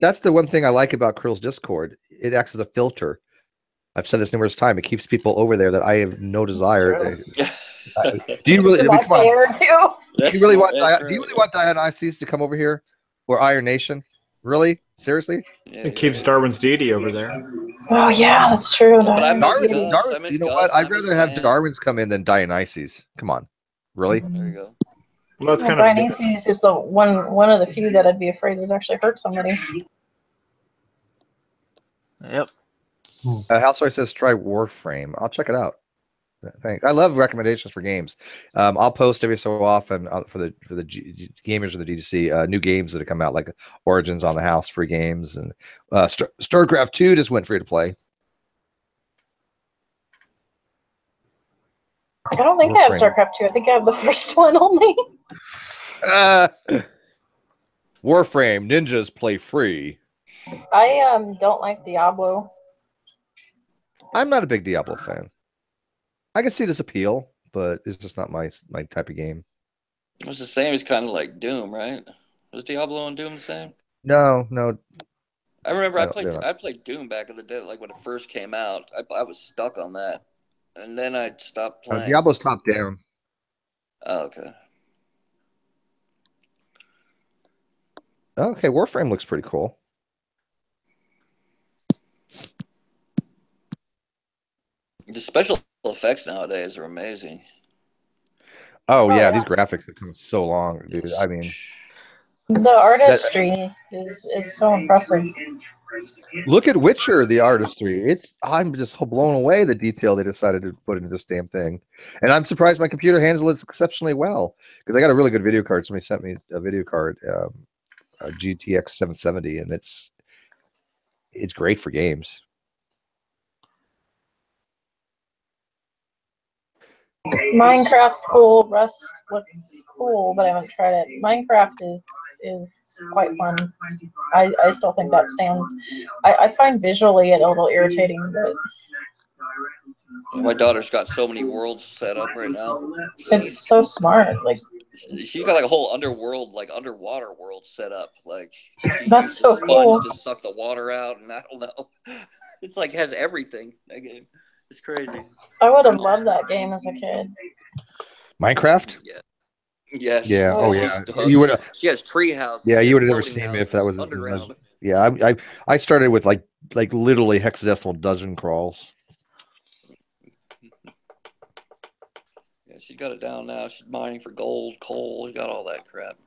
That's the one thing I like about Krill's Discord. It acts as a filter. I've said this numerous times. It keeps people over there that I have no desire to. Do you really? I mean, come on. Do you really want Dionysus to come over here, or Iron Nation? Really? Seriously? It keeps Darwin's deity over there. Oh yeah, that's true. But I miss Darwin, Gus. you know what? I'd rather have Darwin's come in than Dionysus. Come on, really? There you go. Well, that's kind Dionysus is the one of the few that I'd be afraid would actually hurt somebody. Yep. Housewife says try Warframe. I'll check it out. Thanks. I love recommendations for games. I'll post every so often for the gamers of the DGC new games that have come out, like Origins on the House free games, and StarCraft 2 just went free to play. I don't think I have StarCraft 2. I think I have the first one only. Warframe ninjas play free. I don't like Diablo. I'm not a big Diablo fan. I can see this appeal, but it's just not my type of game. It's the same as kind of like Doom, right? Was Diablo and Doom the same? No. I remember I played Doom back in the day, like when it first came out. I was stuck on that, and then I stopped playing. Diablo's top down. Oh, okay. Okay, Warframe looks pretty cool. The special effects nowadays are amazing. Oh yeah, these graphics have come so long, dude. I mean, the artistry is so impressive. Look at Witcher, the artistry. I'm just blown away the detail they decided to put into this damn thing, and I'm surprised my computer handles it exceptionally well because I got a really good video card. Somebody sent me a video card, a GTX 770, and it's great for games. Minecraft's cool. Rust looks cool, but I haven't tried it. Minecraft is quite fun. I still think that stands. I find visually it a little irritating, but my daughter's got so many worlds set up right now. It's so smart. Like she's got like a whole underwater world set up. Like that's so cool. To suck the water out, and I don't know. It's like has everything. That game. It's crazy. I would have loved that game as a kid. Minecraft? Yeah. Yes. Yeah. Oh yeah. You would. She has tree houses. Yeah, you would have never seen me if that was underground. Yeah, I started with like literally hexadecimal dozen crawls. Yeah, she's got it down now. She's mining for gold, coal. She's got all that crap.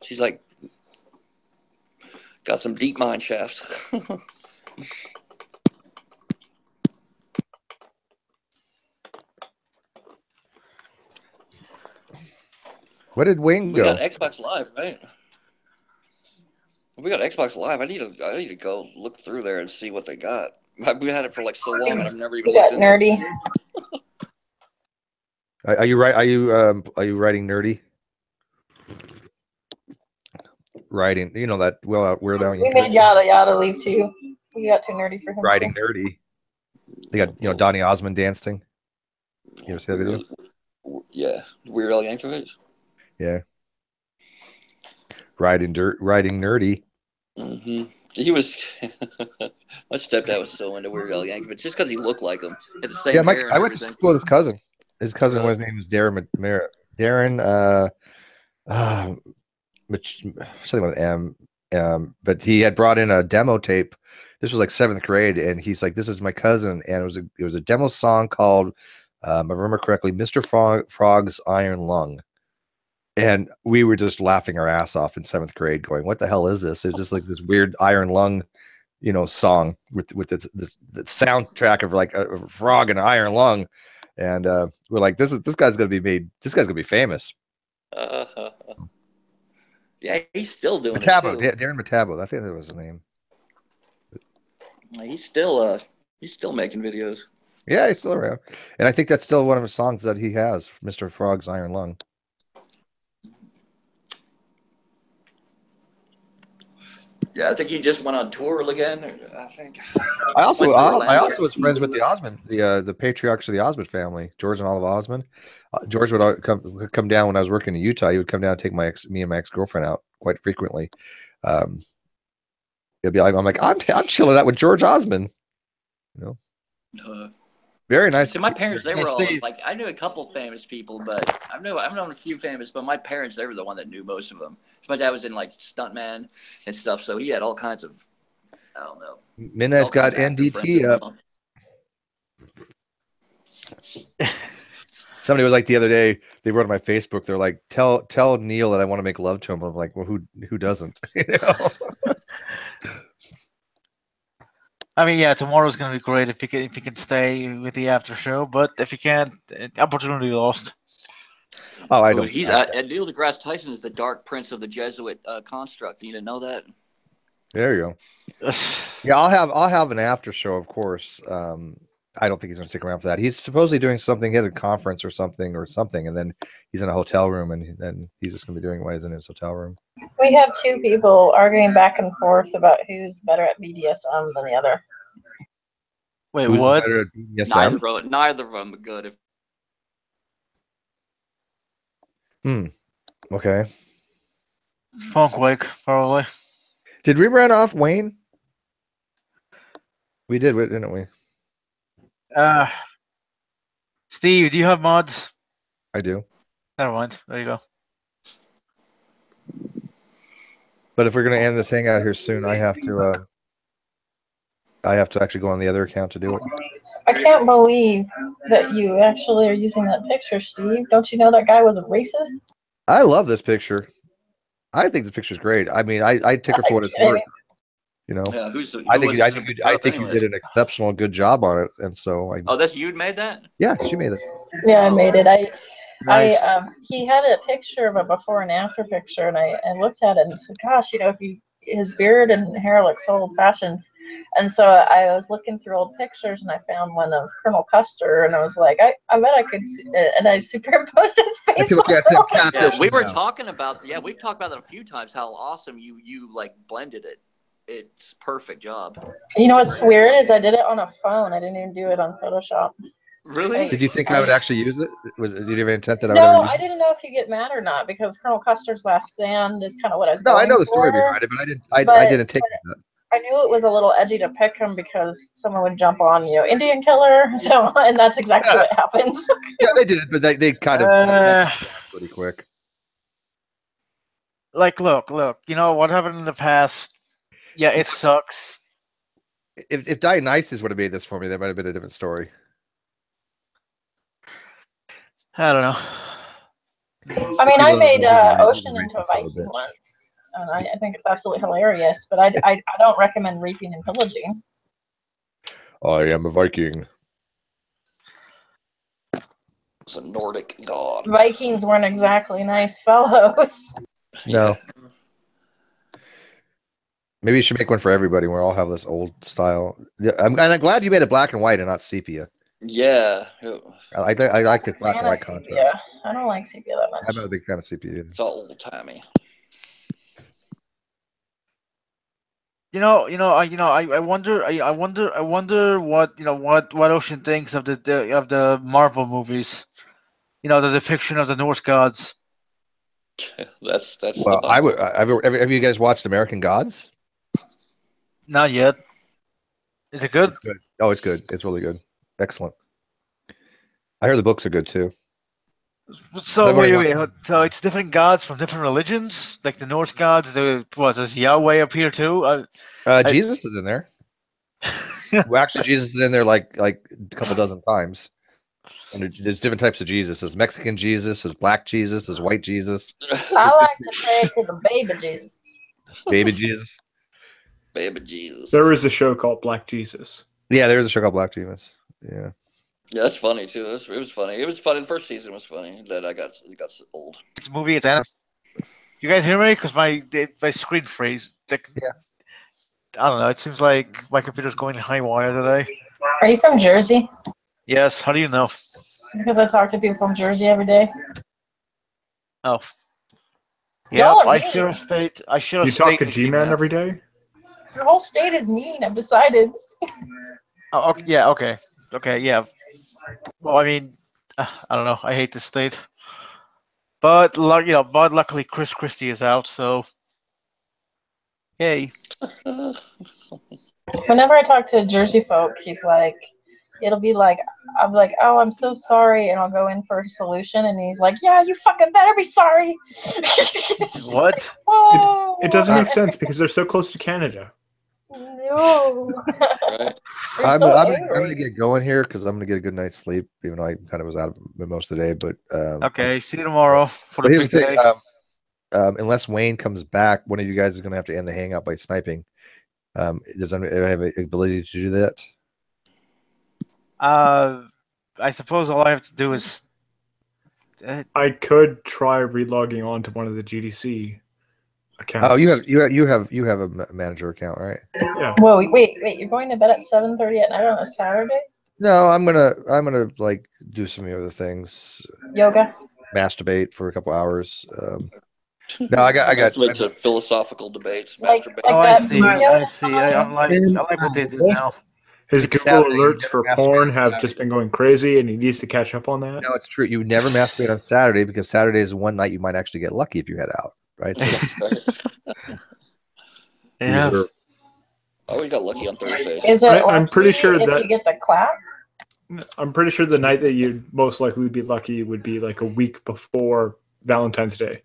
She's like got some deep mine shafts. Where did Wayne go? We got Xbox Live, right? We got Xbox Live. I need to go look through there and see what they got. We had it for like so long, and I've never even looked into nerdy. it. Are you right? Are you writing nerdy? Writing, you know that Weird Al. We made Yada leave too. We got too nerdy for him. Writing nerdy. They got Donny Osmond dancing. You ever see that video? Yeah, Weird Al Yankovic. Yeah. Writing nerdy. Mm-hmm. He was. My stepdad was so into Weird Al Yankovic just because he looked like him. Had the same hair. I went to school with his cousin. His cousin, his name is Darren. Something with an M. But he had brought in a demo tape. This was like 7th grade, and he's like, "This is my cousin," and it was a demo song called, if I remember correctly, "Mr. Frog's Iron Lung." And we were just laughing our ass off in 7th grade, going, "What the hell is this?" It's just like this weird iron lung, song with this soundtrack of like a frog and an iron lung, and we're like, "This guy's gonna be made. This guy's gonna be famous." Yeah, he's still doing Metabo, it too. Darren Metabo. I think that was his name. He's still making videos. Yeah, he's still around, and I think that's still one of his songs that he has, "Mr. Frog's Iron Lung." Yeah, I think he just went on tour again. I think. I also was friends with the Osmond, the patriarchs of the Osmond family, George and Olive Osmond. George would come down when I was working in Utah. He would come down and take me and my ex-girlfriend out quite frequently. It'd be like, I'm chilling out with George Osmond. Very nice. So my parents, they were all like, I knew a couple famous people, but I've known a few famous, but my parents, they were the one that knew most of them. So my dad was in like stuntman and stuff, so he had all kinds of, I don't know. Minna's got NDT up. Somebody was like the other day, they wrote on my Facebook, they're like, tell Neil that I want to make love to him. I'm like, well, who doesn't? I mean, yeah, tomorrow's gonna be great if you can stay with the after show, but if you can't, opportunity lost. Oh, I Ooh, don't. he's Neil deGrasse Tyson is the Dark Prince of the Jesuit construct. You didn't know that? There you go. Yeah, I'll have an after show, of course. I don't think he's going to stick around for that. He's supposedly doing something. He has a conference or something, and then he's in a hotel room, and then he's just going to be doing what he's in his hotel room. We have two people arguing back and forth about who's better at BDSM than the other. Wait, Who's what? better at BDSM? Neither of them are good. Okay. Funkquake, probably. Did we run off Wayne? We did, didn't we? Steve, do you have mods? I do. Never mind. There you go. But if we're going to end this hangout here soon, I have to actually go on the other account to do it. I can't believe that you actually are using that picture, Steve. Don't you know that guy was a racist? I love this picture. I think this picture's great. I mean, I take her for what it's worth. You know, Yeah, I think you did an exceptional good job on it, and so Oh, that's you made that? Yeah, she made it. Yeah, I made it. Nice. He had a picture of a before and after picture, and I looked at it and said, "Gosh, you know, his beard and hair look so old-fashioned." And so I was looking through old pictures, and I found one of Colonel Custer, and I was like, I bet I could, and I superimposed his face. Yeah, we were talking about. Yeah, we've talked about that a few times. How awesome you like blended it. It's perfect job. You know what's weird is I did it on a phone. I didn't even do it on Photoshop. Really? Did you think I would actually use it? Did you have an intent that I would No, ever use I didn't know if you get mad or not because Colonel Custer's Last Stand is kind of what I was it? No, going I know the story for, behind it, but I didn't take that. I knew it was a little edgy to pick him because someone would jump on, you know, Indian killer. So, and that's exactly what happens. Yeah, they did, but they kind of pretty quick. Like, look, you know what happened in the past? Yeah, it sucks. If Dionysus would have made this for me, that might have been a different story. I don't know. I mean, I made Ocean into a Viking once, and I think it's absolutely hilarious. But I don't recommend raping and pillaging. I am a Viking. It's a Nordic god. Vikings weren't exactly nice fellows. No. Maybe you should make one for everybody. We all have this old style. I'm glad you made it black and white and not sepia. Yeah. I like the black and white contrast. Yeah, I don't like sepia that much. I'm not a big fan of sepia either. It's all old timey. I wonder what Ocean thinks of the Marvel movies. You know, the depiction of the Norse gods. That's. Well, have you guys watched American Gods? Not yet. Is it good? It's good. Oh, it's good. It's really good. Excellent. I hear the books are good too. So wait. So it's different gods from different religions, like the Norse gods. Does Yahweh appear too? Jesus is in there. Well, actually, Jesus is in there like a couple dozen times. And there's different types of Jesus. There's Mexican Jesus, there's black Jesus, there's white Jesus. I like to pray to the baby Jesus. Baby Jesus. Baby Jesus. There is a show called Black Jesus. Yeah, there is a show called Black Jesus. Yeah. Yeah, that's funny too. It was funny. It was funny. The first season was funny. Then it got old. This movie, it's animated. You guys hear me? Because my screen freeze. Yeah. I don't know. It seems like my computer's going haywire today. Are you from Jersey? Yes. How do you know? Because I talk to people from Jersey every day. Oh. Yeah, Y'all are I mean. should have stayed. You talk to G-Man every day? Your whole state is mean. I've decided. Oh, okay, yeah. Okay. Okay. Yeah. Well, I mean, I don't know. I hate this state, but luckily Chris Christie is out, so yay. Whenever I talk to Jersey folk, he's like, it'll be like, I'm like, oh, I'm so sorry, and I'll go in for a solution, and he's like, yeah, you fucking better be sorry. What? Oh, It doesn't make sense because they're so close to Canada. no. Right. I'm so gonna get going here because I'm gonna get a good night's sleep, even though I kind of was out of it most of the day. But Okay. See you tomorrow for the here's big the thing. day. Unless Wayne comes back, one of you guys is gonna have to end the hangout by sniping. Does anyone have the ability to do that? I suppose all I have to do is. I could try relogging on to one of the GDC accounts. Oh, you have a manager account, right? Yeah. Whoa, wait, you're going to bed at 7:30 at night on a Saturday? No, I'm gonna like do some other things. Yoga. Masturbate for a couple hours. No, I got. It's a philosophical debates. Like Masturbate. Oh, I that see. video I see. I like what they do now. His It's Google Saturday, alerts you for never porn masturbate on have Saturday. just been going crazy, and he needs to catch up on that. No, it's true. You never masturbate on Saturday because Saturday is one night you might actually get lucky if you head out, right? So Yeah. reserve. I always got lucky on Thursdays. Is it I'm pretty lucky sure if that you get the clap? I'm pretty sure the night that you'd most likely be lucky would be like a week before Valentine's Day.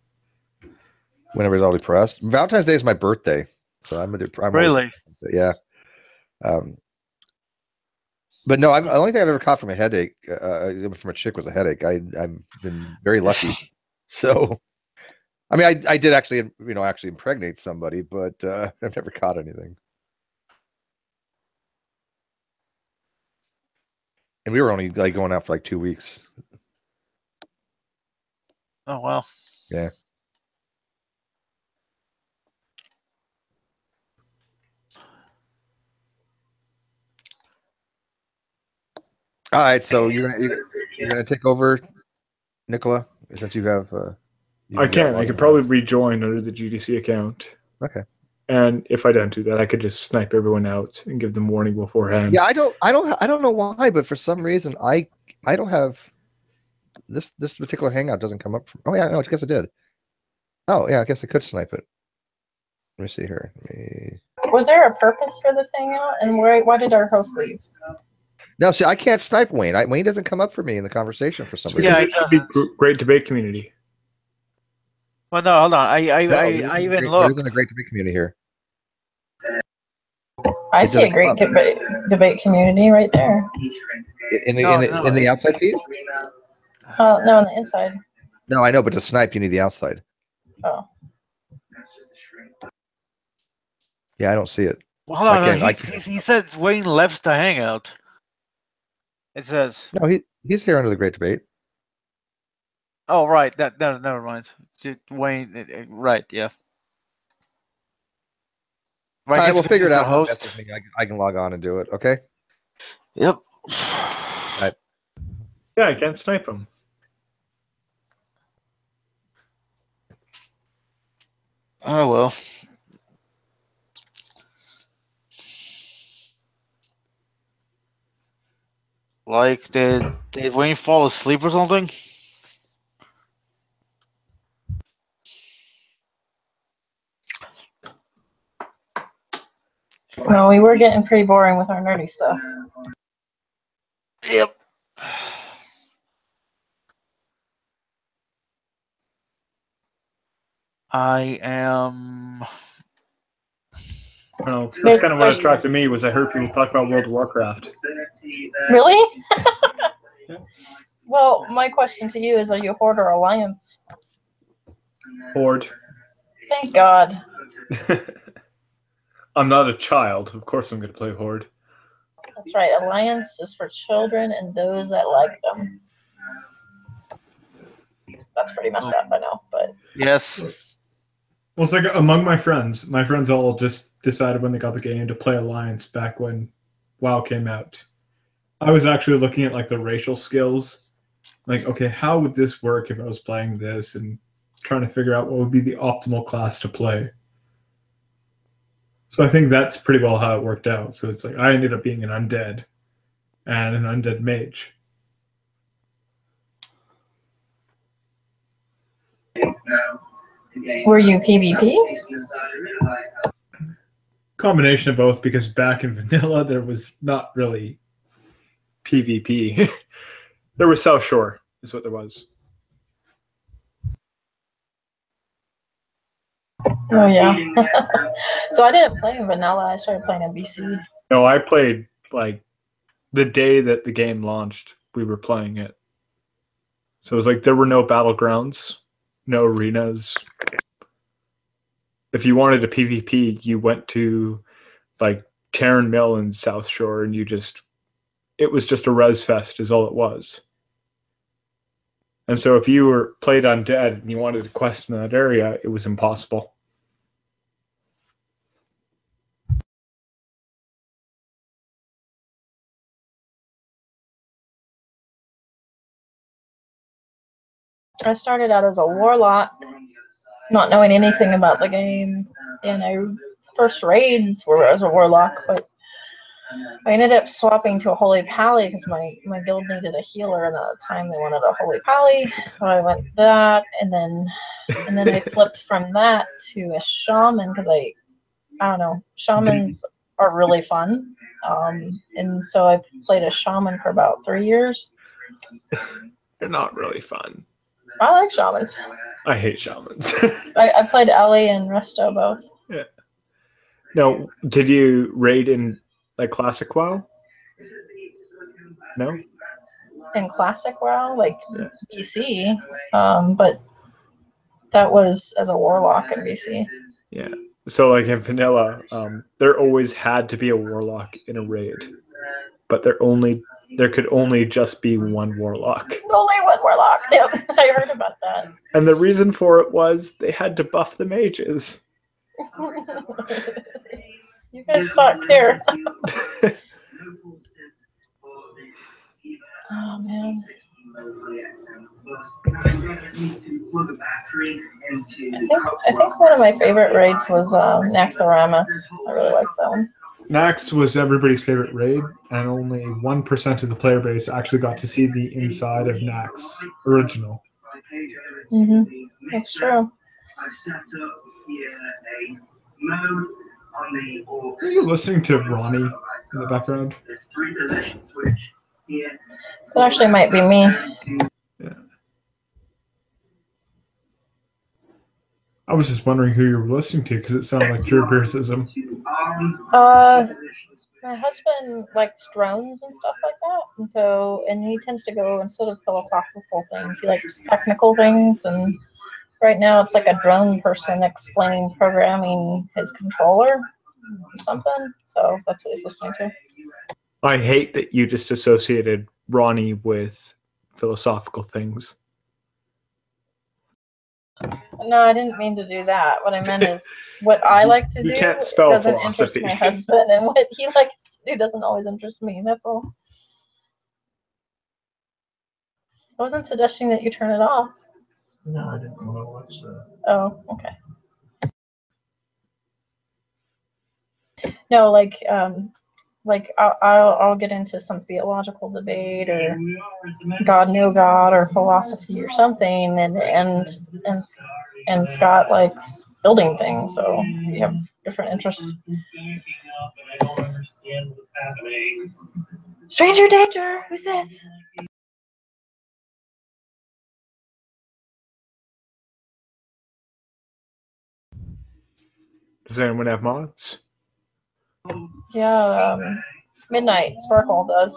Whenever it's already pressed. Valentine's Day is my birthday, so I'm Really? yeah. But no, the only thing I've ever caught from a headache, from a chick, was a headache. I've been very lucky. So, I mean, I did actually, actually impregnate somebody, but I've never caught anything. And we were only like going out for like 2 weeks. Oh well. Yeah. All right, so you're gonna take over, Nicola, since you have. I can. I could probably rejoin under the GDC account. Okay. And if I don't do that, I could just snipe everyone out and give them warning beforehand. Yeah, I don't know why, but for some reason I don't have this particular hangout doesn't come up. Oh yeah, no, I guess it did. Oh yeah, I guess I could snipe it. Let me see here. Was there a purpose for this hangout, and why did our host leave? No, see, I can't snipe Wayne. Wayne doesn't come up for me in the conversation for some reason. Because it should be great debate community. Well, no, hold on. I even There looked. isn't a great debate community here. I It see a doesn't great come up. debate community right there. In the outside feed? No, on the inside. No, I know, but to snipe you need the outside. Oh. Yeah, I don't see it. Well, hold on. He said Wayne left the hangout. It says. No, he's here under the great debate. Oh right, never mind. Wayne, right? Yeah. Right, all right, we'll figure it out. Host. I can log on and do it. Okay. Yep. Yeah, I can't snipe him. Oh well. Like, did Wayne fall asleep or something? Well, we were getting pretty boring with our nerdy stuff. Yep. I am. Well, that's kind of what attracted me was I heard people talk about World of Warcraft. Really? Well, my question to you is, are you Horde or Alliance? Horde. Thank God. I'm not a child. Of course I'm going to play Horde. That's right. Alliance is for children and those that like them. That's pretty messed up, I know, but... Yes. Well, it's like among my friends all just decided when they got the game to play Alliance back when WoW came out. I was actually looking at like the racial skills. Like, okay, how would this work if I was playing this, and trying to figure out what would be the optimal class to play. So I think that's pretty well how it worked out. So it's like I ended up being an undead and an undead mage. Were you PvP? Combination of both, because back in vanilla there was not really PvP. There was South Shore, is what there was. Oh yeah. So I didn't play in vanilla. I started playing in BC. No, I played like the day that the game launched. We were playing it. So it was like there were no battlegrounds, no arenas. If you wanted a PvP, you went to like Taryn Mill in South Shore, and it was just a res fest is all it was. And so if you played undead and you wanted to quest in that area, it was impossible. I started out as a warlock, not knowing anything about the game, and first raids were as a warlock, but I ended up swapping to a holy pally because my guild needed a healer, and at the time they wanted a holy pally, so I went that, and then I flipped from that to a shaman because I don't know, shamans are really fun, and so I played a shaman for about 3 years. They're not really fun. I like shamans. I hate shamans. I played Ellie and Resto both. Yeah. No, did you raid in like classic WoW? No. In classic WoW, like BC, but that was as a warlock in BC. Yeah. So like in vanilla, there always had to be a warlock in a raid, but there could only just be one warlock. Only one warlock. Yep, I heard about that. And the reason for it was they had to buff the mages. You guys suck here. Oh man. I think one of my favorite raids was Naxxramas. I really liked that one. Nax was everybody's favorite raid, and only 1% of the player base actually got to see the inside of Nax original. That's true. Are you listening to Ronnie in the background? That actually might be me. Yeah. I was just wondering who you were listening to because it sounded like Drew Beersism. My husband likes drones and stuff like that, and he tends to go instead of philosophical things, he likes technical things, and right now it's like a drone person explaining programming his controller or something, so that's what he's listening to. I hate that you just associated Ronnie with philosophical things. No, I didn't mean to do that. What I meant is what I like to do can't spell doesn't philosophy. interest my husband, and what he likes to do doesn't always interest me. That's all. I wasn't suggesting that you turn it off. No, I didn't want to watch that. Oh, okay. No, like I'll get into some theological debate or God, no God, or philosophy or something, and Scott likes building things, so we have different interests. Stranger danger! Who's this? Does anyone have mods? Yeah, Midnight Sparkle does.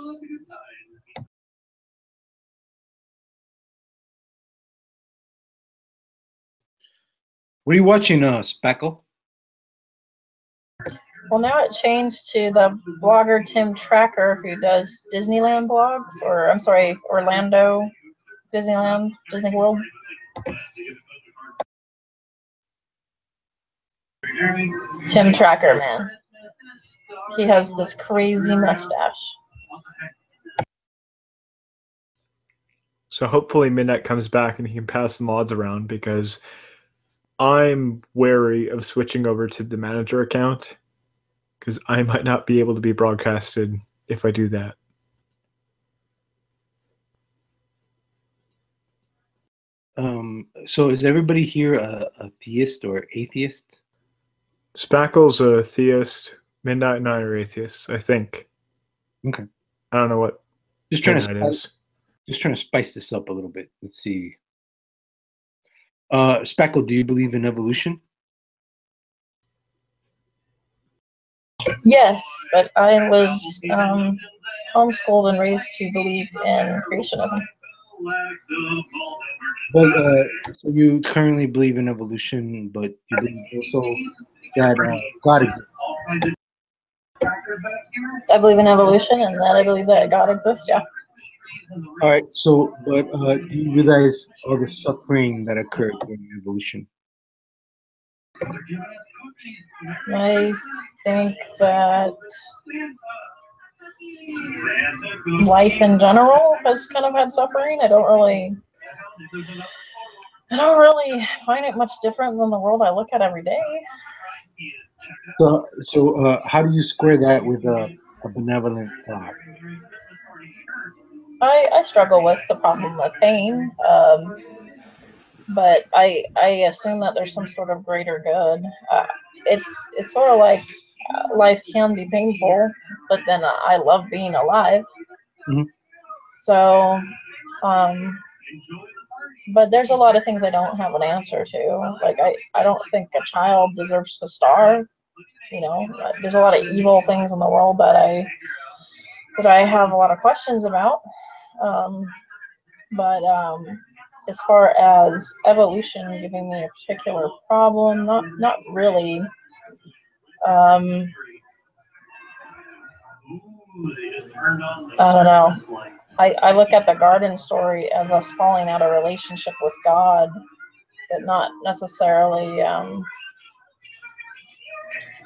What are you watching, Spackle? Well, now it changed to the blogger Tim Tracker, who does Disneyland blogs, or I'm sorry, Orlando, Disneyland, Disney World. Tim Tracker, man. He has this crazy mustache. So hopefully Midnight comes back and he can pass the mods around, because I'm wary of switching over to the manager account because I might not be able to be broadcasted if I do that. So is everybody here a theist or atheist? Spackle's a theist. Midnight and I are atheists, I think. Okay. I don't know what Just trying to spice this up a little bit. Let's see. Spackle, do you believe in evolution? Yes, but I was homeschooled and raised to believe in creationism. But so you currently believe in evolution, but you believe also that God exists. I believe in evolution, and that I believe that God exists. Yeah. All right. So, but do you realize all the suffering that occurred during evolution? I think that life in general has kind of had suffering. I don't really find it much different than the world I look at every day. So, how do you square that with a benevolent God? I struggle with the problem of pain, but I assume that there's some sort of greater good. It's sort of like life can be painful, but then I love being alive. Mm-hmm. So, but there's a lot of things I don't have an answer to. Like I don't think a child deserves to starve. You know, there's a lot of evil things in the world that I have a lot of questions about. But as far as evolution giving me a particular problem, not really. I don't know. I look at the garden story as us falling out of relationship with God, but not necessarily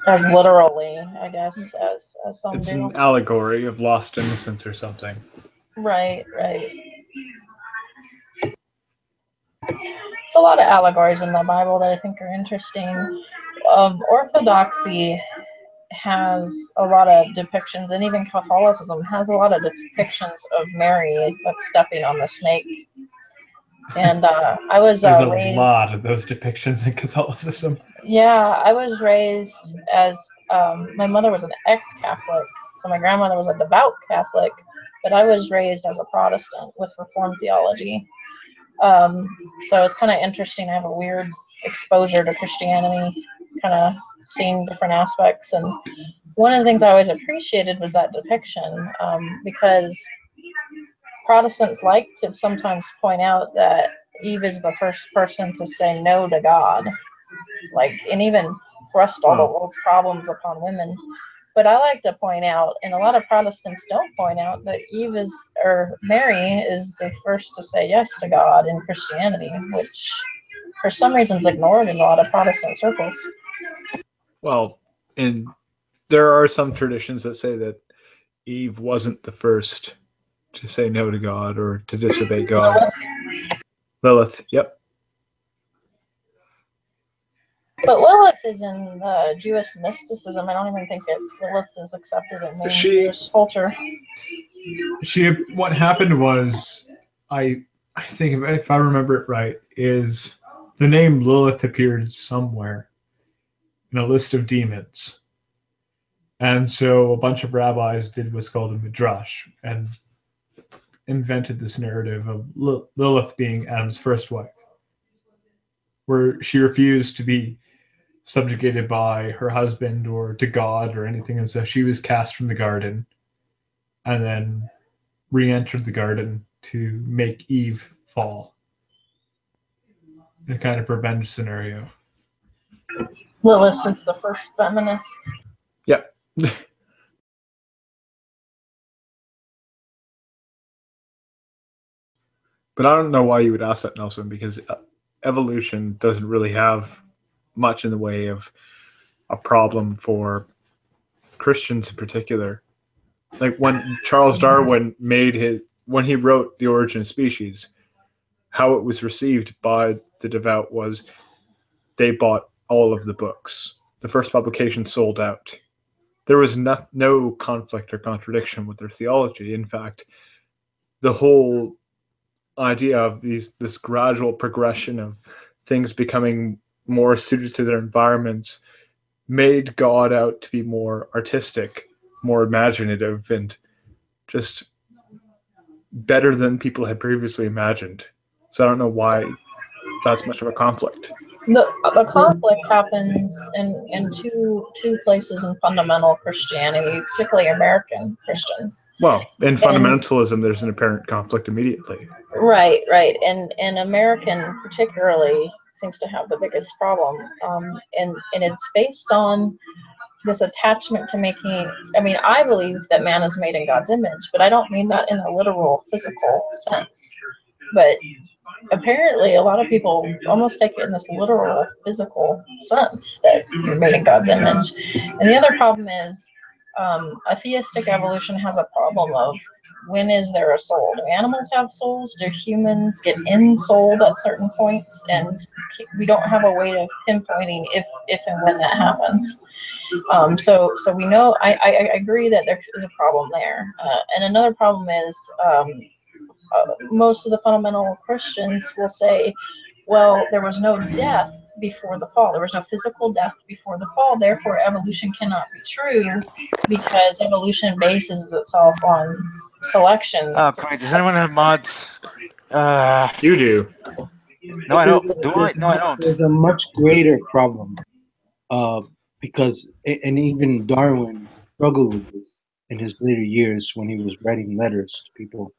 as literally, I guess, as some It's do. an allegory of lost innocence or something. Right. There's a lot of allegories in the Bible that I think are interesting. Orthodoxy has a lot of depictions, and even Catholicism has a lot of depictions of Mary that's stepping on the snake. And I was There's a raised. lot of those depictions in Catholicism. Yeah, I was raised as my mother was an ex-Catholic, so my grandmother was a devout Catholic, but I was raised as a Protestant with Reformed theology. So it's kind of interesting. I have a weird exposure to Christianity, kind of seeing different aspects. And one of the things I always appreciated was that depiction, because Protestants like to sometimes point out that Eve is the first person to say no to God, and even thrust all the world's problems upon women. But I like to point out, and a lot of Protestants don't point out, that Mary is the first to say yes to God in Christianity, which for some reason is ignored in a lot of Protestant circles. Well, and there are some traditions that say that Eve wasn't the first to say no to God or to disobey God. Lilith, yep. But Lilith is in Jewish mysticism. I don't even think that Lilith is accepted in main Jewish culture. What happened was, I think if I remember it right, is the name Lilith appeared somewhere in a list of demons. And so a bunch of rabbis did what's called a midrash and invented this narrative of Lilith being Adam's first wife, where she refused to be subjugated by her husband or to God or anything, and so she was cast from the garden and then re-entered the garden to make Eve fall. A kind of revenge scenario. Lilith is the first feminist. Yep. But I don't know why you would ask that, Nelson, because evolution doesn't really have much in the way of a problem for Christians in particular. Like when Charles Darwin when he wrote The Origin of Species, how it was received by the devout was they bought all of the books. The first publication sold out. There was no conflict or contradiction with their theology. In fact, the whole idea of this gradual progression of things becoming more suited to their environments made God out to be more artistic, more imaginative, and just better than people had previously imagined. So I don't know why that's much of a conflict. The conflict happens in two places in fundamental Christianity, particularly American Christians. Well, in fundamentalism, there's an apparent conflict immediately. Right. And American particularly seems to have the biggest problem. And it's based on this attachment to making. I mean, I believe that man is made in God's image, but I don't mean that in a literal, physical sense. But apparently, a lot of people almost take it in this literal, physical sense that you're made in God's image. And the other problem is, a theistic evolution has a problem of, when is there a soul? Do animals have souls? Do humans get ensouled at certain points? And we don't have a way of pinpointing if and when that happens. So we know, I agree that there is a problem there. And another problem is, most of the fundamental Christians will say, well, there was no death before the fall. There was no physical death before the fall. Therefore, evolution cannot be true because evolution bases itself on selection. Oh, great. Does anyone have mods? You do. No, I don't. Do I? No, I don't. There's a much greater problem. Because, and even Darwin struggled with this in his later years when he was writing letters to people.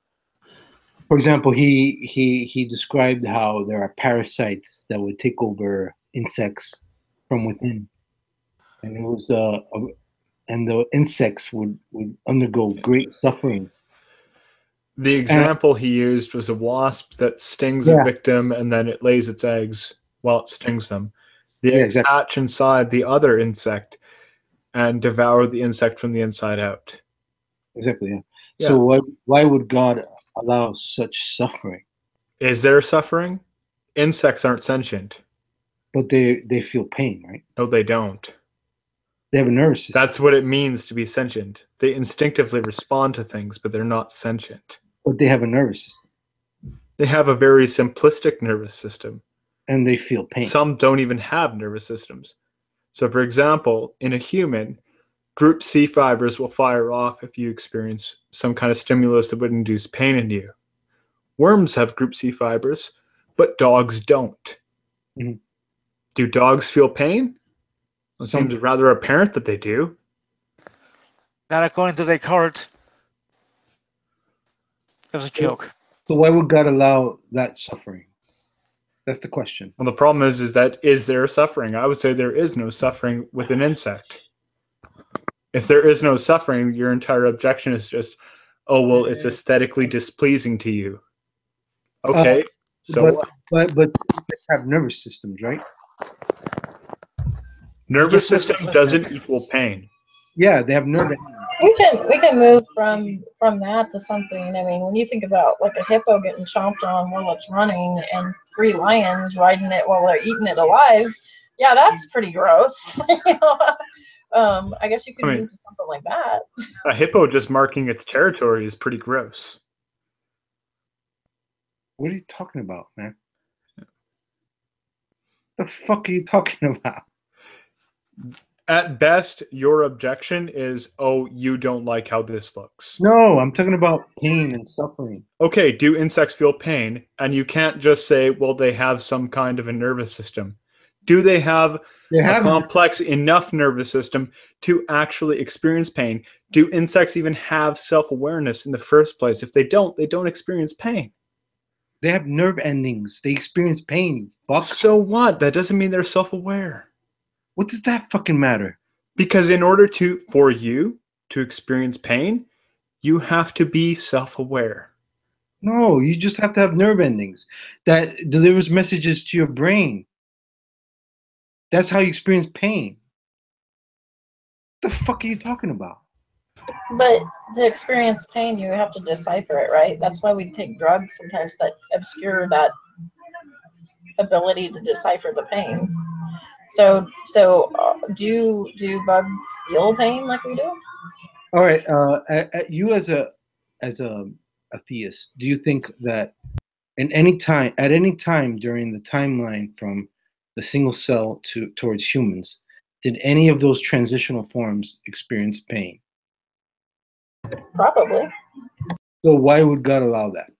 For example, he described how there are parasites that would take over insects from within, and it was and the insects would undergo great suffering. The example he used was a wasp that stings a victim and then it lays its eggs while it stings them. The eggs hatch inside the other insect and devour the insect from the inside out. Exactly. Yeah. So why would God allow such suffering? Is there suffering? Insects aren't sentient. But they feel pain, right? No, they don't. They have a nervous system. That's what it means to be sentient. They instinctively respond to things, but they're not sentient. But they have a nervous system. They have a very simplistic nervous system. And they feel pain. Some don't even have nervous systems. So, for example, in a human, group C fibers will fire off if you experience some kind of stimulus that would induce pain in you. Worms have group C fibers, but dogs don't. Mm-hmm. Do dogs feel pain? It seems rather apparent that they do. Not according to Descartes. That was a joke. So why would God allow that suffering? That's the question. Well, the problem is that is there suffering? I would say there is no suffering with an insect. If there is no suffering, your entire objection is just, oh, well, it's aesthetically displeasing to you. Okay, but insects have nervous systems, right? Nervous system doesn't equal pain. Yeah, they have nervous. We can move from that to something. I mean, when you think about like a hippo getting chomped on while it's running and 3 lions riding it while they're eating it alive, yeah, that's pretty gross. You know? I guess you could move to something like that. A hippo just marking its territory is pretty gross. What are you talking about, man? The fuck are you talking about? At best, your objection is, oh, you don't like how this looks. No, I'm talking about pain and suffering. Okay, do insects feel pain? And you can't just say, well, they have some kind of a nervous system. Do they have a complex enough nervous system to actually experience pain? Do insects even have self-awareness in the first place? If they don't experience pain. They have nerve endings. They experience pain. Fuck. So what? That doesn't mean they're self-aware. What does that fucking matter? Because in order for you to experience pain, you have to be self-aware. No, you just have to have nerve endings that delivers messages to your brain. That's how you experience pain. What the fuck are you talking about? But to experience pain, you have to decipher it, right? That's why we take drugs sometimes that obscure that ability to decipher the pain. So do bugs feel pain like we do? All right, you as a theist, do you think that at any time during the timeline from the single cell towards humans, did any of those transitional forms experience pain? Probably. So why would God allow that?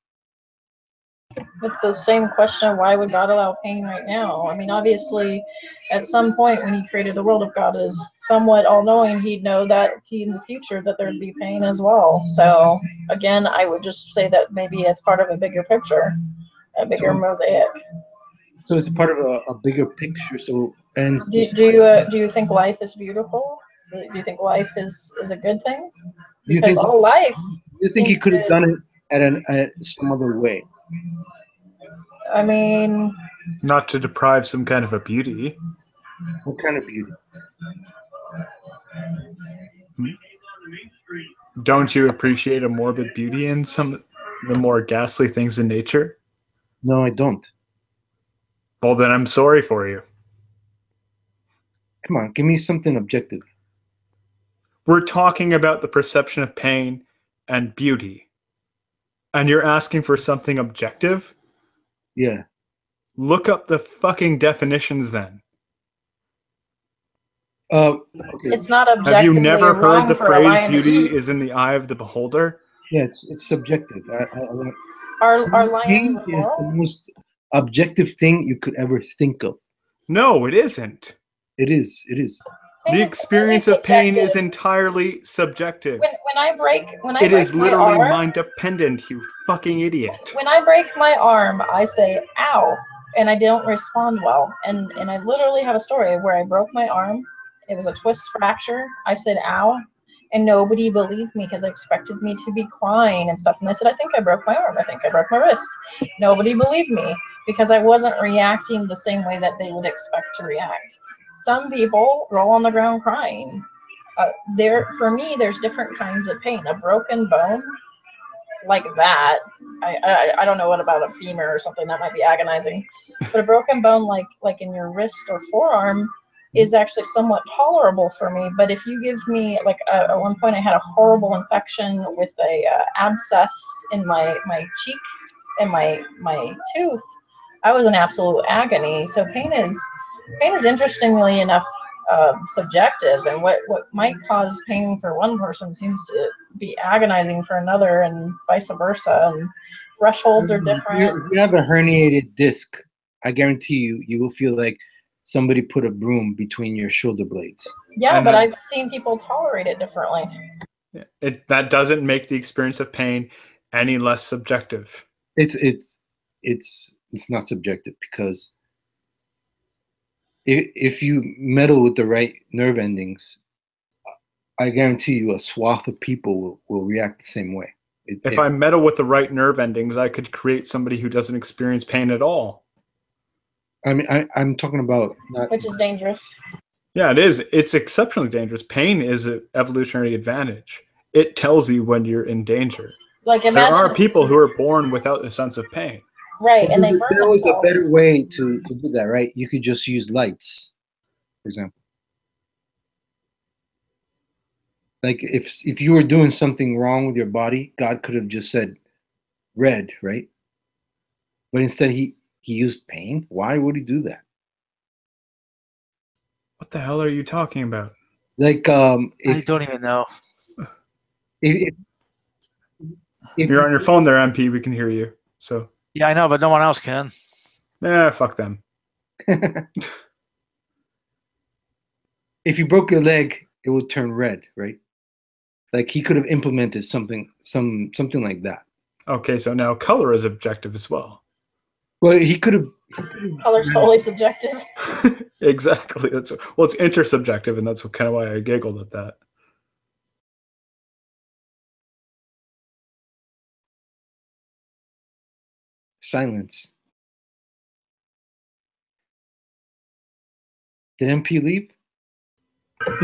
It's the same question, why would God allow pain right now? I mean, obviously, at some point when he created the world, if God is somewhat all-knowing, he'd know that in the future that there'd be pain as well. So, again, I would just say that maybe it's part of a bigger picture, a bigger mosaic. So it's part of a bigger picture. So, and do you think life is beautiful? Do you think life is a good thing? You Because think all life. you think he seems could have to- done it at some other way? I mean, Not to deprive some kind of a beauty. What kind of beauty? Don't you appreciate a morbid beauty in some of the more ghastly things in nature? No, I don't. Well, then I'm sorry for you. Come on, give me something objective. We're talking about the perception of pain and beauty. And you're asking for something objective? Yeah. Look up the fucking definitions then. Okay. it's not objectively Have you never heard wrong the for a phrase lion to beauty eat. is in the eye of the beholder? Yeah, it's subjective. Are lions Pain is the moral? most objective thing you could ever think of. No, it isn't. It is. It is. The experience of pain is entirely subjective. When I break It is my literally arm, mind dependent, you fucking idiot. when I break my arm, I say "ow," and I don't respond well. And I literally have a story where I broke my arm. It was a twist fracture. I said "ow," and nobody believed me because they expected me to be crying and stuff. And I said, "I think I broke my arm. I think I broke my wrist." Nobody believed me because I wasn't reacting the same way that they would expect to react. Some people roll on the ground crying. For me, there's different kinds of pain. A broken bone, like that, I don't know what about a femur or something, that might be agonizing. But a broken bone like in your wrist or forearm is actually somewhat tolerable for me. But if you give me, like at one point I had a horrible infection with a abscess in my cheek and my tooth, I was in absolute agony. So pain is interestingly enough subjective, and what might cause pain for one person seems to be agonizing for another, and vice versa, and thresholds are different. If you have a herniated disc, I guarantee you will feel like somebody put a broom between your shoulder blades. Yeah, but I've seen people tolerate it differently. That doesn't make the experience of pain any less subjective. It's not subjective, because if you meddle with the right nerve endings, I guarantee you a swath of people will react the same way. If I meddle with the right nerve endings, I could create somebody who doesn't experience pain at all. I mean, I'm talking about Which is dangerous. Yeah, it is. It's exceptionally dangerous. Pain is an evolutionary advantage. It tells you when you're in danger. Like, there imagine are people who are born without a sense of pain. Right, and they burn there was a themselves. better way to do that, right? You could just use lights, for example. Like if you were doing something wrong with your body, God could have just said red, right? But instead he used pain. Why would he do that? What the hell are you talking about? Like I don't even know. If you're on your phone there, MP, we can hear you. So Yeah, I know, but no one else can. Fuck them. If you broke your leg, it would turn red, right? Like he could have implemented something like that. Okay, so now color is objective as well. Well, he could have. Color's totally subjective. Exactly. It's intersubjective, and that's kind of why I giggled at that. Silence. Did MP leave?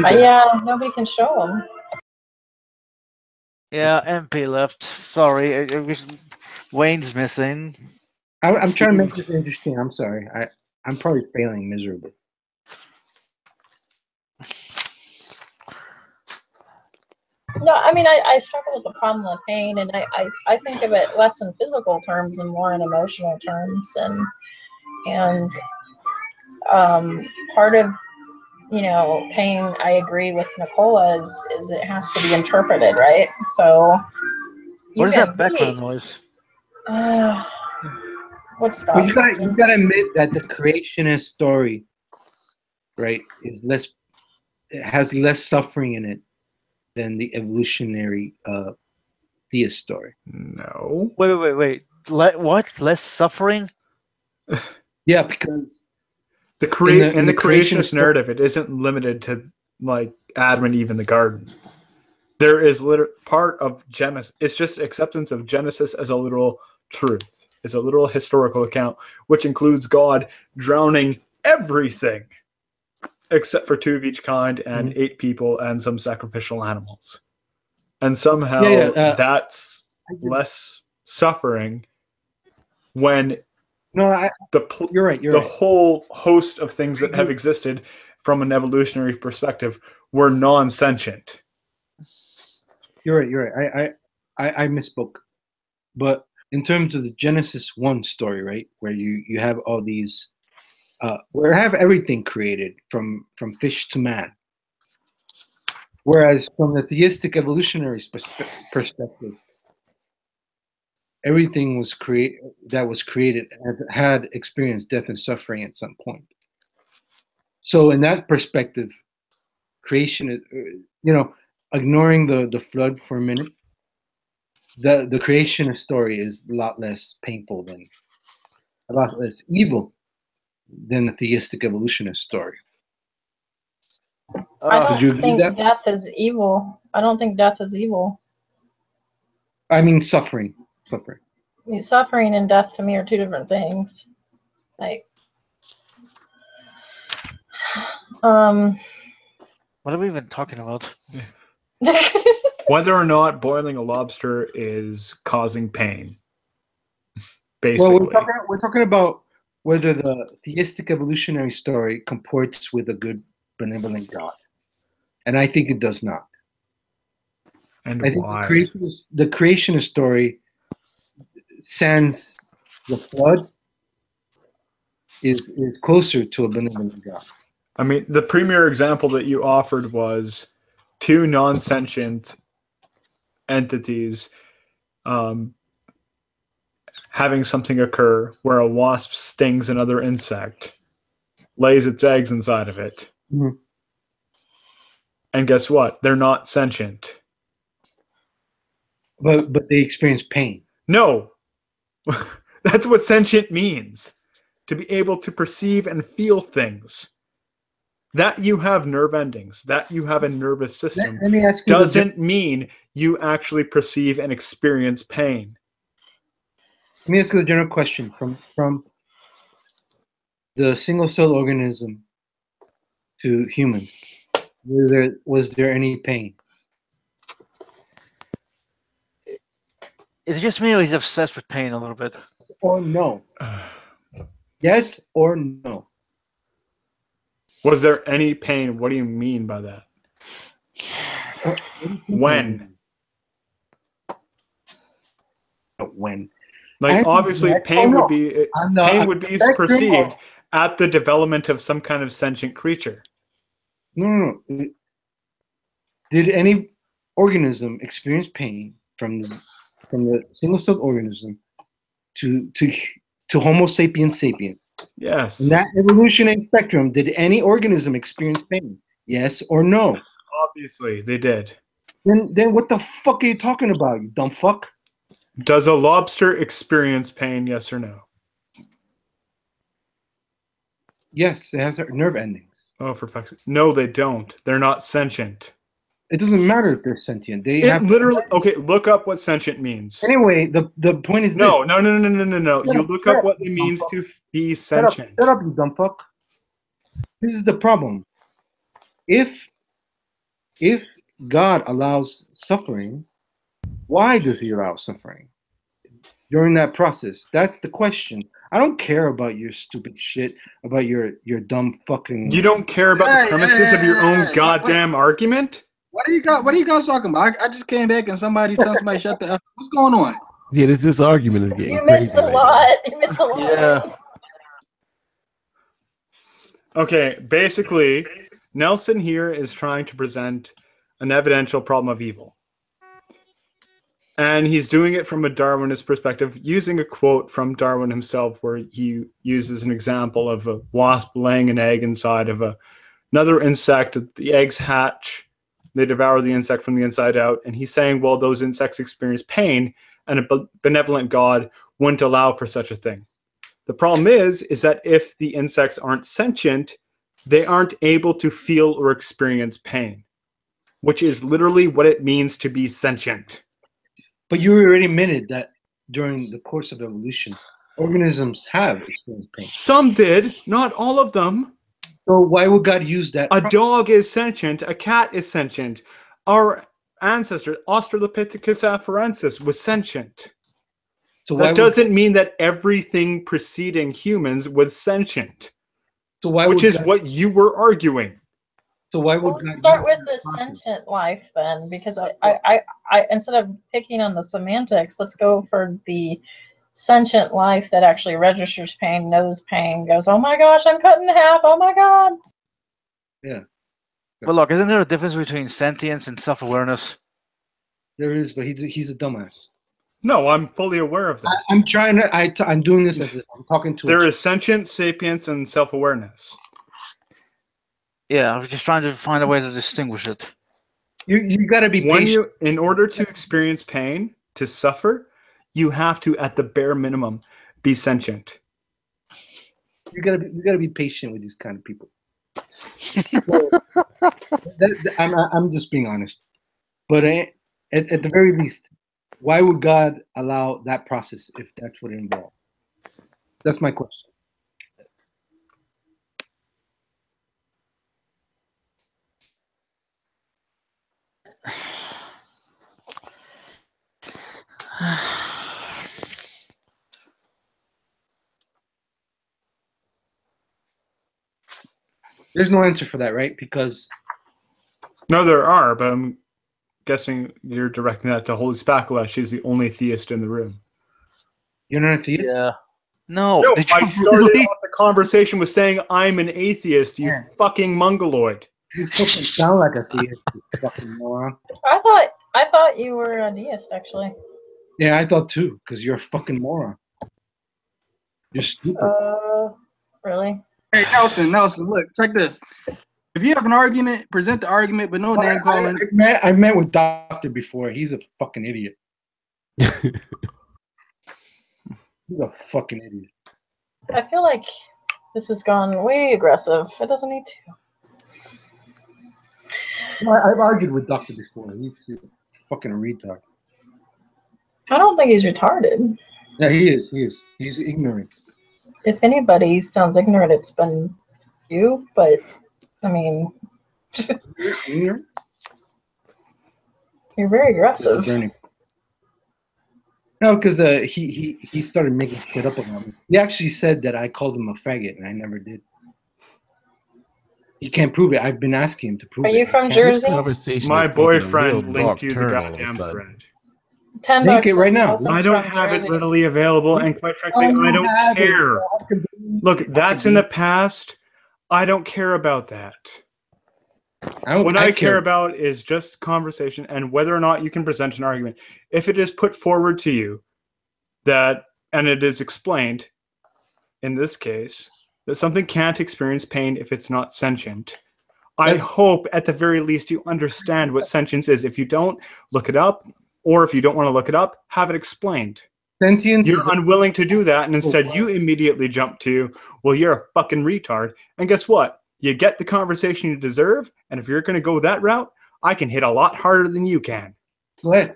Yeah, nobody can show them. Yeah, MP left. Sorry, Wayne's missing. I'm trying to make this interesting. I'm sorry. I'm probably failing miserably. No, I mean, I struggle with the problem of pain, and I think of it less in physical terms and more in emotional terms, and part of, pain, I agree with Nicola, is it has to be interpreted, right? So what is that background noise? What's that? You gotta admit that the creationist story, right, it has less suffering in it than the evolutionary theist story. No. Wait. What? Less suffering? Yeah, because in the creationist narrative, it isn't limited to like Adam and Eve in the garden. There is part of Genesis. It's just acceptance of Genesis as a literal truth. It's a literal historical account, which includes God drowning everything except for 2 of each kind and 8 people and some sacrificial animals. And somehow that's less suffering when you're right. The whole host of things that have existed from an evolutionary perspective were non-sentient. You're right. I misspoke. But in terms of the Genesis 1 story, right, where you have all these, where you have everything created from fish to man. Whereas from the theistic evolutionary perspective, everything was created had experienced death and suffering at some point. So in that perspective, creation is, ignoring the flood for a minute, the creationist story is a lot less painful a lot less evil than the theistic evolutionist story. I don't think death is evil. I don't think death is evil. I mean suffering. I mean, suffering and death to me are 2 different things. Like, what are we even talking about? Whether or not boiling a lobster is causing pain. Basically. Well, we're talking about whether the theistic evolutionary story comports with a good, benevolent God. And I think it does not. And I think why? The creationist story, sans the flood, is closer to a benevolent God. I mean, the premier example that you offered was 2 non-sentient entities having something occur where a wasp stings another insect, lays its eggs inside of it. Mm-hmm. And guess what? They're not sentient. But they experience pain. No. That's what sentient means. To be able to perceive and feel things. That you have nerve endings, that you have a nervous system, let me ask you doesn't mean you actually perceive and experience pain. Let me ask you a general question from the single-cell organism to humans. Was there any pain? Is it just me or he's obsessed with pain a little bit? Or no? Yes or no? Was there any pain? What do you mean by that? When? When? Like, obviously, pain would be perceived at the development of some kind of sentient creature. No. Did any organism experience pain from the single-celled organism to Homo sapiens sapien? Yes. In that evolutionary spectrum, did any organism experience pain? Yes or no? Yes, obviously, they did. Then what the fuck are you talking about, you dumb fuck? Does a lobster experience pain, yes or no? Yes, it has nerve endings. Oh, for fuck's sake. No, they don't. They're not sentient. It doesn't matter if they're sentient. They It have literally... Okay, look up what sentient means. Anyway, the point is No. this. You look up what it means to be sentient. Shut up, you dumb fuck. This is the problem. If God allows suffering, why does he allow suffering during that process? That's the question. I don't care about your stupid shit, about your dumb fucking... You don't care about the premises of your own goddamn argument? What are you guys talking about? I just came back and somebody told somebody shut the F. What's going on? Yeah, this argument is getting You crazy. missed a lot. You missed a lot. Yeah. Okay, basically, Nelson here is trying to present an evidential problem of evil. And he's doing it from a Darwinist perspective, using a quote from Darwin himself where he uses an example of a wasp laying an egg inside of another insect. The eggs hatch. They devour the insect from the inside out. And he's saying, well, those insects experience pain, and a benevolent God wouldn't allow for such a thing. The problem is that if the insects aren't sentient, they aren't able to feel or experience pain. which is literally what it means to be sentient. But you already admitted that during the course of evolution, organisms have experienced pain. Some did, not all of them. So why would God use that? A dog is sentient. A cat is sentient. Our ancestor, Australopithecus afarensis, was sentient. So that doesn't mean that everything preceding humans was sentient. So why which would is God, what you were arguing. So why would Let's start with the sentient life then, because I instead of picking on the semantics, let's go for the sentient life that actually registers pain, knows pain, goes, oh my gosh, I'm cut in half, oh my god. Yeah. Well, look, isn't there a difference between sentience and self-awareness? There is, but he's a dumbass. No, I'm fully aware of that. I'm trying to. I'm doing this as if I'm talking to. There is sentient, sapience, and self-awareness. Yeah, I was just trying to find a way to distinguish it. You got to be patient. In order to experience pain, to suffer, you have to, at the bare minimum, be sentient. You gotta be patient with these kind of people. I'm just being honest, but at the very least, why would God allow that process if that's what it involved? That's my question. There's no answer for that, right? Because no, there are, but I'm guessing you're directing that to Holy Spacula. She's the only theist in the room. You're not a theist? Yeah. No, I started off the conversation with saying I'm an atheist, you fucking mongoloid. You fucking sound like a theist, you fucking moron. I thought you were a deist, actually. Yeah, I thought too, because you're a fucking moron. You're stupid. Really? Hey, Nelson, look, check this. If you have an argument, present the argument, but no name calling. I met with Doctor before. He's a fucking idiot. He's a fucking idiot. I feel like this has gone way aggressive. It doesn't need to. I've argued with Doctor before. He's a fucking retard. I don't think he's retarded. Yeah, he is. He's ignorant. If anybody sounds ignorant, it's been you, but I mean, you're very aggressive. No, because he started making shit up about me. He actually said that I called him a faggot, and I never did. He can't prove it. I've been asking him to prove it. Are you from Jersey? My boyfriend linked you the goddamn thread. Link it right now. I don't have it readily available, and quite frankly, I don't care. Look, that's in the past. I don't care about that. What I care about is just conversation and whether or not you can present an argument. If it is put forward to you that, and it is explained in this case, that something can't experience pain if it's not sentient, I hope at the very least you understand what sentience is. If you don't, look it up. Or if you don't want to look it up, have it explained. Sentience You're unwilling to do that, and instead you immediately jump to, well, you're a fucking retard. And guess what? You get the conversation you deserve, and if you're going to go that route, I can hit a lot harder than you can. Go ahead.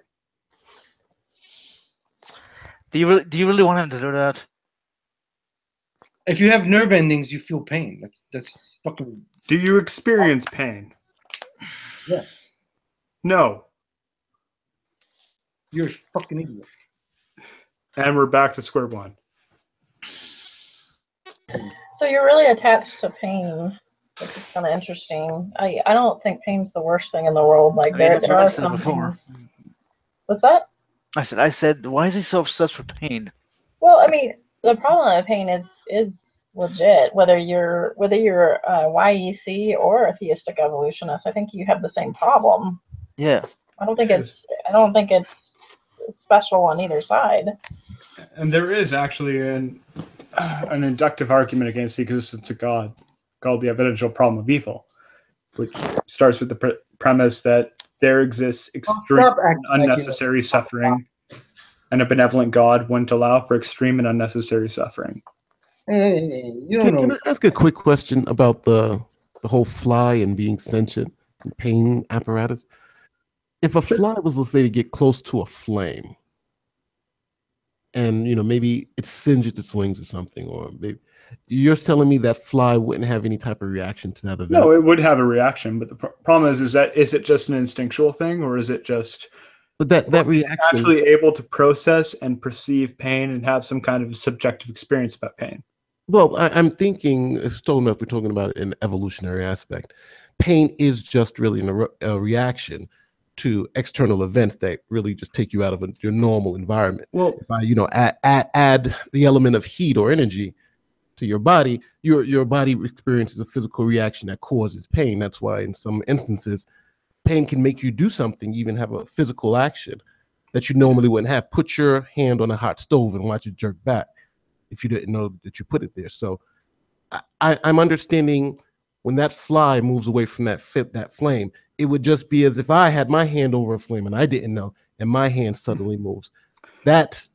Do you really want him to do that? If you have nerve endings, you feel pain. That's fucking. Do you experience pain? Yeah. No. You're a fucking idiot. And we're back to square one. So you're really attached to pain, which is kind of interesting. I don't think pain's the worst thing in the world. Like there are some things. What's that? I said, why is he so obsessed with pain? Well, I mean, the problem with pain is legit. Whether you're YEC or a theistic evolutionist, I think you have the same problem. Yeah. I don't think it's special on either side. And there is actually an inductive argument against the existence of God called the evidential problem of evil, which starts with the premise that there exists extreme and unnecessary suffering, and a benevolent God wouldn't allow for extreme and unnecessary suffering. Hey, you don't know. Can I ask a quick question about the whole fly and being sentient? pain apparatus. If a fly was, let's say, to get close to a flame, and maybe it singed its wings or something, or maybe you're telling me that fly wouldn't have any type of reaction to that event? No, it would have a reaction, but the problem is it just an instinctual thing, or is it just? But that reaction actually able to process and perceive pain and have some kind of subjective experience about pain. Well, I'm thinking, if we're talking about an evolutionary aspect, pain is just really a reaction to external events that really just take you out of your normal environment. Well, if I add the element of heat or energy to your body, your body experiences a physical reaction that causes pain. That's why in some instances, pain can make you do something, even have a physical action that you normally wouldn't have. Put your hand on a hot stove and watch it jerk back if you didn't know that you put it there. So I'm understanding when that fly moves away from that flame, it would just be as if I had my hand over a flame and I didn't know, and my hand suddenly moves. That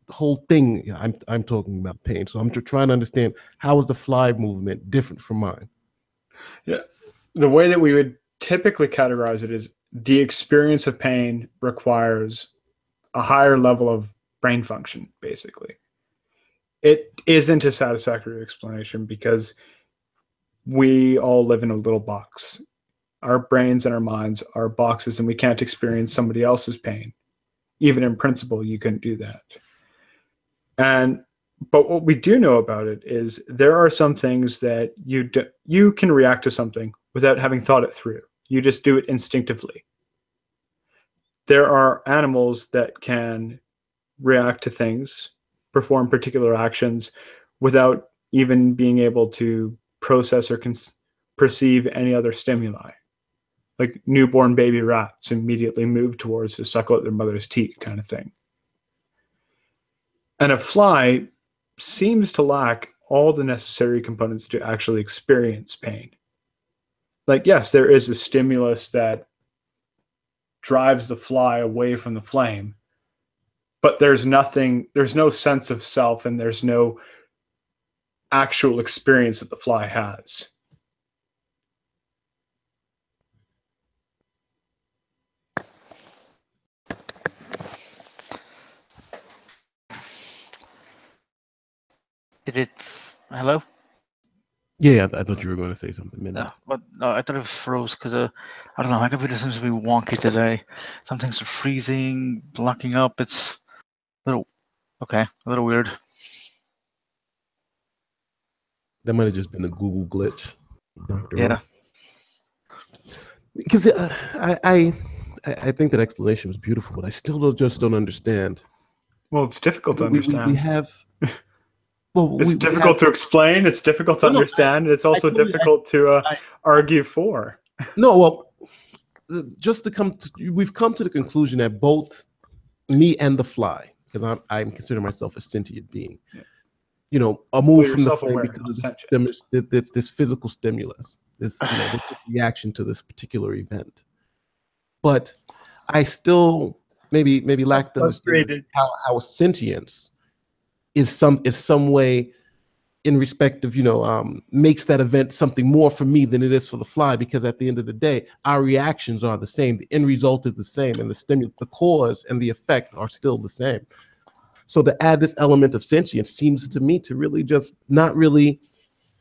whole thing, I'm talking about pain. So I'm trying to understand, how is the fly movement different from mine? Yeah. The way that we would typically categorize it is the experience of pain requires a higher level of brain function, basically. It isn't a satisfactory explanation because we all live in a little box. Our brains and our minds are boxes, and we can't experience somebody else's pain. Even in principle, you couldn't do that. But what we do know about it is there are some things that you can react to something without having thought it through. You just do it instinctively. There are animals that can react to things, perform particular actions without even being able to process or perceive any other stimuli. Like newborn baby rats immediately move towards to suckle at their mother's teat kind of thing. And a fly seems to lack all the necessary components to actually experience pain. Like, yes, there is a stimulus that drives the fly away from the flame, but there's no sense of self, and there's no actual experience that the fly has. Did it? Hello? Yeah, I thought you were going to say something. No, I thought it froze because I don't know. My computer seems to be wonky today. Some things are freezing, locking up. It's a little weird. That might have just been a Google glitch. Yeah. Because I think that explanation was beautiful, but I still just don't understand. Well, it's difficult to understand. We have. It's difficult to explain. It's difficult to understand. It's also difficult to argue for. No, well, we've come to the conclusion that both me and the fly, because I'm considering myself a sentient being, are moved from the flame because of this physical stimulus, this reaction to this particular event. But I still maybe lack the understanding how sentience is some way in respect of makes that event something more for me than it is for the fly, because at the end of the day our reactions are the same, the end result is the same, and the cause and the effect are still the same. So to add this element of sentience seems to me to really just not really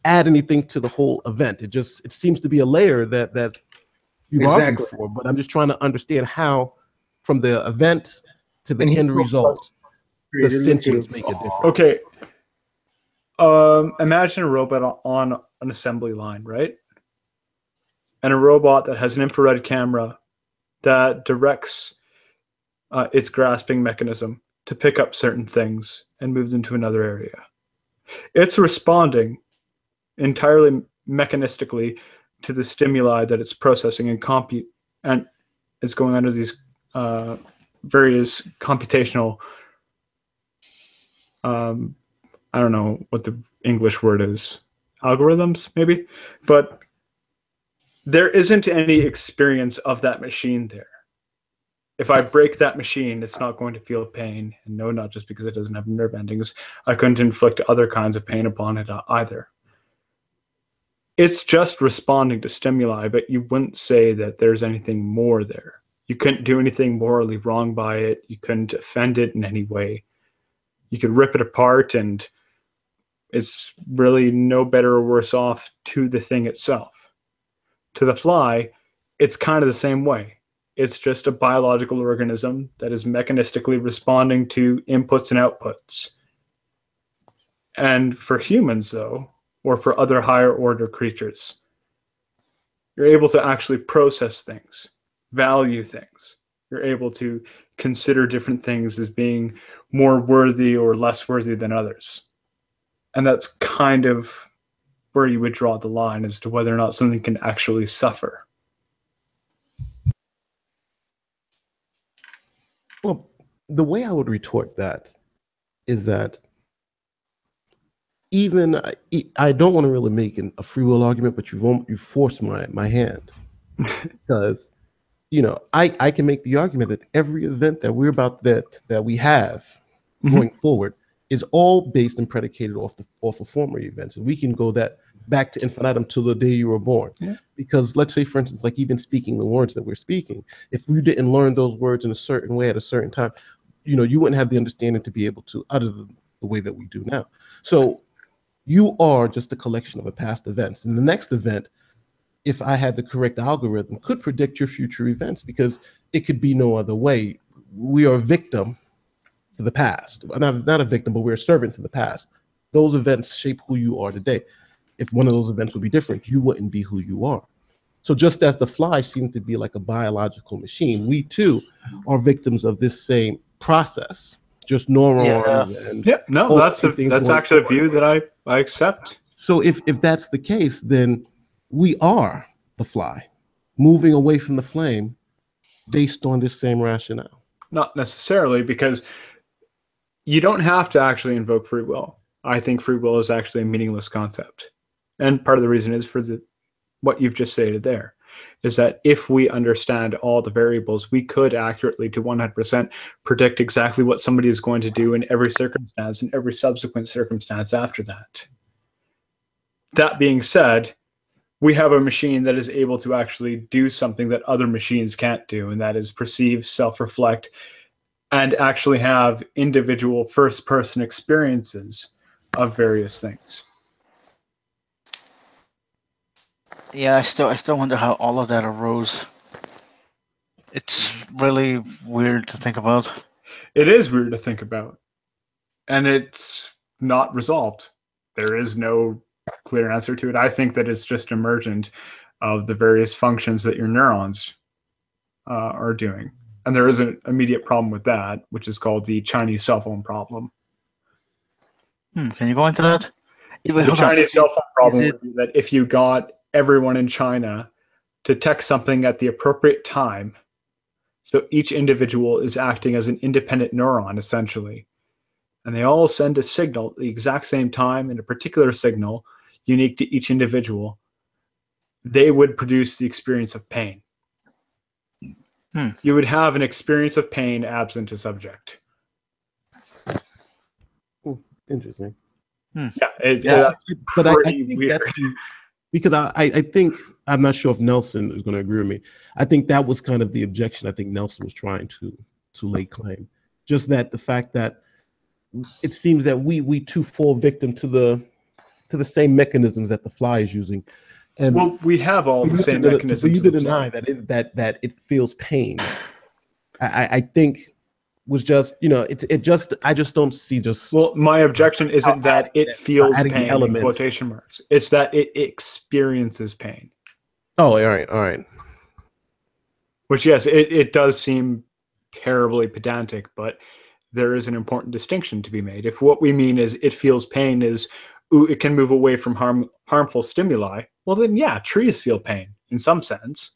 add anything to the whole event. It seems to be a layer that you've argued for, but I'm just trying to understand how from the event to the end result the sentience make a difference. Okay. Imagine a robot on an assembly line, right? And a robot that has an infrared camera that directs its grasping mechanism to pick up certain things and moves into another area. It's responding entirely mechanistically to the stimuli that it's processing and compute, and it's going under these various computational I don't know what the English word is, algorithms maybe, but there isn't any experience of that machine there. If I break that machine, it's not going to feel pain, and no, not just because it doesn't have nerve endings. I couldn't inflict other kinds of pain upon it either. It's just responding to stimuli, but you wouldn't say that there's anything more there. You couldn't do anything morally wrong by it. You couldn't offend it in any way. You could rip it apart, and it's really no better or worse off to the thing itself. To the fly, it's kind of the same way. It's just a biological organism that is mechanistically responding to inputs and outputs. And for humans, though, or for other higher order creatures, you're able to actually process things, value things. You're able to consider different things as being more worthy or less worthy than others. And that's kind of where you would draw the line as to whether or not something can actually suffer. Well, the way I would retort that is that even I don't want to really make a free will argument, but you forced my hand because I can make the argument that every event that we're about that we have going forward is all based and predicated off of former events, and we can go that back to infinitum to the day you were born. Yeah. Because let's say, for instance, like even speaking the words that we're speaking, if we didn't learn those words in a certain way at a certain time, you wouldn't have the understanding to be able to utter them the way that we do now. So you are just a collection of past events, and the next event, if I had the correct algorithm, could predict your future events because it could be no other way. We are a victim to the past. Not a victim, but we're a servant to the past. Those events shape who you are today. If one of those events would be different, you wouldn't be who you are. So just as the fly seemed to be like a biological machine, we too are victims of this same process. Just neurons and that's actually a view that I accept. So if that's the case, then we are the fly, moving away from the flame based on this same rationale. Not necessarily, because you don't have to actually invoke free will. I think free will is actually a meaningless concept. And part of the reason is for what you've just stated there, is that if we understand all the variables, we could accurately to 100% predict exactly what somebody is going to do in every circumstance and every subsequent circumstance after that. That being said, we have a machine that is able to actually do something that other machines can't do, and that is perceive, self-reflect, and actually have individual first-person experiences of various things. Yeah, I still wonder how all of that arose. It's really weird to think about. It is weird to think about. And it's not resolved. There is no clear answer to it. I think that it's just emergent of the various functions that your neurons are doing. And there is an immediate problem with that, which is called the Chinese cell phone problem. Can you go into that? The Chinese cell phone problem would be that if you got everyone in China to text something at the appropriate time, so each individual is acting as an independent neuron, essentially, and they all send a signal at the exact same time in a particular signal unique to each individual, they would produce the experience of pain. You would have an experience of pain absent a subject. Interesting. Yeah, but I think weird. Because I think, I'm not sure if Nelson is going to agree with me. I think that was kind of the objection I think Nelson was trying to lay claim. Just that the fact that it seems that we too fall victim to the same mechanisms that the fly is using. And well, we have all the same mechanisms. For you to deny that it feels pain, I think was just, I just don't see just. Well, my objection isn't that it feels pain in quotation marks. It's that it experiences pain. Oh, all right. Which, yes, it does seem terribly pedantic, but there is an important distinction to be made. If what we mean is it feels pain is, it can move away from harmful stimuli, well then, yeah, trees feel pain in some sense.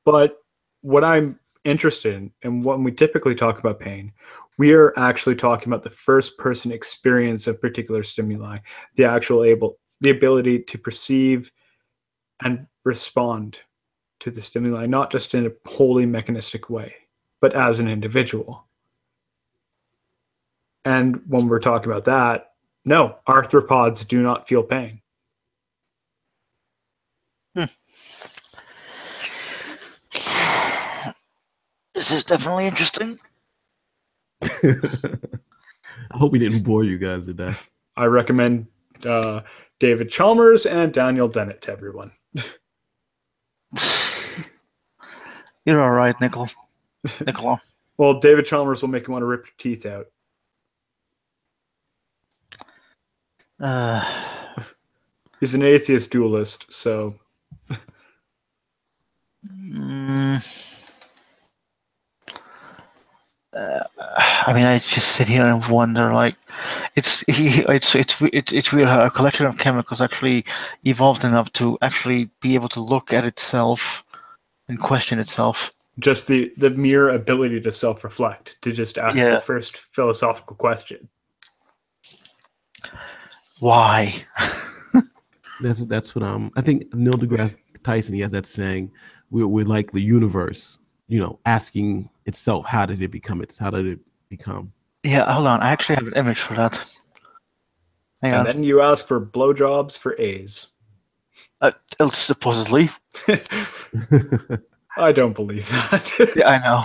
But what I'm interested in, and when we typically talk about pain, we are actually talking about the first person experience of particular stimuli, the ability to perceive and respond to the stimuli, not just in a wholly mechanistic way, but as an individual. And when we're talking about that, no, arthropods do not feel pain. This is definitely interesting. I hope we didn't bore you guys to death. I recommend David Chalmers and Daniel Dennett to everyone. You're all right, Nicola. Well, David Chalmers will make you want to rip your teeth out. He's an atheist duelist, so. I mean, I just sit here and wonder, like, it's weird how a collection of chemicals actually evolved enough to actually be able to look at itself and question itself. Just the mere ability to self-reflect, to just ask the first philosophical question. Why? That's what I think Neil deGrasse Tyson, he has that saying, we're like the universe, asking itself, how did it become? Yeah, hold on. I actually have an image for that. Hang on. And then you ask for blowjobs for A's. Supposedly. I don't believe that. Yeah, I know.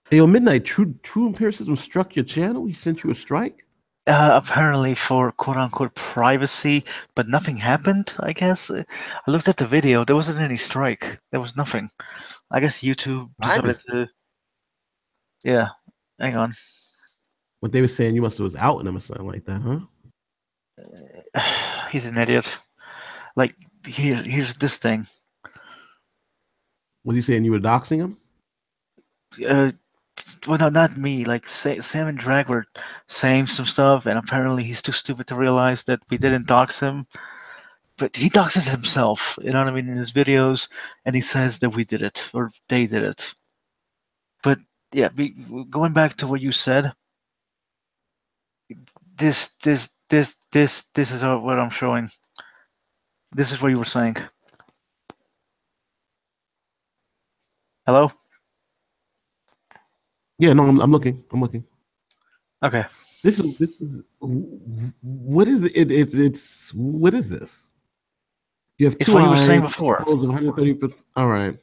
Hey, on Midnight, True Empiricism struck your channel? He sent you a strike? Apparently for quote-unquote privacy, but nothing happened, I guess. I looked at the video. There wasn't any strike. There was nothing. I guess YouTube decided to... Yeah. Hang on. What they were saying, you must have was outing him or something like that, huh? He's an idiot. Like, here's this thing. Was he saying you were doxing him? Well, no, not me. Like, Sam and Drag were saying some stuff, and apparently he's too stupid to realize that we didn't dox him. But he doxes himself, you know what I mean, in his videos, and he says that we did it, or they did it. But, yeah, going back to what you said, this is what I'm showing. This is what you were saying. Hello? Yeah, no, I'm looking. Okay. This is what is it? It's what is this? You have It's two what you were eyes, saying before. Of 130. All right.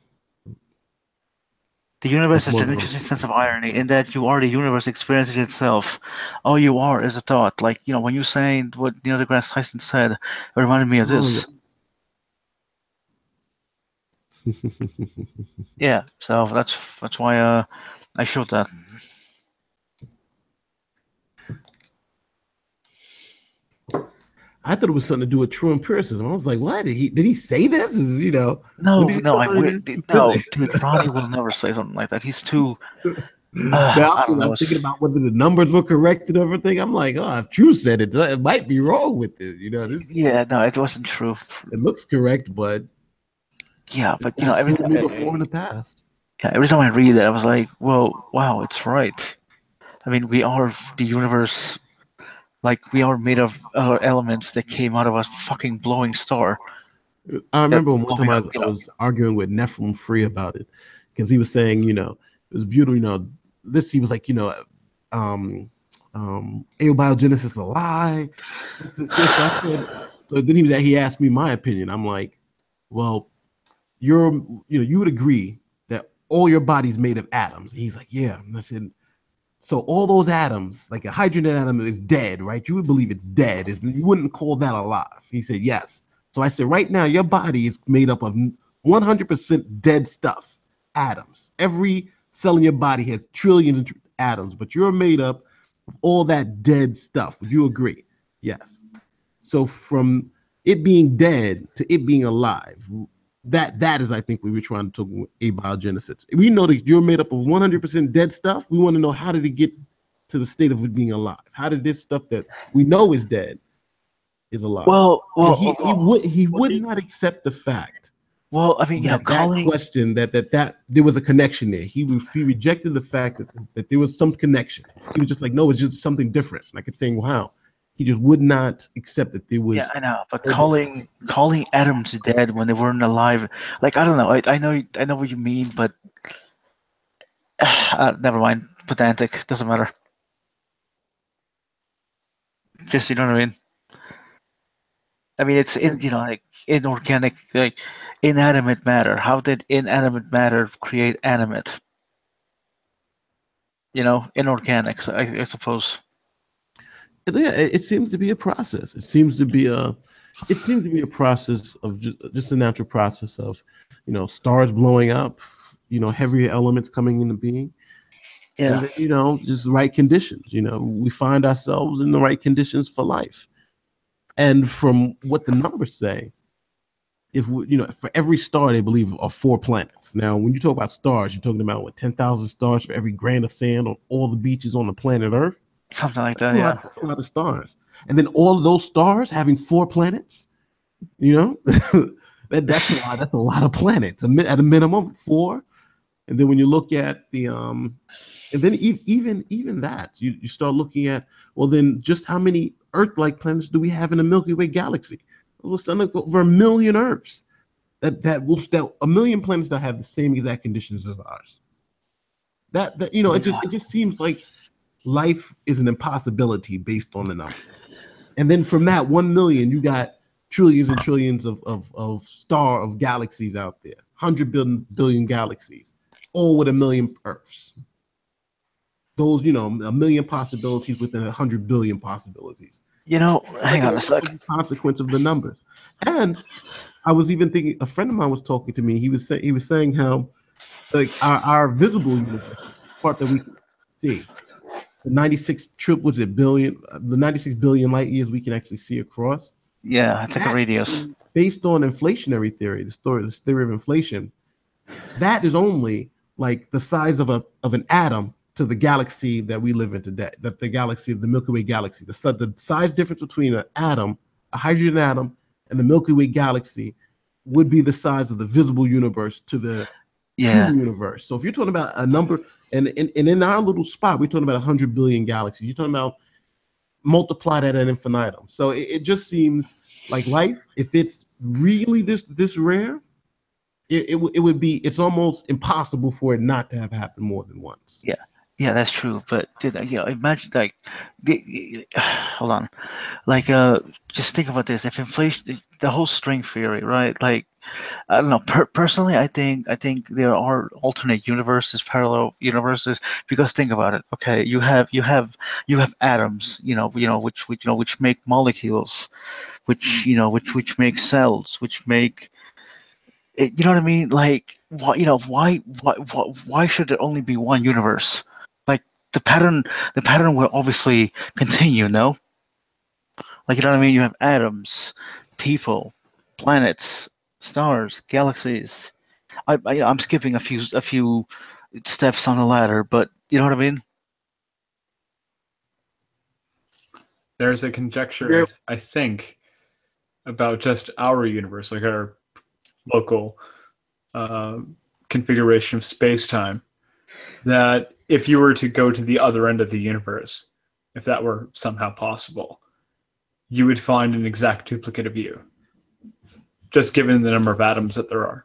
The universe is an interesting sense of irony in that you are the universe experiencing itself. All you are is a thought. Like, when you're saying what Neil deGrasse Tyson said, it reminded me of this. Yeah, so that's why I showed that. I thought it was something to do with true empiricism. I was like, what? Did he say this? No, dude, Ronnie will never say something like that. He's too. I'm thinking about whether the numbers were correct and everything. I'm like, if True said it, it might be wrong with it. Yeah, no, it wasn't true. It looks correct, but yeah, but every time in the past. Yeah, every time I read it, I was like, well, wow, it's right. I mean, we are the universe. Like, we are made of elements that came out of a fucking blowing star. I remember one time I was arguing with Nephilim Free about it, because he was saying, it was beautiful, he was like, abiogenesis is a lie. This. I said, so then he asked me my opinion. I'm like, well, you would agree that all your body's made of atoms. And he's like, yeah. And I said, so all those atoms, like a hydrogen atom is dead, right? You would believe it's dead. You wouldn't call that alive. He said, yes. So I said, right now, your body is made up of 100% dead stuff, atoms. Every cell in your body has trillions of atoms, but you're made up of all that dead stuff. Would you agree? Yes. So from it being dead to it being alive, that is, I think, we were trying to talk about abiogenesis. We know that you're made up of 100% dead stuff. We want to know, how did it get to the state of it being alive? How did this stuff that we know is dead is alive? He would not accept the fact. Well, I mean, that question that there was a connection there. He rejected the fact that there was some connection. He was just like, no, it's just something different. And I kept saying, well, how? He just would not accept that there was. Yeah, I know, but calling atoms dead when they weren't alive, like, I don't know. I know what you mean, but never mind. Pedantic, doesn't matter. Just, you know what I mean? I mean, it's in, like inorganic, like inanimate matter. How did inanimate matter create animate? Inorganics, I suppose. Yeah, it seems to be a process. It seems to be a process of just a natural process of, stars blowing up, heavier elements coming into being. Yeah. And then, just the right conditions. We find ourselves in the right conditions for life. And from what the numbers say, if for every star they believe are 4 planets. Now, when you talk about stars, you're talking about 10,000 stars for every grain of sand on all the beaches on the planet Earth. Something like that, yeah. That's a lot of stars. And then all of those stars having 4 planets, that's a lot. That's a lot of planets. At a minimum, 4. And then when you look at the and then even that, you start looking at, well, then just how many Earth-like planets do we have in the Milky Way galaxy? We'll send over 1 million Earths. That 1 million planets that have the same exact conditions as ours. It just seems like life is an impossibility based on the numbers. And then from that 1 million, you got trillions and trillions of galaxies out there, 100 billion galaxies, all with 1 million Earths. Those, 1 million possibilities within 100 billion possibilities. Hang on a sec. Consequence of the numbers. And I was even thinking, a friend of mine was talking to me. He was saying how, like, our visible universe, part that we can see, the 96 billion, the 96 billion light years we can actually see across. Yeah, it's like a radius. Based on inflationary theory, this theory of inflation, that is only like the size of an atom to the galaxy that we live in today. That the galaxy, the Milky Way galaxy, the size difference between an atom, a hydrogen atom, and the Milky Way galaxy would be the size of the visible universe to the true universe. So if you're talking about a number, and in our little spot, we're talking about 100 billion galaxies. You're talking about multiply that at infinitum. So it just seems like life, if it's really this rare, it would be, it's almost impossible for it not to have happened more than once. Yeah, that's true. But imagine like, hold on, like just think about this. If inflation, the whole string theory, right? Like, I don't know. Personally, I think there are alternate universes, parallel universes. Because think about it. Okay, you have atoms, which make molecules, which make cells, which make, you know what I mean? Like, why should there only be one universe? Like, the pattern will obviously continue, no? Like, you know what I mean? You have atoms, people, planets, stars, galaxies. I'm skipping a few steps on the ladder, but you know what I mean? There's a conjecture, I think, about just our universe, like our local configuration of space-time, that if you were to go to the other end of the universe, if that were somehow possible, you would find an exact duplicate of you, just given the number of atoms that there are.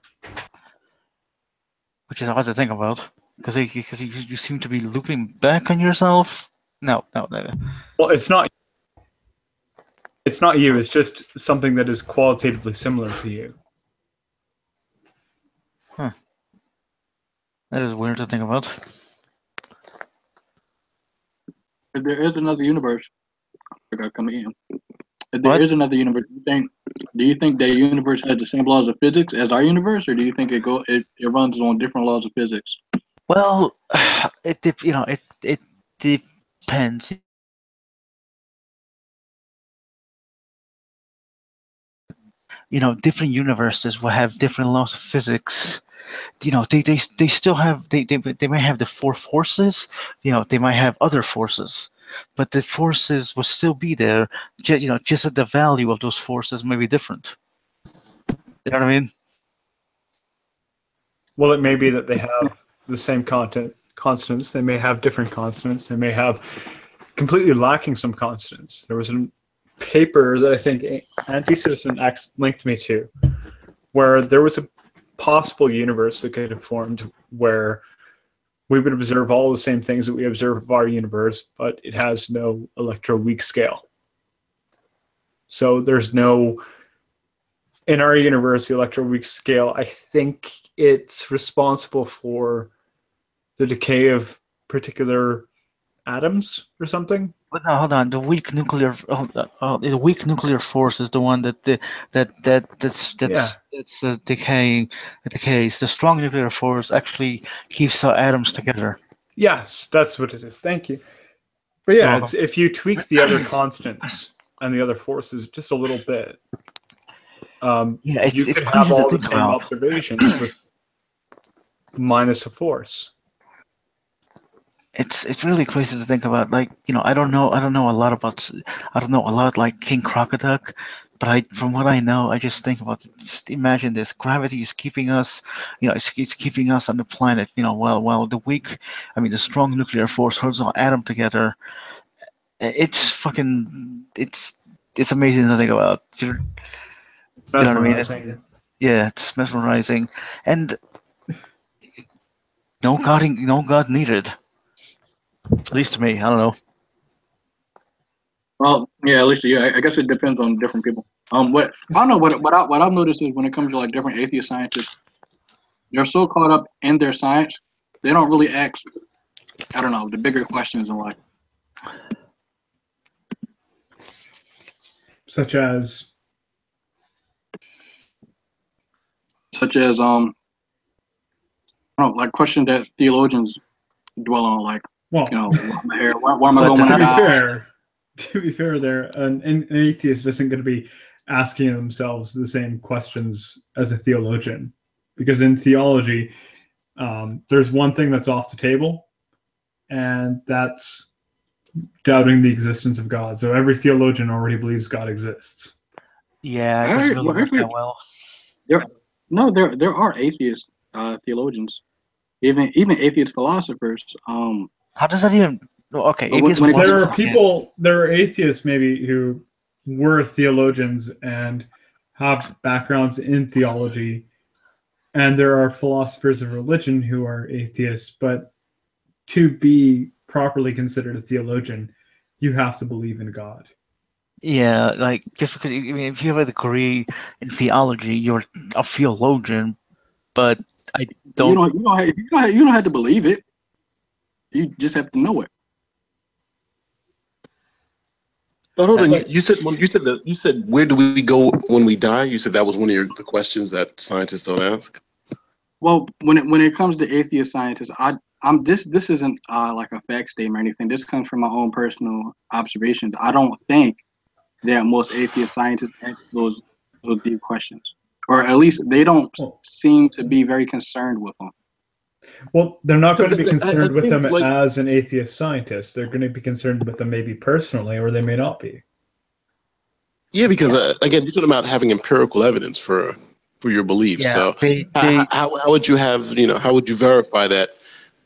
Which is hard to think about, because you seem to be looping back on yourself. No. Well, it's not you. It's just something that is qualitatively similar to you. Huh. That is weird to think about. If there is another universe, I gotta come in. If there is another universe, do you think that universe has the same laws of physics as our universe, or do you think it runs on different laws of physics? Well, it depends. Different universes will have different laws of physics. They still have, they may have the 4 forces. They might have other forces, but the forces will still be there. Just that the value of those forces may be different. You know what I mean? Well, it may be that they have the same constants. They may have different constants. They may have completely lacking some constants. There was a paper that I think Anti-Citizen X linked me to, where there was a possible universe that could have formed where we would observe all the same things that we observe of our universe, but it has no electroweak scale. So there's no in our universe, the electroweak scale, I think it's responsible for the decay of particular atoms or something. But no, hold on. The weak nuclear force is the one that's decaying. It decays. The strong nuclear force actually keeps atoms together. Yes, that's what it is. Thank you. But yeah, it's, if you tweak the other constants and the other forces just a little bit, you could have all the same observations with minus a force. It's really crazy to think about. Like, you know, I don't know a lot like King Crocoduck, but from what I know, I just think about, just imagine this: gravity is keeping us, you know, it's keeping us on the planet, you know, while the strong nuclear force holds our atom together. It's fucking, it's amazing to think about. You know what I mean? Yeah, it's mesmerizing, and no God needed. At least to me, I don't know. Well, yeah, at least yeah. I guess it depends on different people. What I don't know. What I've noticed is when it comes to like different atheist scientists, they're so caught up in their science, they don't really ask, I don't know, the bigger questions in life. Such as I don't know, like questions that theologians dwell on, like, well, you know, why am I going to die? To be fair, an atheist isn't going to be asking themselves the same questions as a theologian, because in theology, there's one thing that's off the table, and that's doubting the existence of God. So every theologian already believes God exists. Yeah, it doesn't really work that well. There are atheist theologians, even atheist philosophers. How does that even? Okay, there are atheists maybe who were theologians and have backgrounds in theology, and there are philosophers of religion who are atheists. But to be properly considered a theologian, you have to believe in God. Yeah, like, just because, I mean, if you have a degree in theology, you're a theologian. But I don't. You don't have to believe it. You just have to know it. But hold on, you said where do we go when we die? You said that was one of the questions that scientists don't ask. Well, when it comes to atheist scientists, this isn't like a fact statement or anything. This comes from my own personal observations. I don't think that most atheist scientists ask those deep questions, or at least they don't seem to be very concerned with them. Well, they're not going to be concerned with them as an atheist scientist. They're going to be concerned with them maybe personally, or they may not be. Yeah, because again, you're talking about having empirical evidence for your beliefs. Yeah, so how would you have, you know, how would you verify that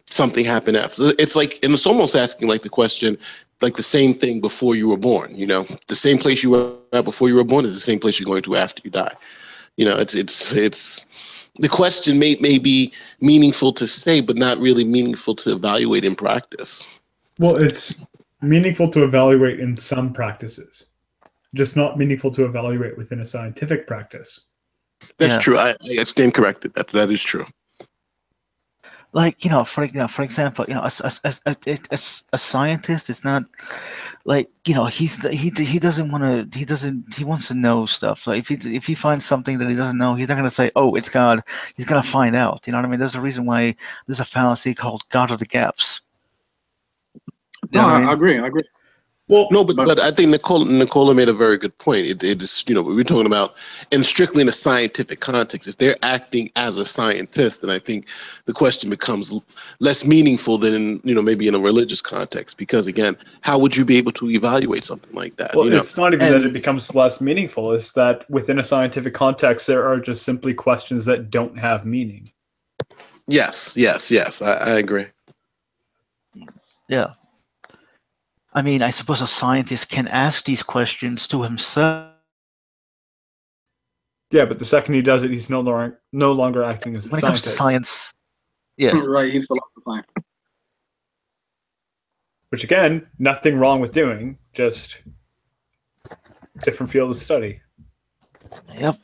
something happened after? It's like, and it's almost asking like the question, like the same thing before you were born. You know, the same place you were at before you were born is the same place you're going to after you die. You know, it's the question may be meaningful to say, but not really meaningful to evaluate in practice. Well, it's meaningful to evaluate in some practices, just not meaningful to evaluate within a scientific practice. That's true. I stand corrected. That is true. Like, for example, a scientist is not like, he doesn't want to, he wants to know stuff. Like if he finds something that he doesn't know, he's not going to say, oh, it's God. He's going to find out. You know what I mean? There's a reason why there's a fallacy called God of the gaps. No, I agree. Well, no, but I think Nicola made a very good point. It is, we're talking about, and strictly in a scientific context, if they're acting as a scientist, then I think the question becomes less meaningful than maybe in a religious context. Because again, how would you be able to evaluate something like that? Well, it's not even that it becomes less meaningful. It's that within a scientific context, there are just simply questions that don't have meaning. Yes. I agree. Yeah. I mean, I suppose a scientist can ask these questions to himself. Yeah, but the second he does it, he's no longer acting as a scientist. When it comes to science, yeah. Right, he's philosophizing. Which, again, nothing wrong with doing, just different field of study. Yep.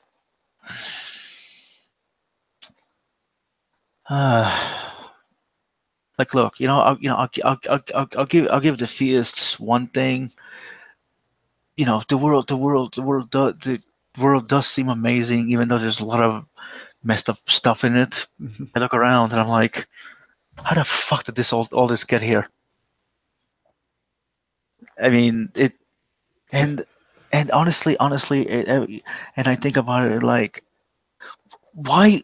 Like, look, I'll give the theists one thing. The world does seem amazing, even though there's a lot of messed up stuff in it. I look around and I'm like, how the fuck did all this get here? I mean, and honestly, and I think about it like, why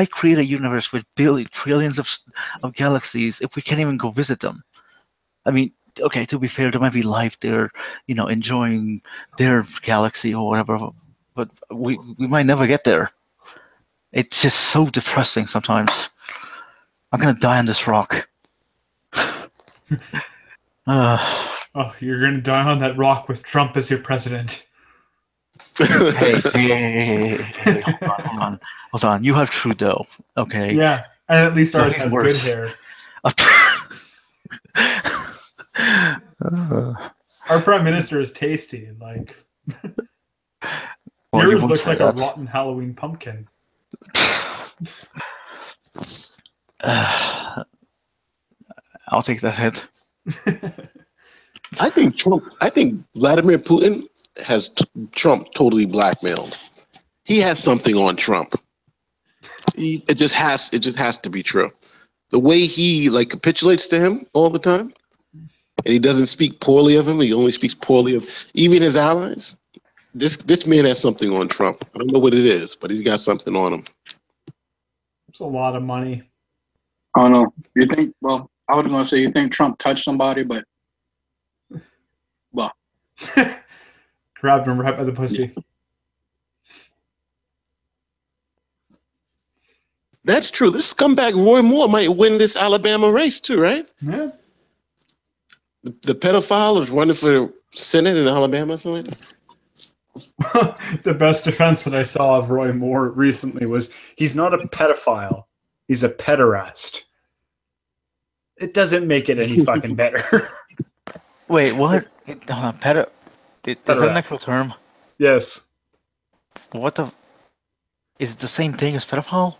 create a universe with trillions of galaxies if we can't even go visit them? I mean, okay, to be fair, there might be life there, enjoying their galaxy or whatever, but we might never get there. It's just so depressing sometimes. I'm gonna die on this rock. Oh, you're gonna die on that rock with Trump as your president. Hey, hold on. You have Trudeau, okay? Yeah, and at least ours has good hair. Our prime minister is tasty, like yours looks like a rotten Halloween pumpkin. I'll take that hit. I think Vladimir Putin has Trump totally blackmailed. He has something on Trump. It just has to be true. The way he capitulates to him all the time, and he doesn't speak poorly of him. He only speaks poorly of even his allies. This man has something on Trump. I don't know what it is, but he's got something on him. It's a lot of money. I don't know. You think? Well, I was going to say you think Trump touched somebody, but well, grabbed him right by the pussy. That's true. This scumbag Roy Moore might win this Alabama race too, right? Yeah. The pedophile is running for Senate in Alabama, or something like that. The best defense that I saw of Roy Moore recently was he's not a pedophile. He's a pederast. It doesn't make it any fucking better. Wait, what? Is that an actual term? Yes. What the? Is it the same thing as pedophile?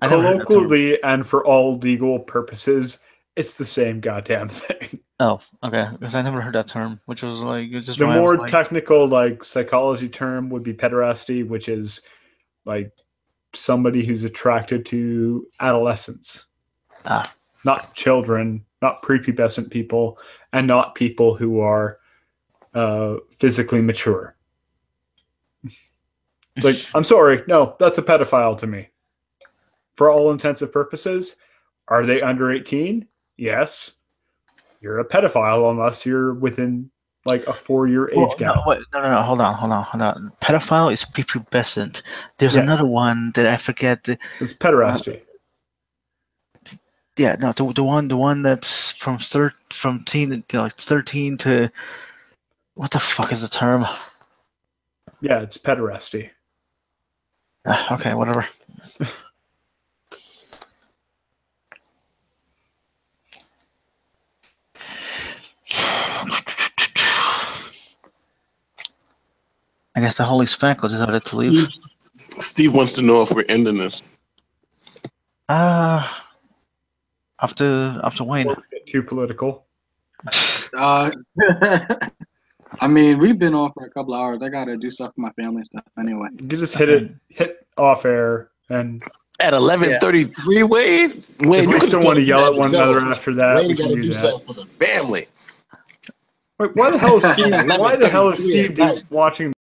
Colloquially and for all legal purposes, it's the same goddamn thing. Oh, okay. Because I never heard that term, which was just the more technical psychology term would be pederasty, which is somebody who's attracted to adolescents, not children, not prepubescent people, and not people who are physically mature. I'm sorry, no, that's a pedophile to me. For all intensive purposes, are they under 18? Yes. You're a pedophile unless you're within a 4-year age gap. No, hold on. Pedophile is prepubescent. There's another one that I forget. It's pederasty. Yeah, no, the one that's from 13 to what the fuck is the term? Yeah, it's pederasty. Okay, whatever. I guess the Holy Spackle decided to leave. Steve wants to know if we're ending this. After Wayne. Too political. I mean, we've been off for a couple of hours. I gotta do stuff for my family and stuff anyway. You just hit off air and at 11:33, Wade. If we still want to yell at one another after that, we can do that. For the family. Wait, why the hell is Steve? Why the hell is Steve watching